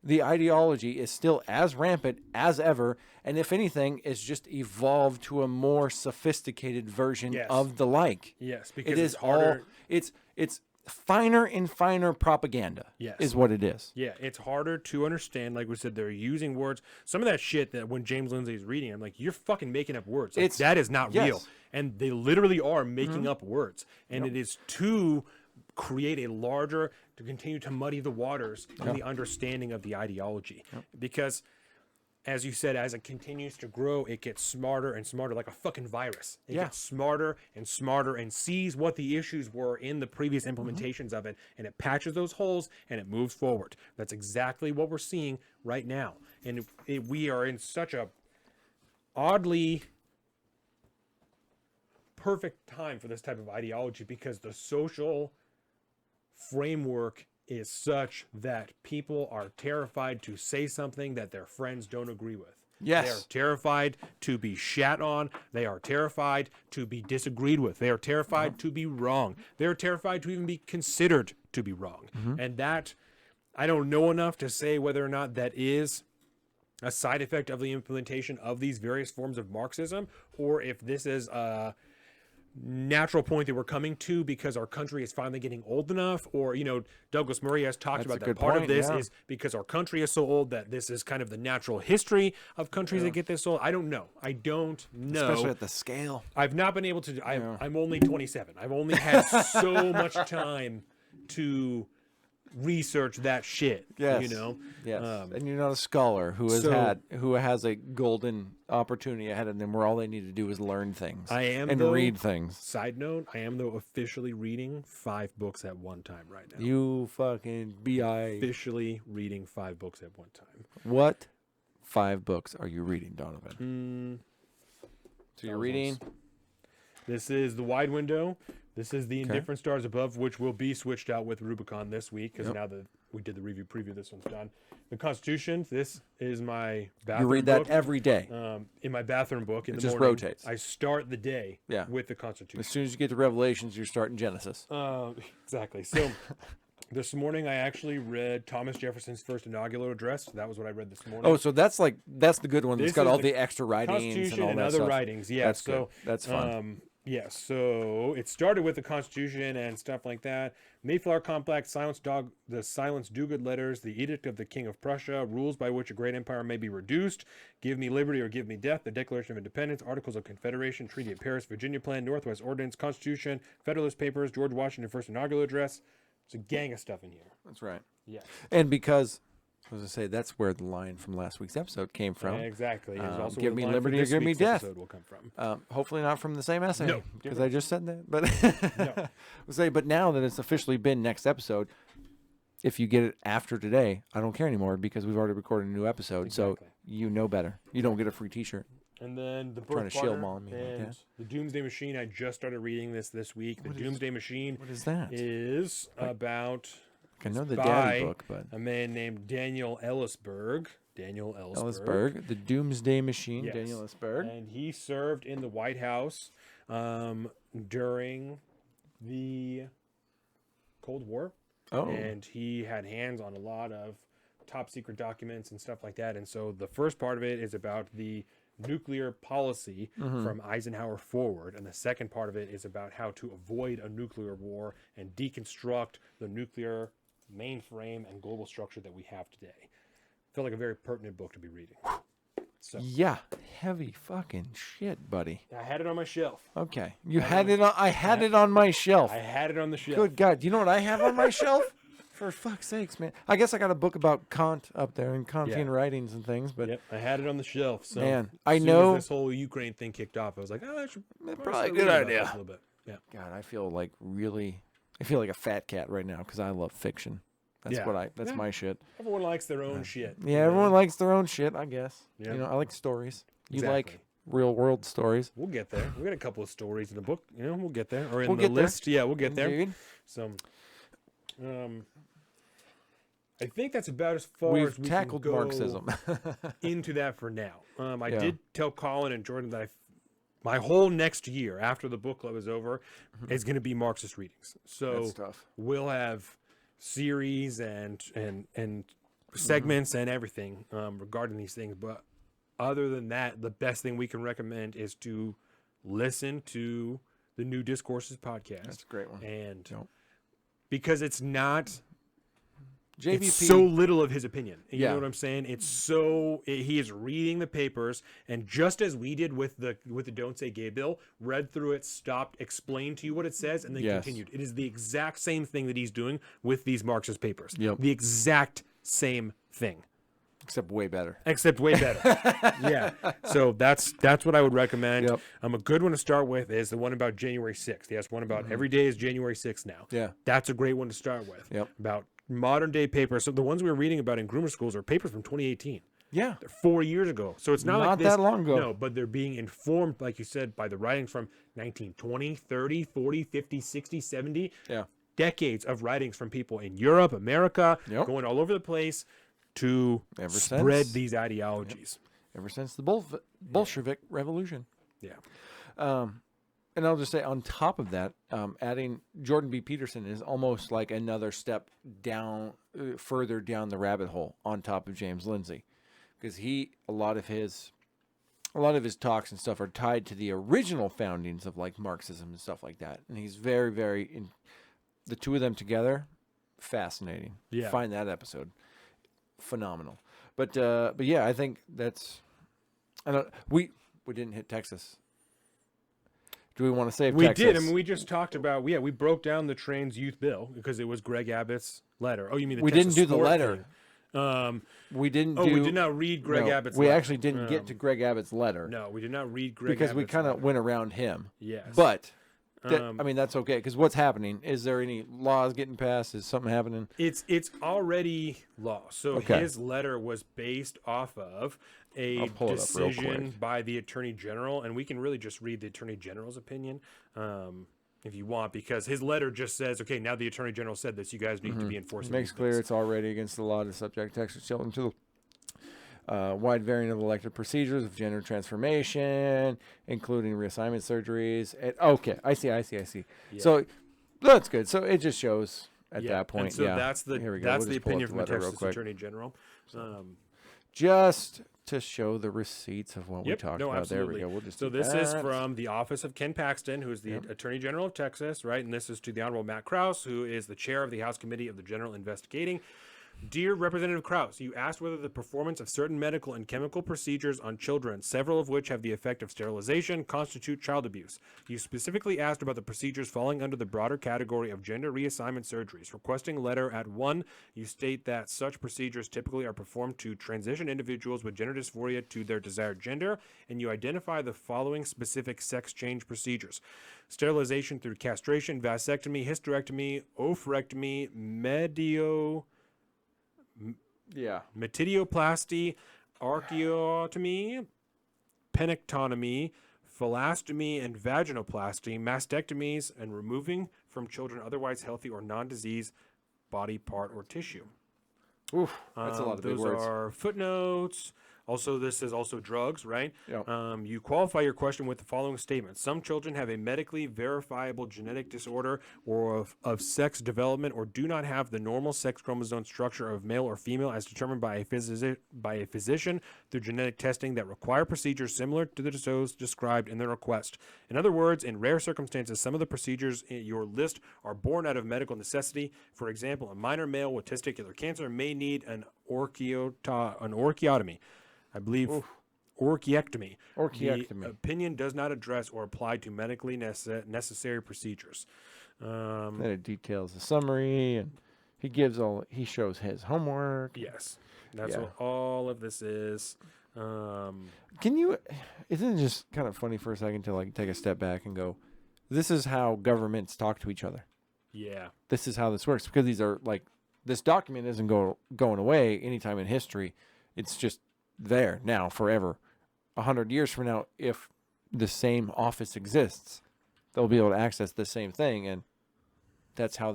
The ideology is still as rampant as ever, and if anything, is just evolved to a more sophisticated version of the like. Yes, because it is it's harder. It's finer and finer propaganda. Yes. Is what it is. Yeah, it's harder to understand. Like we said, they're using words. Some of that shit that when James Lindsay is reading, I'm like, you're fucking making up words. Like, that is not real. And they literally are making up words. And it is to create a larger, to continue to muddy the waters in the understanding of the ideology. Because, as you said, as it continues to grow, it gets smarter and smarter, like a fucking virus. It gets smarter and smarter and sees what the issues were in the previous implementations of it, and it patches those holes and it moves forward. That's exactly what we're seeing right now. And we are in such a oddly perfect time for this type of ideology because the social framework is such that people are terrified to say something that their friends don't agree with. Yes. They are terrified to be shat on. They are terrified to be disagreed with. They are terrified to be wrong. They're terrified to even be considered to be wrong. And that, I don't know enough to say whether or not that is a side effect of the implementation of these various forms of Marxism, or if this is a natural point that we're coming to because our country is finally getting old enough, or Douglas Murray has talked about that part of this is because our country is so old that this is kind of the natural history of countries that get this old. I don't know Especially at the scale. I've not been able to I'm only 27. I've only had so much time to research that shit. Yes. And you're not a scholar who has a golden opportunity ahead of them where all they need to do is learn things. Read things. Side note, I am though officially reading 5 books at one time right now. You fucking bi. Officially reading 5 books at one time. What 5 books are you reading, Donovan? So you're reading. This is The Wide Window. This is The Indifferent Stars Above, which will be switched out with Rubicon this week because now that we did the review preview, this one's done. The Constitution. This is my bathroom You read book. that every day. In my bathroom book in It the just morning. rotates. I start the day with the Constitution. As soon as you get to Revelations, you're starting Genesis. Exactly. So this morning I actually read Thomas Jefferson's first inaugural address. That was what I read this morning. Oh, so that's the good one. It's got all the extra writings Constitution and all and that other stuff. writings. Yeah, that's good. That's fun. Yes, so it started with the Constitution and stuff like that. Mayflower Compact, the Silence Dogood Letters, the Edict of the King of Prussia, rules by which a great empire may be reduced, give me liberty or give me death, the Declaration of Independence, Articles of Confederation, Treaty of Paris, Virginia Plan, Northwest Ordinance, Constitution, Federalist Papers, George Washington First Inaugural Address. There's a gang of stuff in here. That's right. Yeah. And because, I was going to say, that's where the line from last week's episode came from. Exactly. Also give where the me line liberty for or this give me week's death. episode will come from. Hopefully not from the same essay. No, because I just said that. But No. We'll say, but now that it's officially been next episode, if you get it after today, I don't care anymore because we've already recorded a new episode. Exactly. So you know better. You don't get a free T-shirt. And then the Trying to Birth shield Barter mom me like and that. the Doomsday Machine. I just started reading this week. The Doomsday Machine What is that? is about I know the by daddy book, but a man named Daniel Ellisberg. Ellisberg, the Doomsday Machine, Yes. Daniel Ellisberg. And he served in the White House during the Cold War. Oh. and he had hands on a lot of top secret documents and stuff like that. And so the first part of it is about the nuclear policy from Eisenhower forward, and the second part of it is about how to avoid a nuclear war and deconstruct the nuclear mainframe and global structure that we have today. Felt like a very pertinent book to be reading. So Yeah, heavy fucking shit, buddy. I had it on my shelf. Okay, you had it on. I had it on my shelf. I had it on the shelf. Good God, you know what I have on my shelf? For fuck's sakes, man. I guess I got a book about Kant up there and Kantian writings and things, but Yep, I had it on the shelf. So Man, I as soon know- as this whole Ukraine thing kicked off, I was like, oh, I should Probably start a good reading about idea. this a little bit. Yeah. God, I feel like a fat cat right now because I love fiction. That's Yeah. that's Yeah. my shit. Everyone likes their own shit. Yeah, everyone likes their own shit, I guess. Yeah. You know, I like stories. You Exactly. like real world stories. We'll get there. We got a couple of stories in the book. You know, we'll get there. Or in We'll the get there. list. Yeah, we'll get there. Indeed. So, I think that's about as far We've as we tackled can go Marxism. into that for now. I Yeah. did tell Colin and Jordan that my whole next year after the book club is over is going to be Marxist readings. So That's tough. we'll have series and segments and everything regarding these things. But other than that, the best thing we can recommend is to listen to the New Discourses podcast. That's a great one. And Yep. because it's not JVP. it's so little of his opinion. You Yeah. know what I'm saying? It's so he is reading the papers, and just as we did with the Don't Say Gay bill, read through it, stopped, explained to you what it says, and then Yes. continued. It is the exact same thing that he's doing with these Marxist papers. Yep. The exact same thing, except way better. except way better. Yeah. So that's what I would recommend. Yep. A good one to start with is the one about January 6th. He has one about every day is January 6th now. Yeah. That's a great one to start with. Yep. About modern day papers. So the ones we were reading about in groomer schools are papers from 2018. Yeah. They're 4 years ago. So it's not Not like this, that long ago. No, but they're being informed, like you said, by the writings from 1920, 30, 40, 50, 60, 70. Yeah. Decades of writings from people in Europe, America, Yep. going all over the place to Ever spread since- these ideologies. Ever since the Bolshevik Revolution. Yeah. And I'll just say, on top of that, adding Jordan B. Peterson is almost like another step down, further down the rabbit hole on top of James Lindsay, because a lot of his talks and stuff are tied to the original foundings of like Marxism and stuff like that. And he's very, very the two of them together, fascinating. Yeah. Find that episode, phenomenal. But yeah, I think that's. I don't. We didn't hit Texas. Do we want to save We Texas? did. I mean, we just talked about, we broke down the trans youth bill because it was Greg Abbott's letter. Oh, you mean the We Texas didn't do the sport letter. thing. We didn't. We do, did not read Greg no, Abbott's We letter. actually didn't get to Greg Abbott's letter. No, we did not read Greg because we Abbott's kind of letter. went around him. Yes. But Um, I mean, that's okay, because what's happening? Is there any laws getting passed? Is something happening? It's already law. So Okay. his letter was based off of a I'll pull it up real decision quick. by the Attorney General, and we can really just read the Attorney General's opinion if you want, because his letter just says, okay, now the Attorney General said this, you guys need to be enforcing Makes these clear things. it's already against the law to subject Texas children to the wide variant of elective procedures of gender transformation, including reassignment surgeries. Okay, I see. Yeah. So that's good. So it just shows at Yeah, that point. and so yeah. that's the Here we go. that's We'll the just pull up opinion from the letter real Texas quick. Attorney General. Just to show the receipts of what we Yep, talked no, about. absolutely. There we go. We'll just So do this is that. from the office of Ken Paxton, who is the Attorney General of Texas, right? And this is to the Honorable Matt Krause, who is the chair of the House Committee of the General Investigating. Dear Representative Krause, you asked whether the performance of certain medical and chemical procedures on children, several of which have the effect of sterilization, constitute child abuse. You specifically asked about the procedures falling under the broader category of gender reassignment surgeries. Requesting a letter at 1, you state that such procedures typically are performed to transition individuals with gender dysphoria to their desired gender, and you identify the following specific sex change procedures: sterilization through castration, vasectomy, hysterectomy, oophorectomy, Yeah. metidioplasty, archaeotomy, penectomy, philostomy, and vaginoplasty, mastectomies, and removing from children otherwise healthy or non-disease body part or tissue. Oof. That's a lot of big Those words. are footnotes. Also, this is also drugs, right? Yep. You qualify your question with the following statement. Some children have a medically verifiable genetic disorder or of sex development or do not have the normal sex chromosome structure of male or female as determined by a physician through genetic testing that require procedures similar to those described in the request. In other words, in rare circumstances, some of the procedures in your list are born out of medical necessity. For example, a minor male with testicular cancer may need an orchiotomy. I believe orchiectomy. Orchiectomy. The opinion does not address or apply to medically necessary procedures. Then it details the summary, and he shows his homework. Yes, that's what all of this is. Isn't it just kind of funny for a second to like take a step back and go, this is how governments talk to each other. Yeah. This is how this works, because these are like, this document isn't going away anytime in history. It's just there now forever. 100 years from now, if the same office exists, they'll be able to access the same thing, and that's how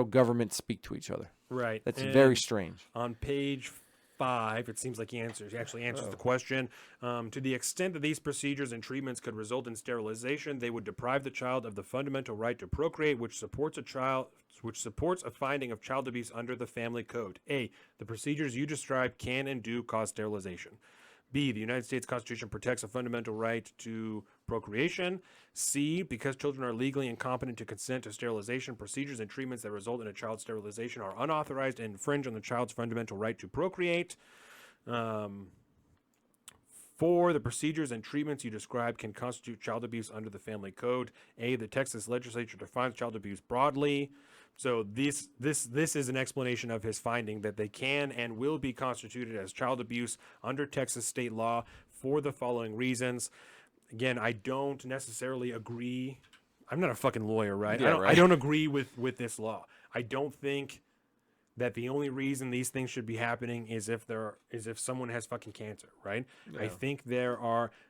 governments speak to each other. Right. That's very strange. On page 5, it seems like he actually answers the question. To the extent that these procedures and treatments could result in sterilization, they would deprive the child of the fundamental right to procreate, which supports a finding of child abuse under the family code. A, the procedures you described can and do cause sterilization. B, the United States Constitution protects a fundamental right to procreation. C, because children are legally incompetent to consent to sterilization, procedures and treatments that result in a child's sterilization are unauthorized and infringe on the child's fundamental right to procreate. 4, the procedures and treatments you described can constitute child abuse under the family code. A, the Texas legislature defines child abuse broadly. So this is an explanation of his finding that they can and will be constituted as child abuse under Texas state law for the following reasons. Again, I don't necessarily agree. I'm not a fucking lawyer, right? Yeah, I don't agree with this law. I don't think that the only reason these things should be happening is if someone has fucking cancer, right? Yeah.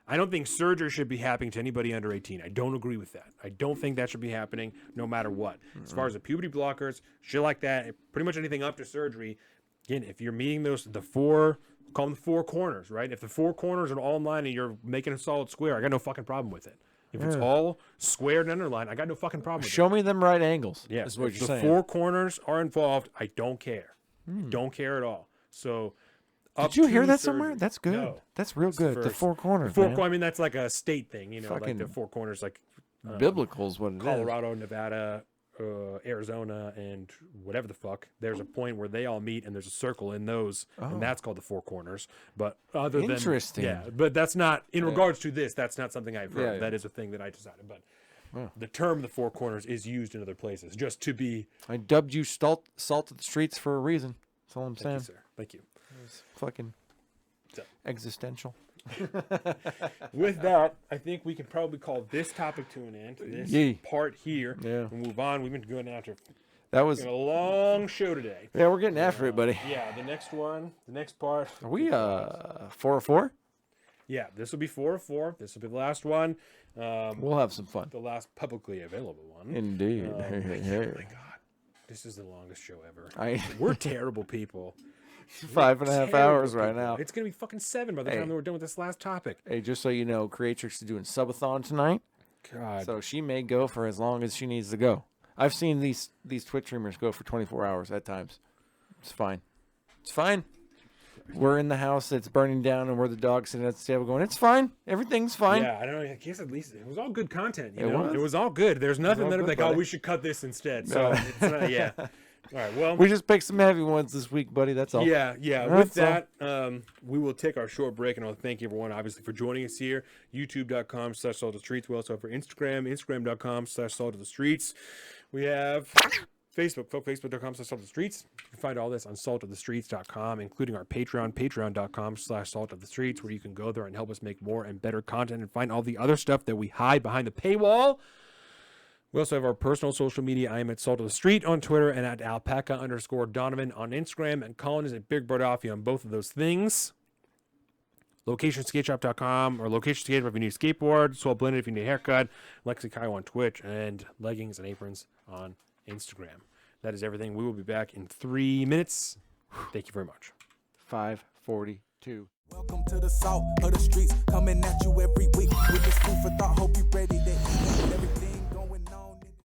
I don't think surgery should be happening to anybody under 18. I don't agree with that. I don't think that should be happening no matter what. Mm-hmm. As far as the puberty blockers, shit like that, pretty much anything up to surgery, again, if you're meeting call them the 4 corners, right? If the 4 corners are all in line and you're making a solid square, I got no fucking problem with it. If it's all squared and underlined, I got no fucking problem with it. Show me them right angles. Yeah, is what if you're saying. The 4 corners are involved, I don't care. Don't care at all. So, did you hear that surgery. somewhere? That's good. No. That's real good. The 4 corners. I mean, that's like a state thing, you know, Fucking like the 4 corners, like biblical is what it is. Colorado, Nevada, Arizona, and whatever the fuck. There's a point where they all meet, and there's a circle in those, and that's called the 4 corners. But Interesting. but that's not in regards to this. That's not something I've heard. Yeah. That is a thing that I decided, but. The term "the 4 corners" is used in other places, just to be. I dubbed you salt of the streets for a reason. That's all I'm saying. Thank you, sir. Thank you. It's fucking existential. With that, I think we can probably call this topic to an end. This part here, and move on. We've been going after. That was a long show today. Yeah, we're getting after it, buddy. Yeah, the next part. Are we 4 of 4? Yeah, this will be 4 of 4. This will be the last one. We'll have some fun. The last publicly available one. Indeed. Oh my God, this is the longest show ever. We're terrible people. 5.5 hours right now. It's gonna be fucking 7 by the time we're done with this last topic. Hey, just so you know, Creatrix is doing subathon tonight. God. So she may go for as long as she needs to go. I've seen these Twitch streamers go for 24 hours at times. It's fine. It's fine. We're in the house that's burning down, and we're the dog sitting at the table going, it's fine. Everything's fine. Yeah, I don't know. I guess at least it was all good content. It was all good. There's nothing that I'm like, buddy. we should cut this instead. So, it's not, yeah. All right, well. We just picked some heavy ones this week, buddy. That's all. Yeah. With that, we will take our short break, and I'll thank everyone, obviously, for joining us here. YouTube.com/saltofthestreets. We also have our Instagram.com/saltofthestreets. We have Facebook, Facebook.com/saltofthestreets. You can find all this on saltofthestreets.com, including our Patreon, Patreon.com/saltofthestreets, where you can go there and help us make more and better content and find all the other stuff that we hide behind the paywall. We also have our personal social media. I am at Salt of the Street on Twitter and at alpaca_Donovan on Instagram. And Colin is at Big Bird Offie on both of those things. LocationSkateShop.com or Location Skate if you need a skateboard. Swell Blended if you need a haircut. Lexi Kyle on Twitch. And Leggings and Aprons on Instagram. That is everything. We will be back in 3 minutes. Thank you very much. 5:40 2. Welcome to the salt of the streets, coming at you every week with this food for thought. Hope you ready to eat everything.